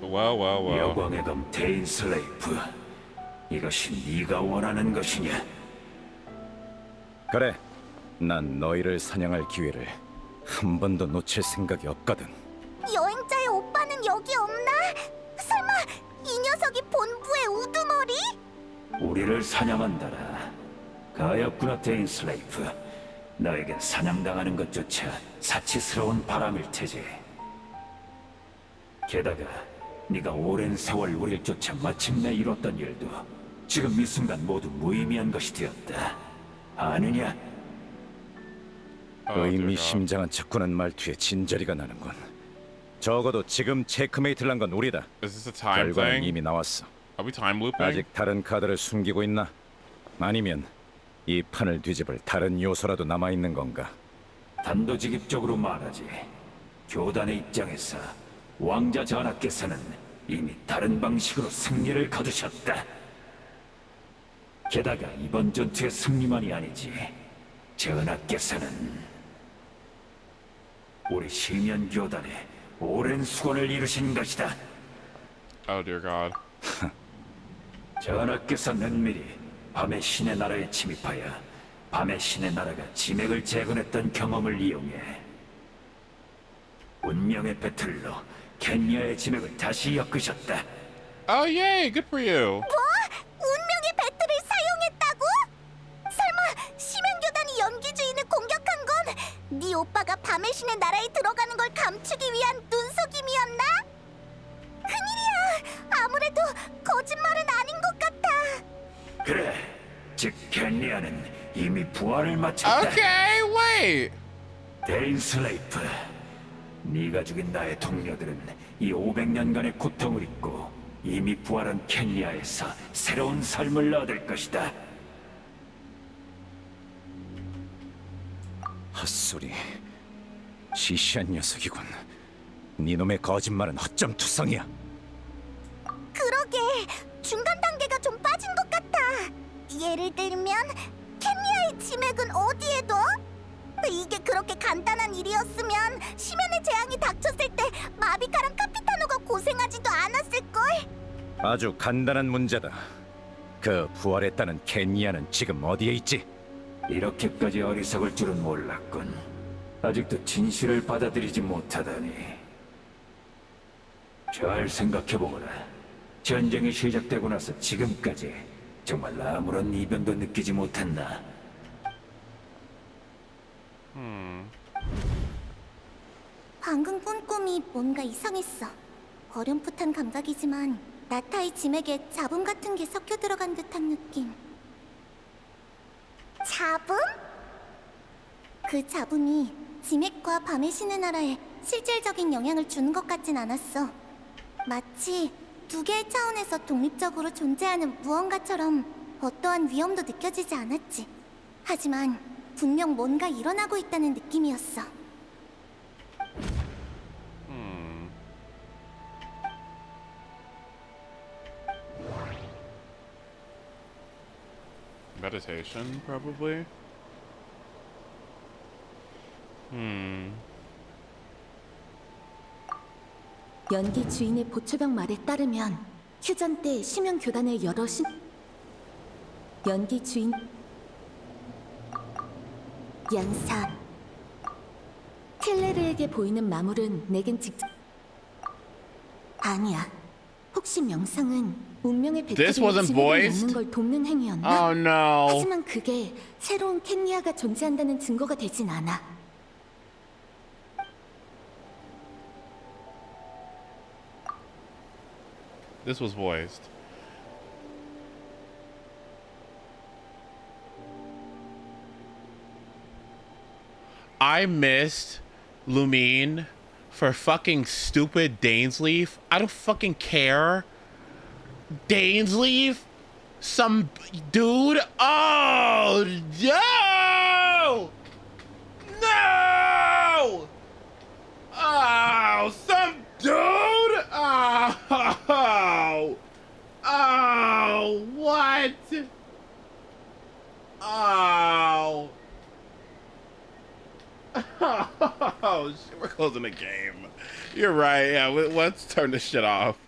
Well. 여광의 검 데인 슬레이프. 이것이 네가 원하는 것이냐? 그래, 난 너희를 사냥할 기회를 한 번도 놓칠 생각이 없거든. 여행자의 오빠는 여기 없나? 설마 이 녀석이 본부의 우두머리? 우리를 사냥한다라. 가엾구나 데인 슬레이프. 너에겐 사냥당하는 것조차 사치스러운 바람일 테지. 게다가 네가 오랜 세월 우릴 쫓아 마침내 이뤘던 일도 지금 이 순간 모두 무의미한 것이 되었다. 아느냐? 의미심장한 척구는 말투에 진저리가 나는군. 적어도 지금 체크메이트를 한 건 우리다. Is this a time 결과는 thing? 이미 나왔어. Are we time looping? 아직 다른 카드를 숨기고 있나? 아니면 이 판을 뒤집을 다른 요소라도 남아있는 건가? 단도직입적으로 말하지. 교단의 입장에서 왕자 전하께서는 이미 다른 방식으로 승리를 거두셨다. 게다가 이번 전투의 승리만이 아니지. 전하께서는 우리 시면 교단에 오랜 수건을 이루신 것이다. Oh dear God. 전하께서 은밀히 밤의 신의 나라에 침입하여 밤의 신의 나라가 지맥을 재건했던 경험을 이용해 운명의 배틀로 켄야의 지맥을 다시 엮으셨다. Oh yay, good for you. 뭐? 운명의 배틀을 사용했다고? 설마 심연교단이 연기주인을 공격한 건 네 오빠가 밤의 신의 나라에 들어가는 걸 감추기 위한 눈속임이었나? 큰일이야. 아무래도 거짓말은 아닌 것 같아. 그래, 즉 켄야는 이미 부활을 마쳤다. Okay, wait. 데인 슬레이프, 네가 죽인 나의 동료들은 이 500년간의 고통을 잊고 이미 부활한 켄야에서 새로운 삶을 얻을 것이다. 헛소리. 시시한 녀석이군. 네놈의 거짓말은 헛점투성이야. 그러게, 중간 단계가 좀 빠진 것 같아. 예를 들면 켄야의 지맥은 어디에 둬? 이게 그렇게 간단한 일이었으면 심연의 재앙이 닥쳤을 때 마비카랑 카피타노가 고생하지도 않았을걸? 아주 간단한 문제다. 그 부활했다는 켄야는 지금 어디에 있지? 이렇게까지 어리석을 줄은 몰랐군. 아직도 진실을 받아들이지 못하다니. 잘 생각해보거라. 전쟁이 시작되고 나서 지금까지 정말 아무런 이변도 느끼지 못했나? 방금 꾼 꿈이 뭔가 이상했어. 어렴풋한 감각이지만 나타의 지맥에 잡음 같은 게 섞여 들어간 듯한 느낌. 잡음? 그 잡음이 지맥과 밤의 신의 나라에 실질적인 영향을 주는 것 같진 않았어. 마치 두 개의 차원에서 독립적으로 존재하는 무언가처럼 어떠한 위험도 느껴지지 않았지. 하지만 분명 뭔가 일어나고 있다는 느낌이었어. Meditation, probably. 연기 주인의 보초병 말에 따르면 휴전 때 심연 교단의 여러 연기 주인 연사 켈레르에게 보이는 마물은 내겐 직접 아니야. 혹시 명상은 운명의 배틀에 지배를 넣는 걸 돕는 행위였나? Oh no. 하지만 그게 새로운 켄리아가 존재한다는 증거가 되진 않아. This was voiced. I missed Lumine for fucking stupid Dainsleif. I don't fucking care. Dainsleif? Some dude? Oh, no! No! Oh, some dude? Oh! Oh, what? Oh. Oh, shit, we're closing the game. You're right, yeah, let's turn this shit off.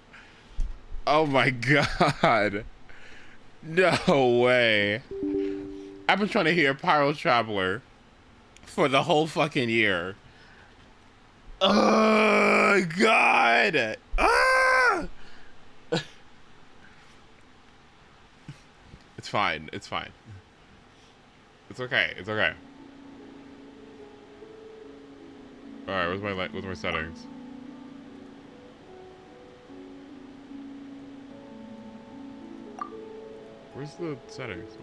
Oh my god. No way. I've been trying to hear Pyro Traveler for the whole fucking year. Oh god. Ah! It's fine, it's fine. It's okay, it's okay. Alright, where's my settings? Where's the settings?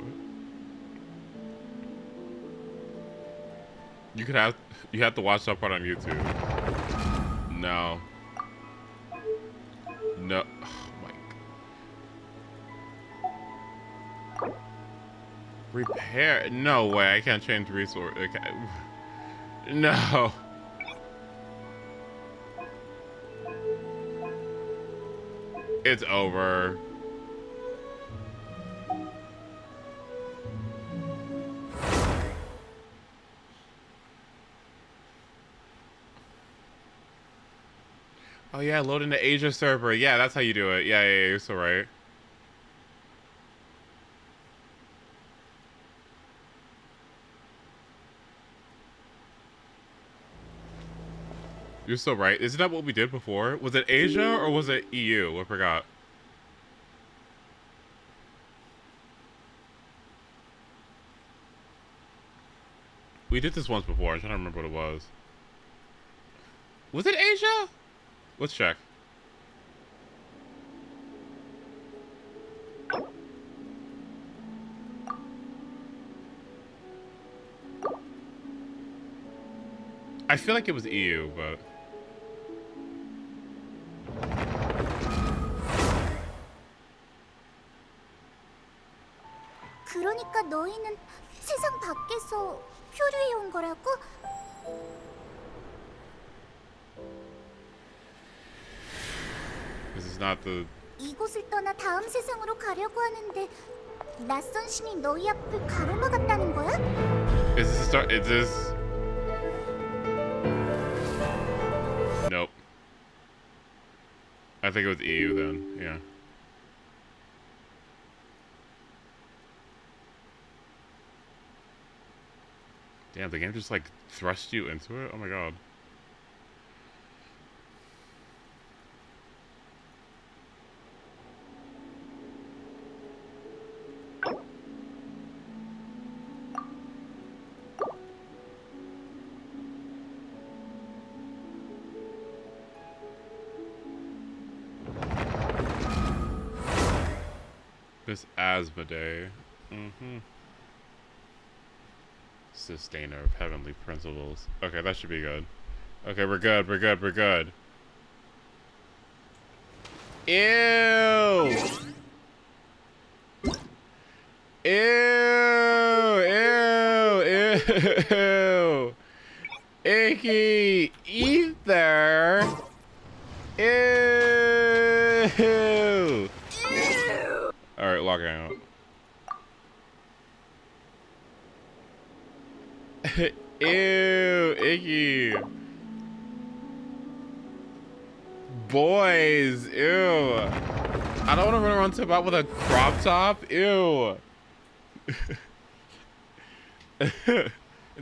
What? You have to watch that part on YouTube. No. No. Oh my. Repair? No way. I can't change resource. Okay. No. It's over. Oh yeah, load into Asia server. Yeah, that's how you do it. Yeah, you're so right. You're so right. Isn't that what we did before? Was it Asia or was it EU? I forgot. We did this once before. I'm trying to remember what it was. Was it Asia? Let's check. I feel like it was EU, but... 그러니까 너희는 세상 밖에서 표류해 온 거라고? This is not the... 이곳을 떠나 다음 세상으로 가려고 하는데 낯선 신이 너희 앞을 가로막았다는 거야? Is this a start? Is this... Nope. I think it was EU then, yeah. Damn, the game just like thrust you into it? Oh my god. This Asthma Day. Sustainer of heavenly principles. Okay, that should be good. Okay, we're good, we're good, we're good. Ew. Ew. Icky ether. Ew. All right, logging out. Ew, icky. Boys, ew. I don't want to run around about with a crop top. Ew. Does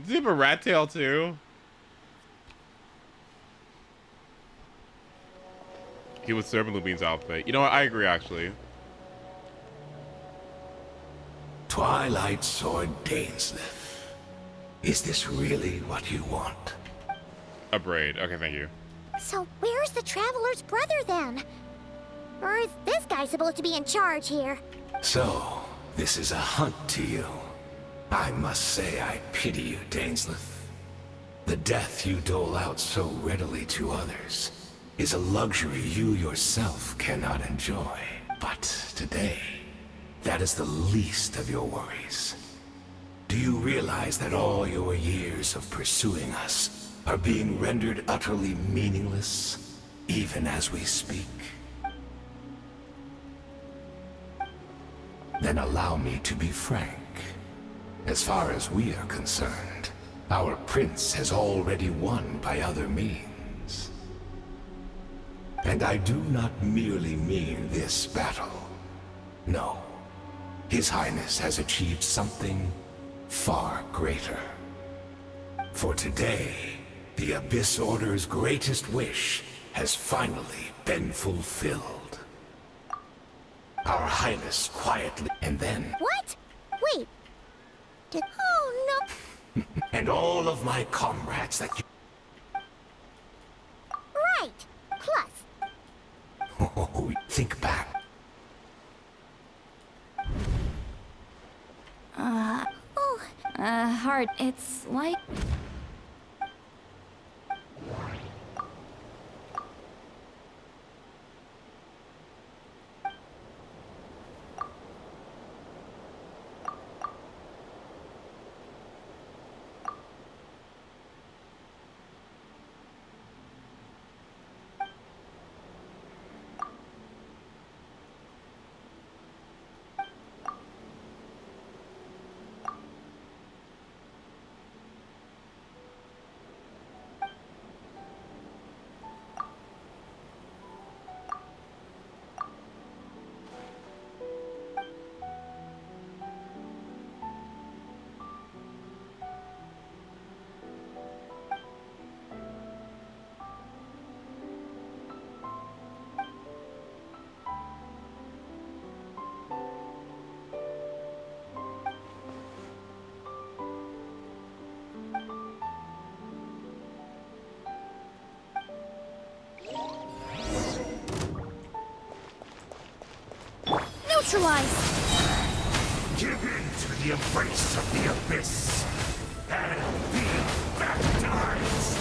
he have a rat tail too? He was Serpent Lupin's outfit. You know what? I agree, actually. Twilight Sword Dainsleif. Is this really what you want? A braid. Okay, thank you. So where's the Traveler's brother then? Or is this guy supposed to be in charge here? So, this is a hunt to you. I must say I pity you, Dainsleif. The death you dole out so readily to others is a luxury you yourself cannot enjoy. But today, that is the least of your worries. Do you realize that all your years of pursuing us are being rendered utterly meaningless, even as we speak? Then allow me to be frank. As far as we are concerned, our prince has already won by other means. And I do not merely mean this battle. No. His Highness has achieved something far greater. For today, the Abyss Order's greatest wish has finally been fulfilled. Our Highness quietly, and then... What? Wait. Oh, no. And all of my comrades that you... Right. Plus. Oh, think back. Hard. It's like... Neutralize! Give in to the embrace of the Abyss and be baptized!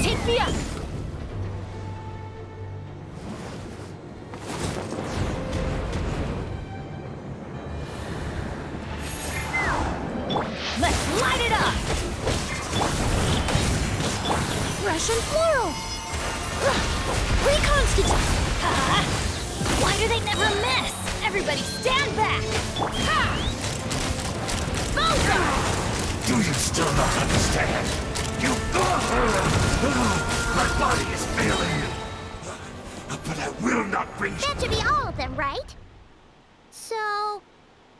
Take me up! Let's light it up! Russian floral! Reconstitute! Why do they never miss? Everybody stand back! Bullseye! Do you still not understand? You... My body is failing. But I will not bring... That should be all of them, right? So...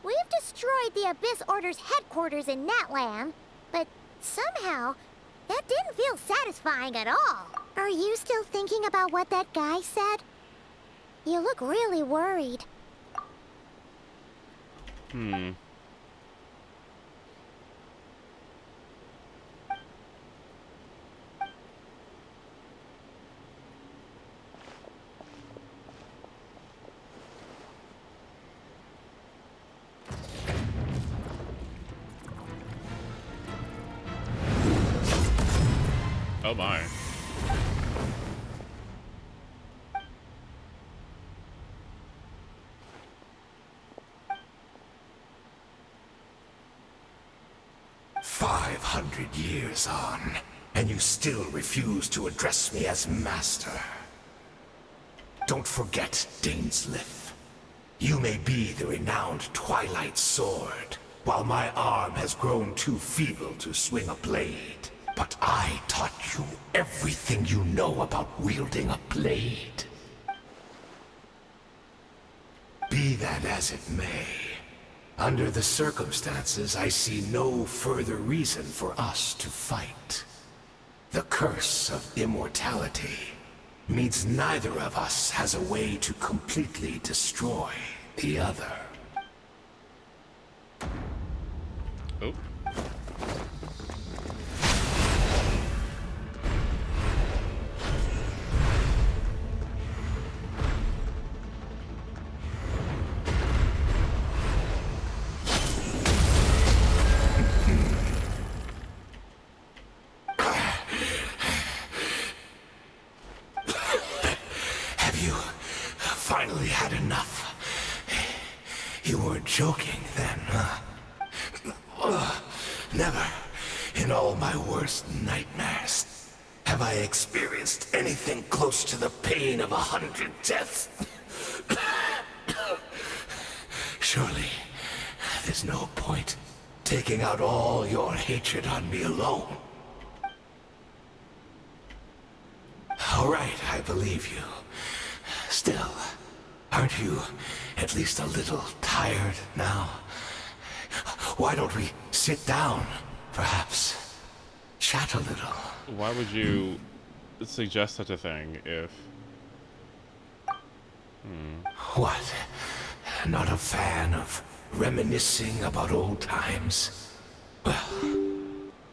we've destroyed the Abyss Order's headquarters in Natlan, but somehow, that didn't feel satisfying at all. Are you still thinking about what that guy said? You look really worried. Oh my. "500 years on, and you still refuse to address me as master. Don't forget, Dainsleif. You may be the renowned Twilight Sword, while my arm has grown too feeble to swing a blade. But I taught you everything you know about wielding a blade. Be that as it may, under the circumstances, I see no further reason for us to fight. The curse of immortality means neither of us has a way to completely destroy the other." Oh. Finally had enough. You weren't joking then, huh? Never, in all my worst nightmares, have I experienced anything close to the pain of 100 deaths. Surely, there's no point taking out all your hatred on me alone. All right, I believe you. Still, aren't you at least a little tired now? Why don't we sit down, perhaps? Chat a little. Why would you suggest such a thing if... What? Not a fan of reminiscing about old times? Well,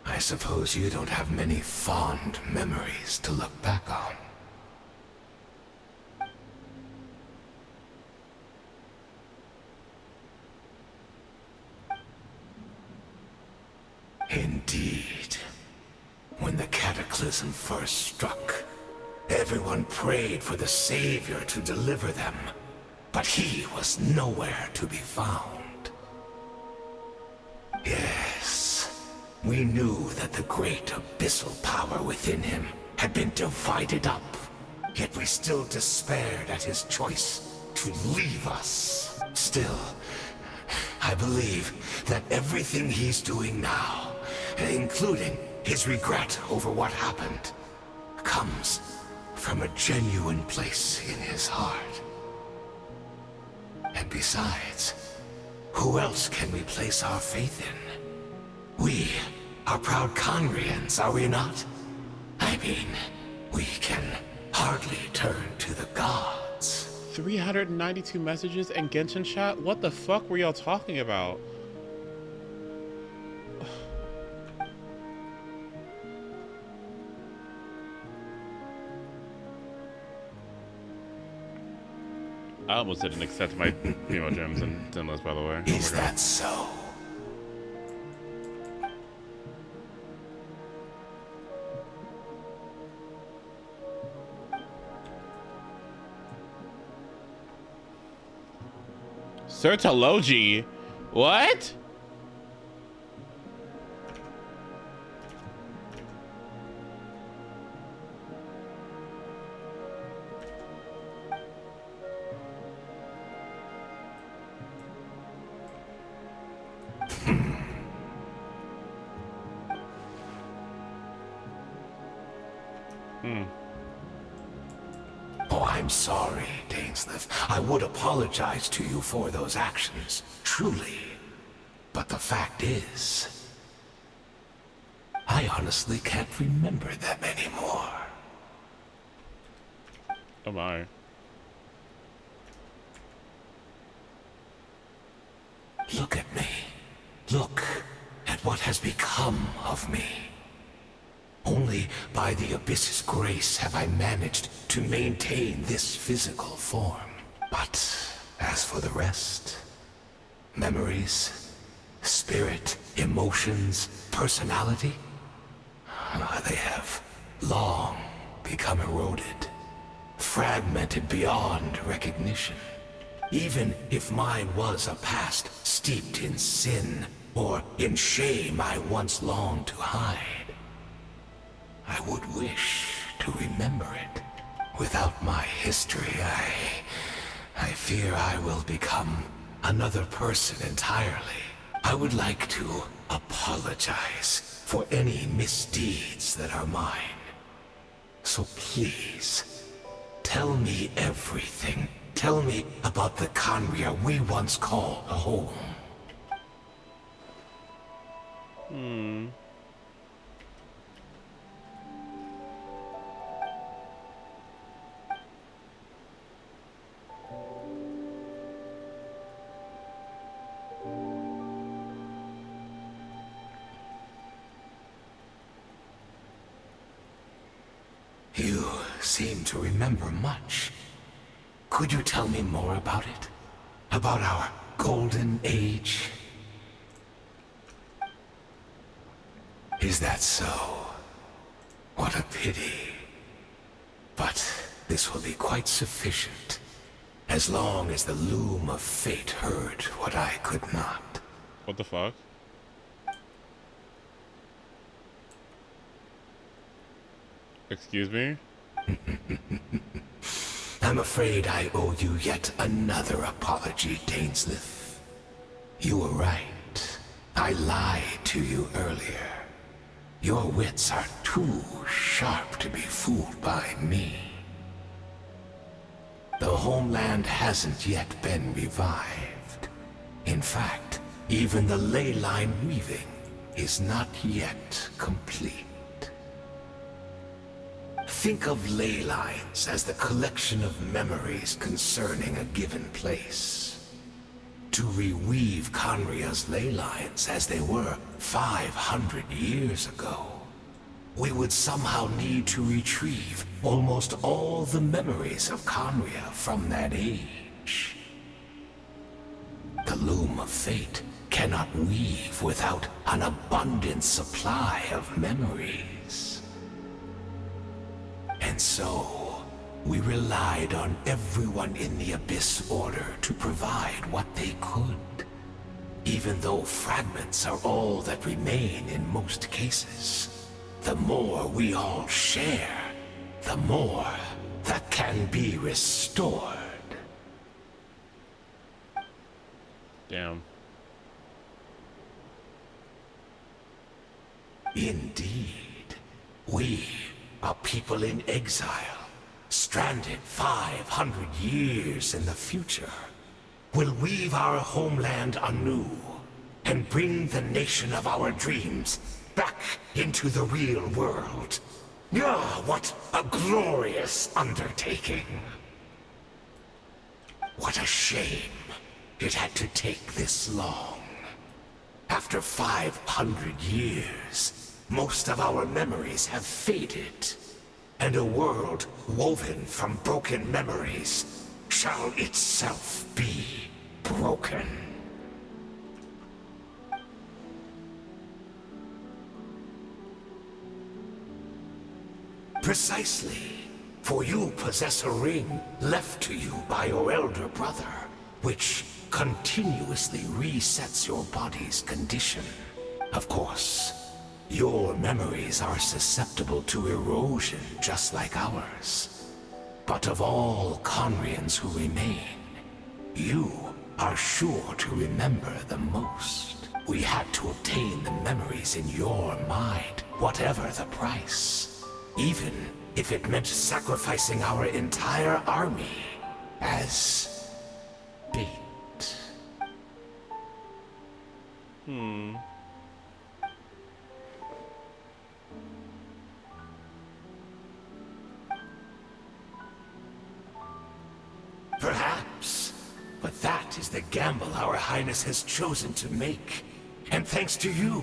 I suppose you don't have many fond memories to look back on. Indeed. When the cataclysm first struck, everyone prayed for the Savior to deliver them, but he was nowhere to be found. Yes, we knew that the great abyssal power within him had been divided up, yet we still despaired at his choice to leave us. Still, I believe that everything he's doing now, including his regret over what happened, comes from a genuine place in his heart. And besides, who else can we place our faith in? We are proud Conrians, are we not? I mean, we can hardly turn to the gods. 392 messages and Genshin chat? What the fuck were y'all talking about? I almost didn't accept my female gems and Zenless, by the way. Is that so? Sertology? What? Oh, I'm sorry, Dainsleif. I would apologize to you for those actions, truly. But the fact is, I honestly can't remember them anymore. Oh my. Look at me. Look at what has become of me. Only by the Abyss's grace have I managed to maintain this physical form. But as for the rest, memories, spirit, emotions, personality, they have long become eroded, fragmented beyond recognition. Even if mine was a past steeped in sin or in shame I once longed to hide, I would wish to remember it. Without my history, I fear I will become another person entirely. I would like to apologize for any misdeeds that are mine. So please, tell me everything. Tell me about the Khaenri'ah we once called a home. You seem to remember much. Could you tell me more about it? About our golden age? Is that so? What a pity. But this will be quite sufficient, as long as the loom of fate heard what I could not. What the fuck? Excuse me? I'm afraid I owe you yet another apology, Dainslith. You were right. I lied to you earlier. Your wits are too sharp to be fooled by me. The homeland hasn't yet been revived. In fact, even the ley line weaving is not yet complete. Think of ley lines as the collection of memories concerning a given place. To reweave Khaenri'ah's ley lines as they were 500 years ago, we would somehow need to retrieve almost all the memories of Khaenri'ah from that age. The loom of fate cannot weave without an abundant supply of memories. And so, we relied on everyone in the Abyss Order to provide what they could. Even though fragments are all that remain in most cases, the more we all share, the more that can be restored. Damn. Indeed. We, a people in exile, stranded 500 years in the future, will weave our homeland anew and bring the nation of our dreams back into the real world. Ah, what a glorious undertaking! What a shame it had to take this long. After 500 years, most of our memories have faded, and a world woven from broken memories shall itself be broken. Precisely, for you possess a ring left to you by your elder brother, which continuously resets your body's condition. Of course, your memories are susceptible to erosion just like ours. But of all Khaenri'ahs who remain, you are sure to remember the most. We had to obtain the memories in your mind, whatever the price. Even if it meant sacrificing our entire army as bait. Perhaps, but that is the gamble our Highness has chosen to make. And thanks to you,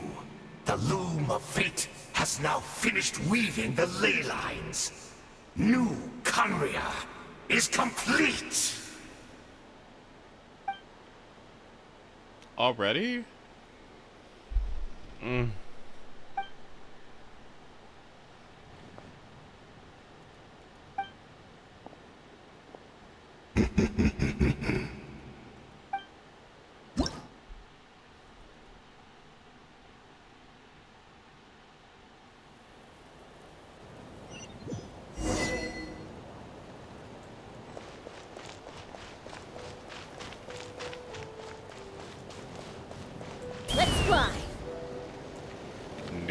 the loom of fate has now finished weaving the ley lines. New Khaenri'ah is complete! Already?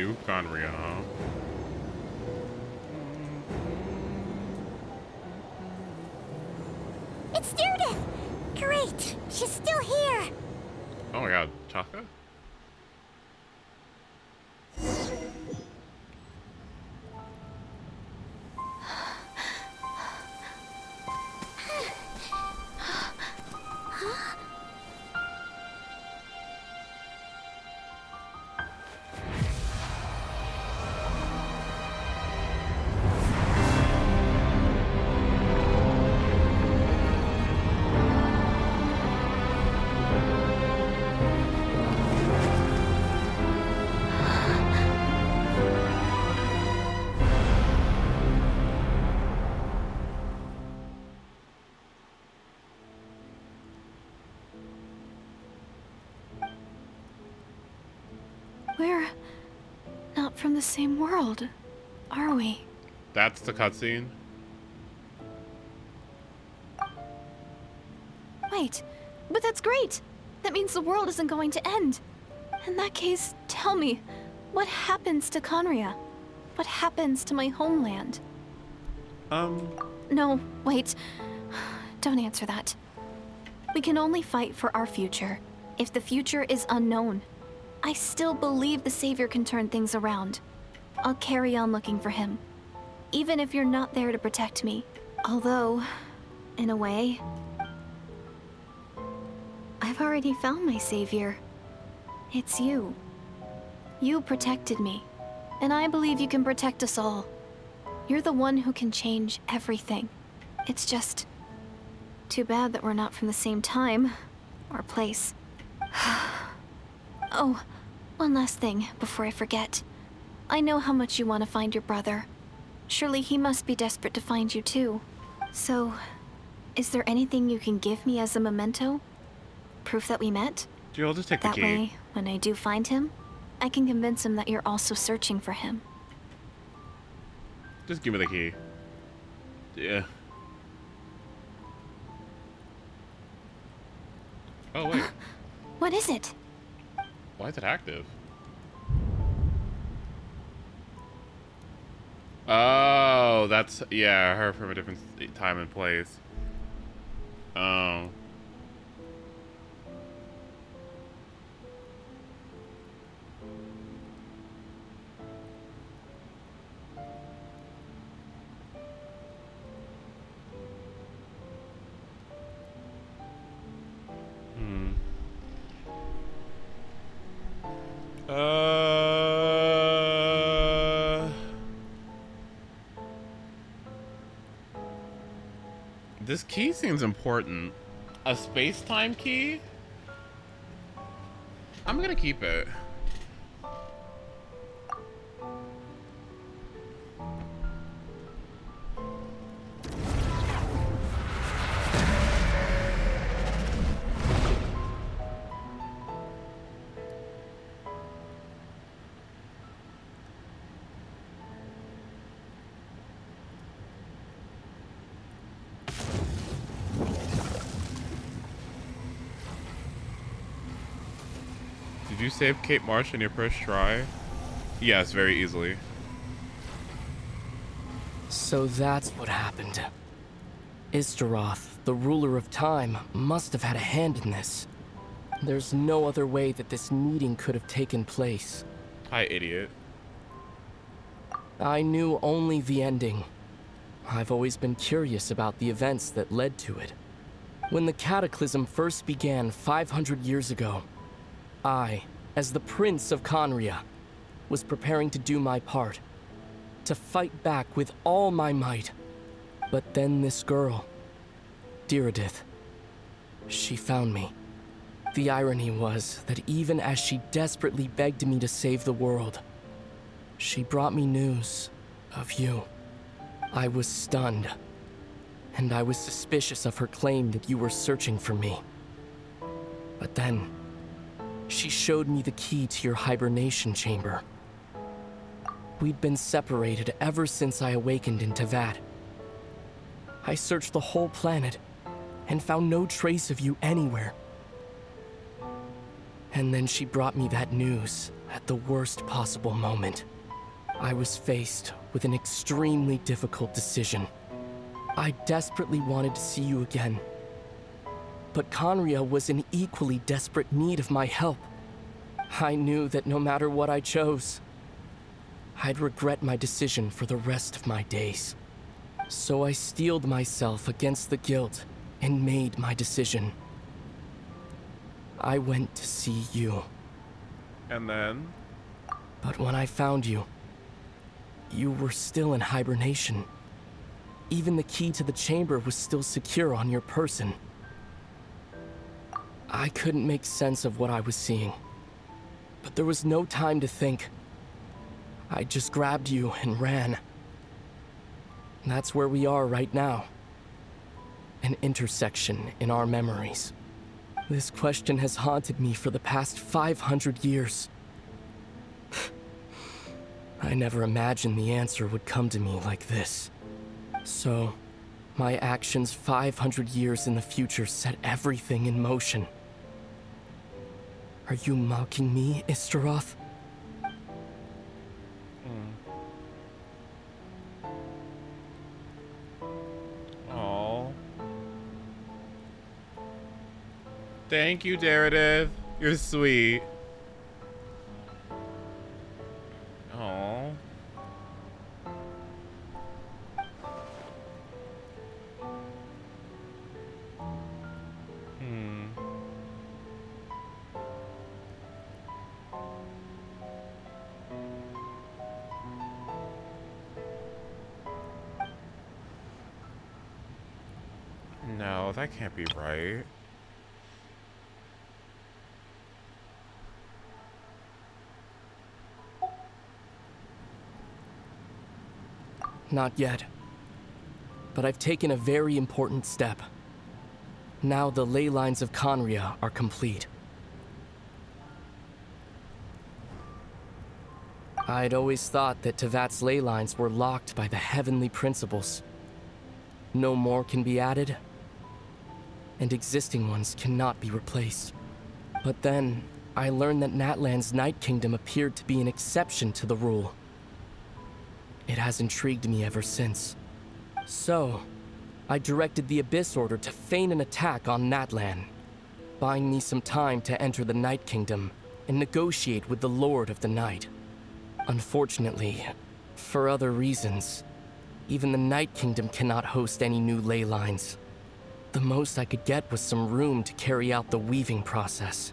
to Conria, huh? It's Judith! Great! She's still here! Oh my god, Chaka? We're not from the same world, are we? That's the cutscene. Wait, but that's great! That means the world isn't going to end. In that case, tell me, what happens to Conria? What happens to my homeland? No, wait. Don't answer that. We can only fight for our future. If the future is unknown, I still believe the Savior can turn things around. I'll carry on looking for him, even if you're not there to protect me. Although, in a way, I've already found my Savior. It's you. You protected me, and I believe you can protect us all. You're the one who can change everything. It's just too bad that we're not from the same time or place. Oh, one last thing before I forget. I know how much you want to find your brother. Surely he must be desperate to find you too. So, is there anything you can give me as a memento? Proof that we met? Dude, I'll just take the That key. way, when I do find him, I can convince him that you're also searching for him. Just give me the key. Yeah. Oh, wait. What is it? Why is it active? Oh, that's, yeah, her from a different time and place. Oh. This key seems important. A space-time key? I'm gonna keep it. Did you save Cape Marsh in your first try? Yes, very easily. So that's what happened. Istaroth, the ruler of time, must have had a hand in this. There's no other way that this meeting could have taken place. Hi, idiot. I knew only the ending. I've always been curious about the events that led to it. When the Cataclysm first began 500 years ago, I, as the Prince of Conria, was preparing to do my part, to fight back with all my might. But then this girl, Diridith, she found me. The irony was that even as she desperately begged me to save the world, she brought me news of you. I was stunned, and I was suspicious of her claim that you were searching for me. But then, she showed me the key to your hibernation chamber. We'd been separated ever since I awakened in Tevat. I searched the whole planet and found no trace of you anywhere. And then she brought me that news at the worst possible moment. I was faced with an extremely difficult decision. I desperately wanted to see you again. But Conria was in equally desperate need of my help. I knew that no matter what I chose, I'd regret my decision for the rest of my days. So I steeled myself against the guilt and made my decision. I went to see you. And then? But when I found you, you were still in hibernation. Even the key to the chamber was still secure on your person. I couldn't make sense of what I was seeing. But there was no time to think. I just grabbed you and ran. That's where we are right now. An intersection in our memories. This question has haunted me for the past 500 years. I never imagined the answer would come to me like this. So, my actions 500 years in the future set everything in motion. Are you mocking me, Istaroth? Oh. Thank you, Daredevil. You're sweet. Oh. No, that can't be right. Not yet. But I've taken a very important step. Now the ley lines of Conria are complete. I'd always thought that Tevat's ley lines were locked by the heavenly principles. No more can be added, and existing ones cannot be replaced. But then, I learned that Natlan's Night Kingdom appeared to be an exception to the rule. It has intrigued me ever since. So, I directed the Abyss Order to feign an attack on Natlan, buying me some time to enter the Night Kingdom and negotiate with the Lord of the Night. Unfortunately, for other reasons, even the Night Kingdom cannot host any new ley lines. The most I could get was some room to carry out the weaving process.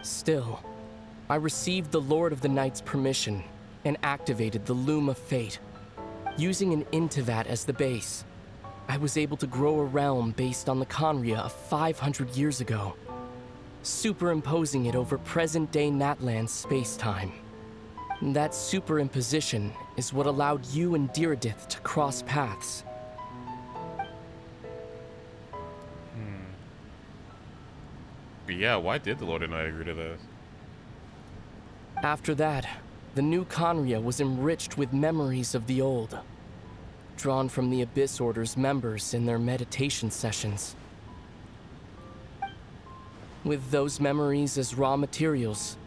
Still, I received the Lord of the Night's permission and activated the Loom of Fate. Using an Intivat as the base, I was able to grow a realm based on the Conria of 500 years ago, superimposing it over present-day Natlan's space-time. That superimposition is what allowed you and Diridith to cross paths. But yeah, why did the Lord and I agree to this? After that, the new Conria was enriched with memories of the old, drawn from the Abyss Order's members in their meditation sessions. With those memories as raw materials,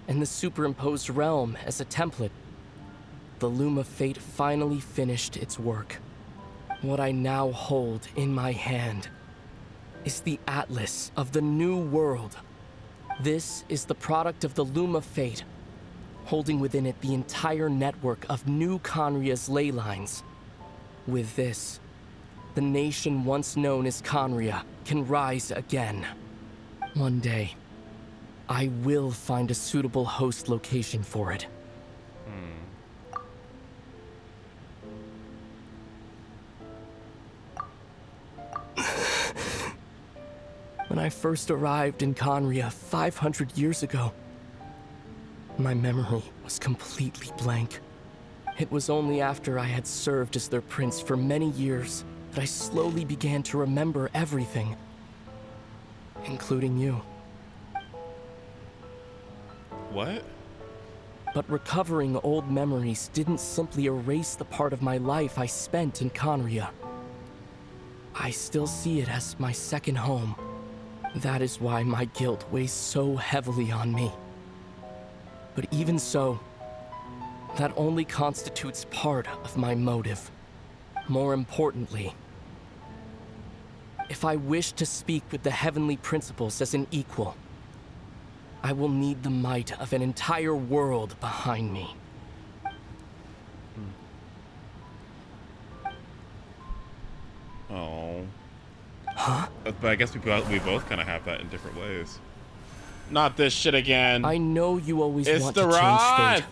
and the superimposed realm as a template, the Loom of Fate finally finished its work. What I now hold in my hand is the Atlas of the New World. This is the product of the Loom of Fate, holding within it the entire network of new Conria's ley lines. With this, the nation once known as Conria can rise again. One day, I will find a suitable host location for it. When I first arrived in Conria 500 years ago, my memory was completely blank. It was only after I had served as their prince for many years that I slowly began to remember everything, including you. What? But recovering old memories didn't simply erase the part of my life I spent in Conria. I still see it as my second home. That is why my guilt weighs so heavily on me. But even so, that only constitutes part of my motive. More importantly, if I wish to speak with the heavenly principles as an equal, I will need the might of an entire world behind me. Oh. Huh? But I guess we both kind of have that in different ways. Not this shit again. I know you always it's want the to rod. change fate.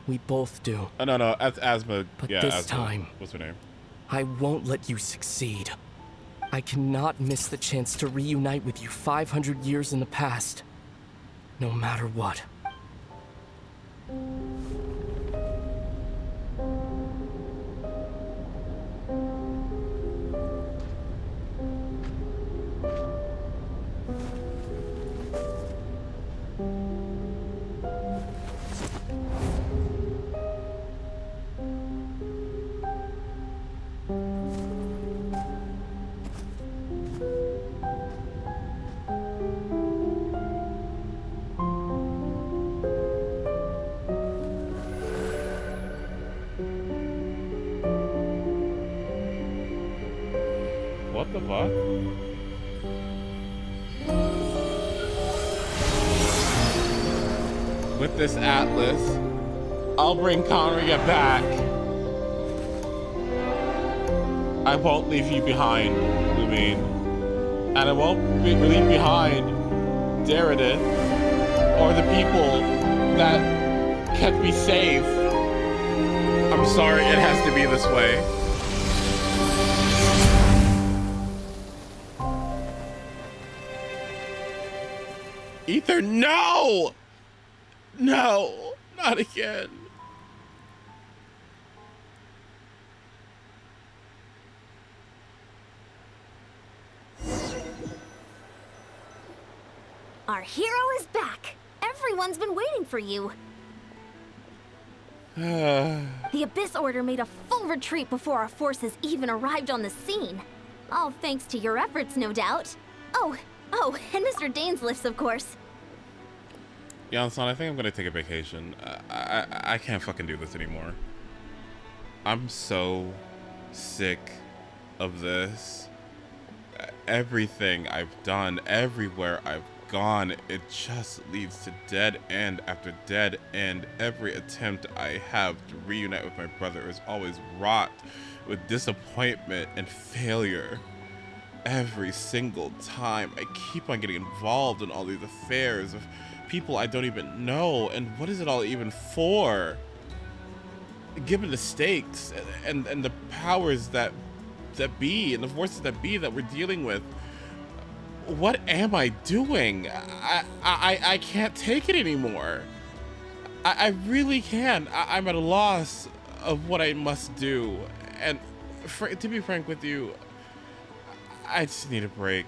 We both do. Oh, no, that's Asma. But yeah, this Asma. time, What's her name? I won't let you succeed. I cannot miss the chance to reunite with you 500 years in the past, no matter what. What the fuck? With this atlas, I'll bring Conria back. I won't leave you behind, Lumine. And I won't leave behind Derridith or the people that kept me safe. I'm sorry it has to be this way. Ether, no! No, not again. Our hero is back. Everyone's been waiting for you. The Abyss Order made a full retreat before our forces even arrived on the scene. All thanks to your efforts, no doubt. Oh, and Mr. Dainsliff's, of course. Yansan, I think I'm gonna take a vacation. I can't fucking do this anymore. I'm so sick of this. Everything I've done, everywhere I've gone, it just leads to dead end after dead end. Every attempt I have to reunite with my brother is always wrought with disappointment and failure. Every single time I keep on getting involved in all these affairs of people I don't even know, and what is it all even for? Given the stakes and the powers that be and the forces that be that we're dealing with, what am I doing? I can't take it anymore. I really can't. I'm at a loss of what I must do, and to be frank with you, I just need a break.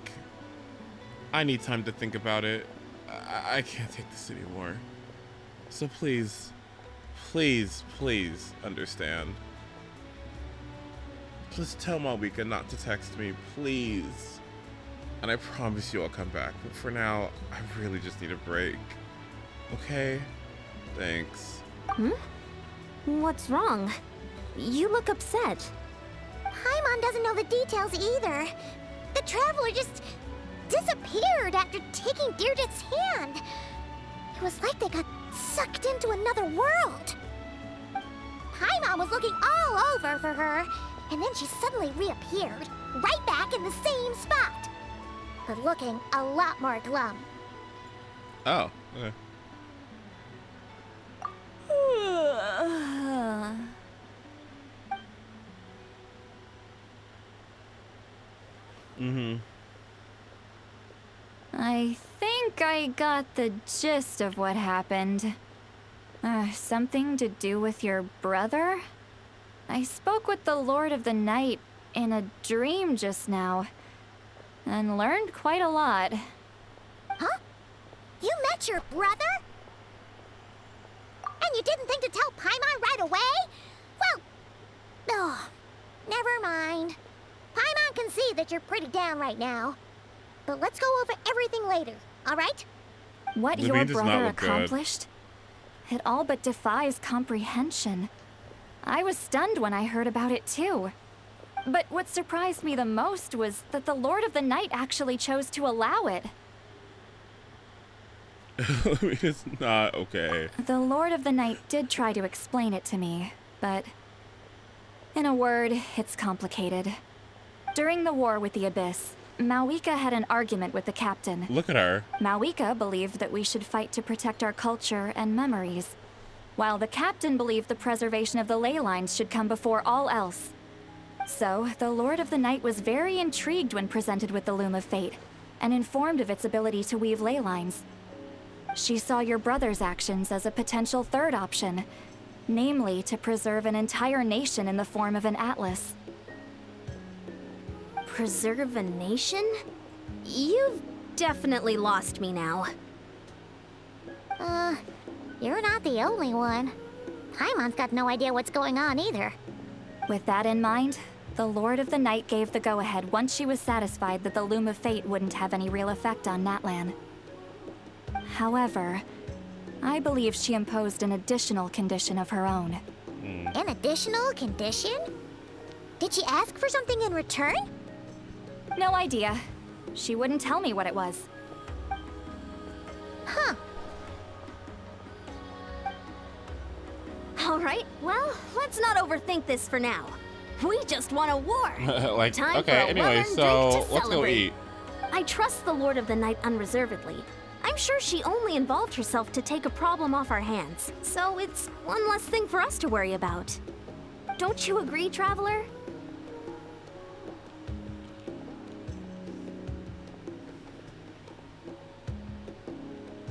I need time to think about it. I can't take this anymore. So please, please, please understand. Just tell Malwika not to text me, please. And I promise you I'll come back. But for now, I really just need a break. Okay? Thanks. What's wrong? You look upset. Paimon doesn't know the details either. The traveler just disappeared after taking Deirdre's hand. It was like they got sucked into another world. Paimon was looking all over for her, and then she suddenly reappeared, right back in the same spot, but looking a lot more glum. Oh, okay. I think I got the gist of what happened. Something to do with your brother? I spoke with the Lord of the Night in a dream just now, and learned quite a lot. Huh? You met your brother? And you didn't think to tell Paimon right away? Well, oh, never mind. Paimon can see that you're pretty down right now. But let's go over everything later, alright? What Levine your does not brother look good. accomplished? It all but defies comprehension. I was stunned when I heard about it too. But what surprised me the most was that the Lord of the Night actually chose to allow it. It's not okay. The Lord of the Night did try to explain it to me, but in a word, it's complicated. During the war with the Abyss, Mawika had an argument with the captain. Look at her. Mawika believed that we should fight to protect our culture and memories, while the captain believed the preservation of the ley lines should come before all else. So, the Lord of the Night was very intrigued when presented with the Loom of Fate, and informed of its ability to weave ley lines. She saw your brother's actions as a potential third option, namely to preserve an entire nation in the form of an atlas. Preserve a nation? You've definitely lost me now. You're not the only one. Paimon's got no idea what's going on either. With that in mind, the Lord of the Night gave the go-ahead once she was satisfied that the Loom of Fate wouldn't have any real effect on Natlan. However, I believe she imposed an additional condition of her own. An additional condition? Did she ask for something in return? No idea. She wouldn't tell me what it was. Huh. Alright, well, let's not overthink this for now. We just want a war. Like, Time okay, for a anyway, well-earned so drink to let's go celebrate. eat. I trust the Lord of the Night unreservedly. I'm sure she only involved herself to take a problem off our hands, so it's one less thing for us to worry about. Don't you agree, Traveler?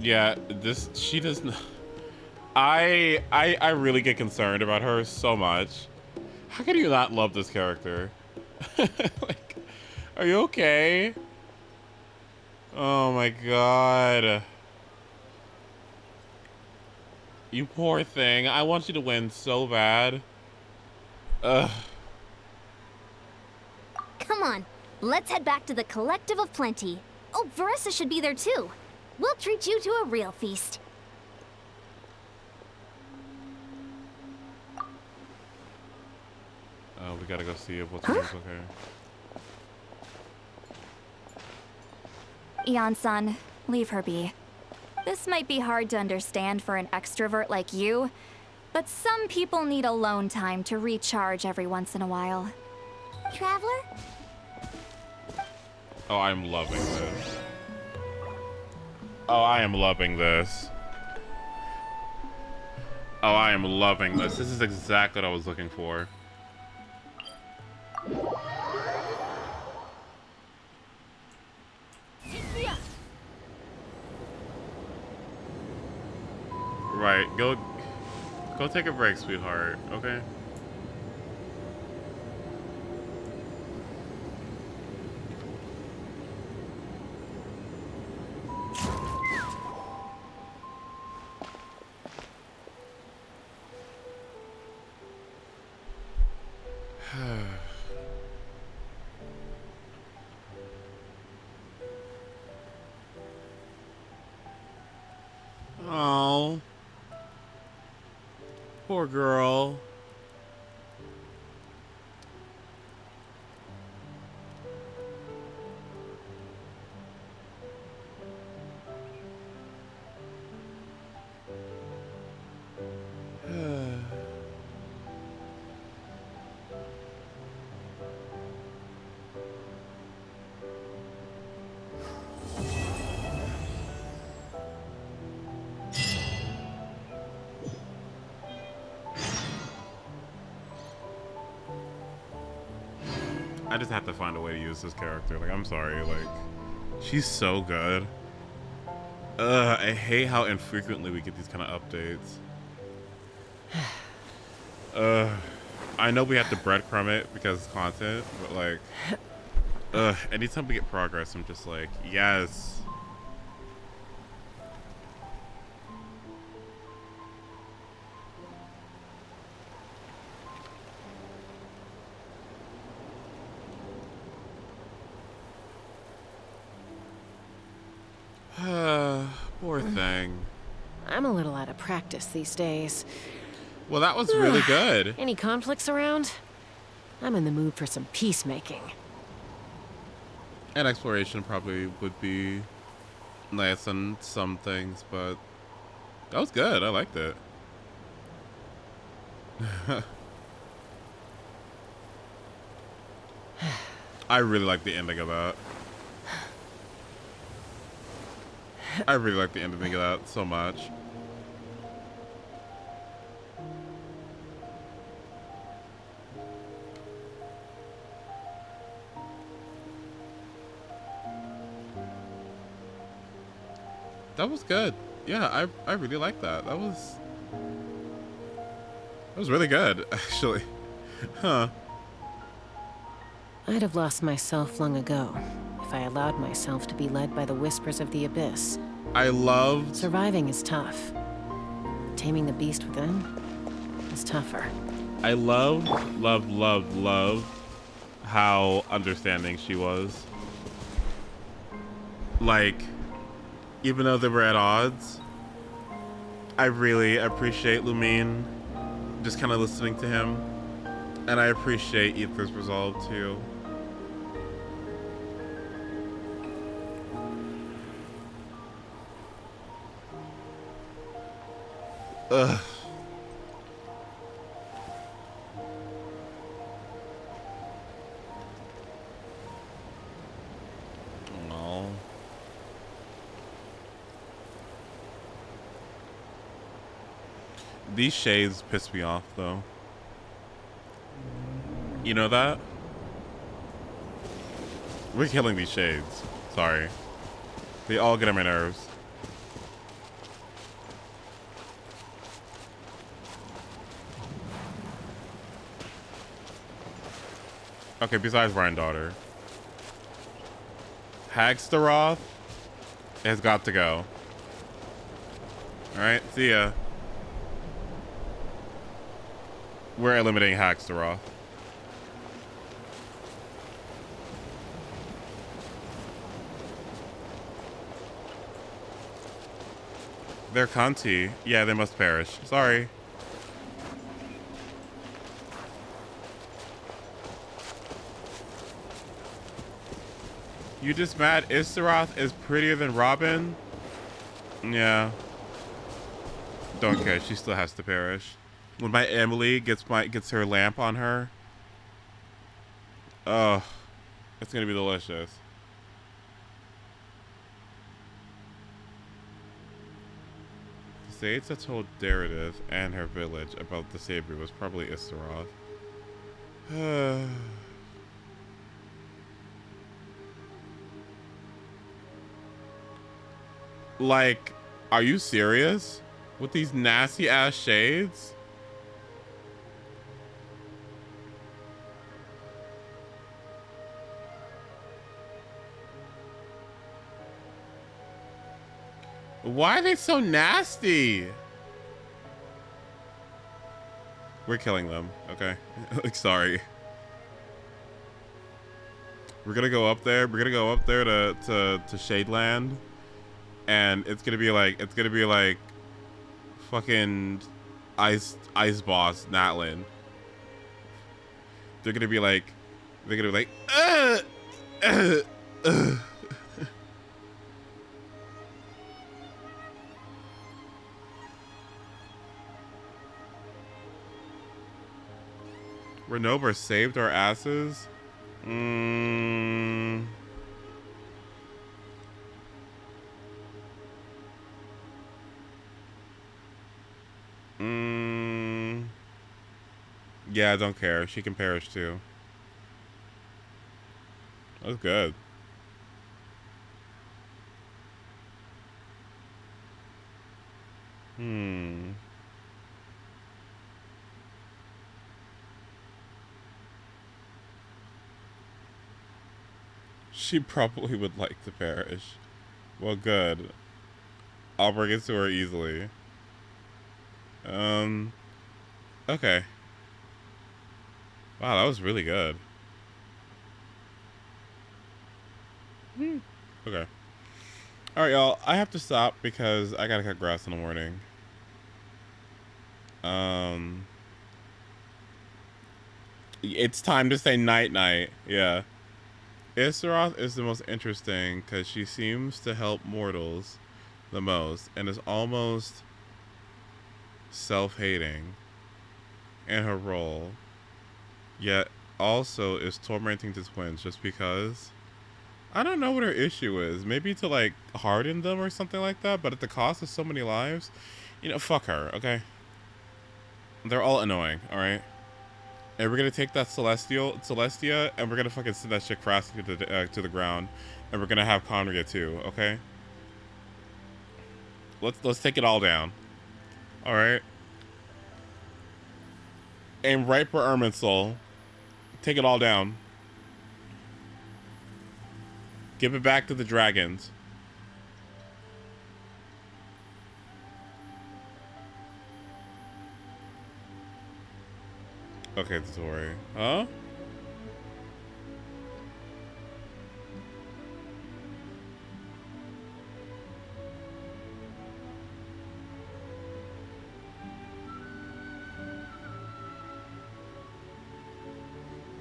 Yeah, she doesn't. I really get concerned about her so much. How can you not love this character? Like, are you okay? Oh my god. You poor thing. I want you to win so bad. Ugh. Come on, let's head back to the Collective of Plenty. Oh, Veressa should be there too. We'll treat you to a real feast. Oh, we gotta go see if what's okay. Ian-san, leave her be. This might be hard to understand for an extrovert like you, but some people need alone time to recharge every once in a while. Traveler? Oh, I'm loving this. Oh, I am loving this. Oh, I am loving this. This is exactly what I was looking for. Right, go take a break, sweetheart, okay? Oh, poor girl. I just have to find a way to use this character. Like, I'm sorry, like, she's so good. I hate how infrequently we get these kind of updates. I know we have to breadcrumb it because it's content, but like, anytime we get progress, I'm just like, yes. Poor thing. I'm a little out of practice these days. Well, that was really good. Any conflicts around? I'm in the mood for some peacemaking. And exploration probably would be nice on some things, but that was good. I liked it. I really like the ending of that. I really like the ending of that so much. That was good. Yeah, I really like that. That was really good, actually. Huh. I'd have lost myself long ago if I allowed myself to be led by the whispers of the abyss. I loved... Surviving is tough. Taming the beast within is tougher. I loved how understanding she was. Like, even though they were at odds, I really appreciate Lumine just kind of listening to him. And I appreciate Aether's resolve too. Ugh. No. These shades piss me off though. You know that? We're killing these shades. Sorry. They all get on my nerves. Okay, besides Ryan Daughter. Hagstaroth has got to go. Alright, see ya. We're eliminating Hagstaroth. They're Conti. Yeah, they must perish. Sorry. You just mad Istaroth is prettier than Robin? Yeah. Don't care. She still has to perish. When my Emily gets her lamp on her. Oh, it's gonna be delicious. The sage that told Daredith and her village about the Savior was probably Istaroth. Like, are you serious? With these nasty ass shades? Why are they so nasty? We're killing them, okay? Like, sorry. We're gonna go up there. We're gonna go up there to Shadeland. And it's gonna be like fucking ice boss Natlin. They're gonna be like Renover saved our asses. Yeah, I don't care. She can perish too. That was good. She probably would like to perish. Well, good. I'll bring it to her easily. Okay. Wow, that was really good. Okay. All right, y'all. I have to stop because I gotta cut grass in the morning. It's time to say night-night. Yeah. Issaroth is the most interesting because she seems to help mortals the most and is almost self-hating in her role, yet also is tormenting the twins just because. I don't know what her issue is. Maybe to like harden them or something like that, but at the cost of so many lives. You know, fuck her, okay? They're all annoying, alright? And we're gonna take that Celestia, and we're gonna fucking send that shit crashing to the ground, and we're gonna have Conria too, okay? Let's take it all down, all right? Aim right for Irminsul. Take it all down. Give it back to the dragons. Okay, Tori. Huh?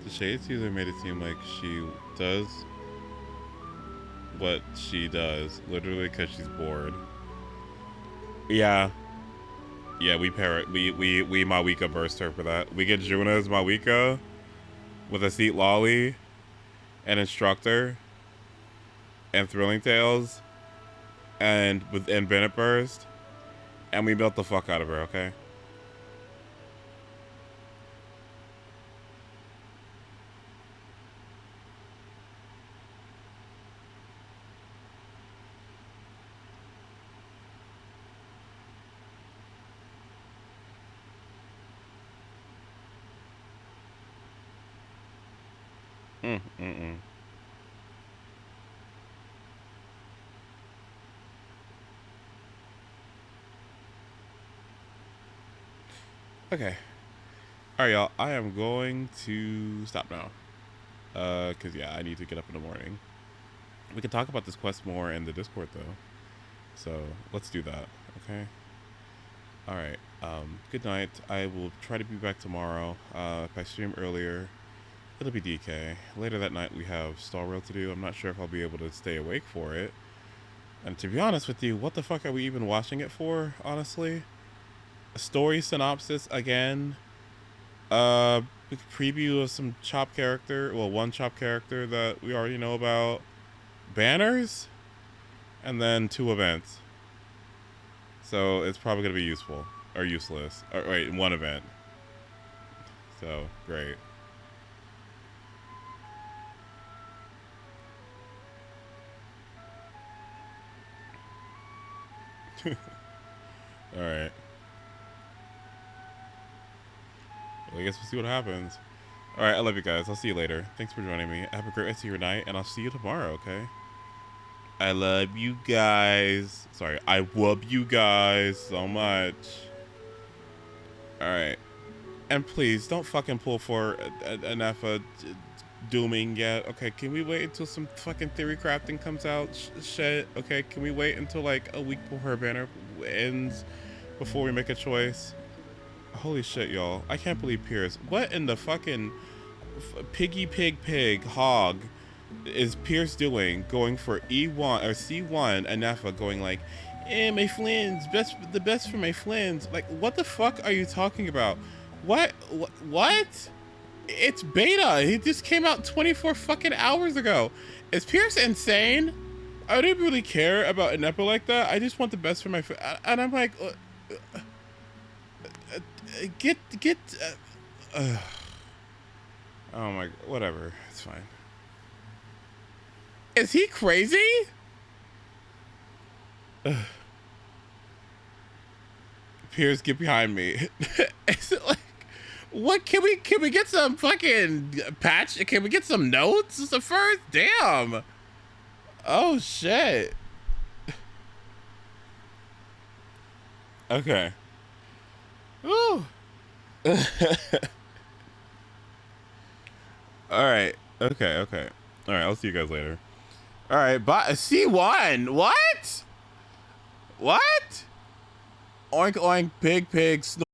The Shades user made it seem like she does what she does, literally because she's bored. Yeah. Yeah, we Mawika burst her for that. We get Juna's Mawika with a seat lolly and instructor and Thrilling Tales and Bennett burst, and we built the fuck out of her, okay? Okay. Alright, y'all. I am going to stop now. Because, yeah, I need to get up in the morning. We can talk about this quest more in the Discord, though. So, let's do that, okay? Alright. Good night. I will try to be back tomorrow. If I stream earlier, it'll be DK. Later that night, we have Star Rail to do. I'm not sure if I'll be able to stay awake for it. And to be honest with you, what the fuck are we even watching it for, honestly? A story synopsis again. Preview of some chop character. Well, one chop character that we already know about. Banners. And then 2 events. So it's probably going to be useful. Or useless. Or wait, 1 event. So, great. Alright. Well, I guess we'll see what happens. Alright, I love you guys. I'll see you later. Thanks for joining me. Have a great rest of your night, and I'll see you tomorrow, okay? I love you guys. Sorry, I love you guys so much. Alright. And please, don't fucking pull for an F dooming yet. Okay, can we wait until some fucking theory crafting comes out? Shit. Okay, can we wait until like a week before her banner ends before we make a choice? Holy shit, y'all. I can't believe Pierce. What in the fucking pig hog is Pierce doing? Going for E1 or C1 and Nafa going like, my Flins, the best for my Flins. Like, what the fuck are you talking about? What? It's beta. He just came out 24 fucking hours ago. Is Pierce insane? I didn't really care about an Epa like that. I just want the best for my and I'm like, oh my, whatever. It's fine. Is he crazy? Pierce, get behind me. Is it like, what can we get some fucking patch? Can we get some notes first? Damn. Oh shit. Okay. Ooh. All right. Okay. All right. I'll see you guys later. All right. Bye. C1. What? What? Oink oink, pig pig,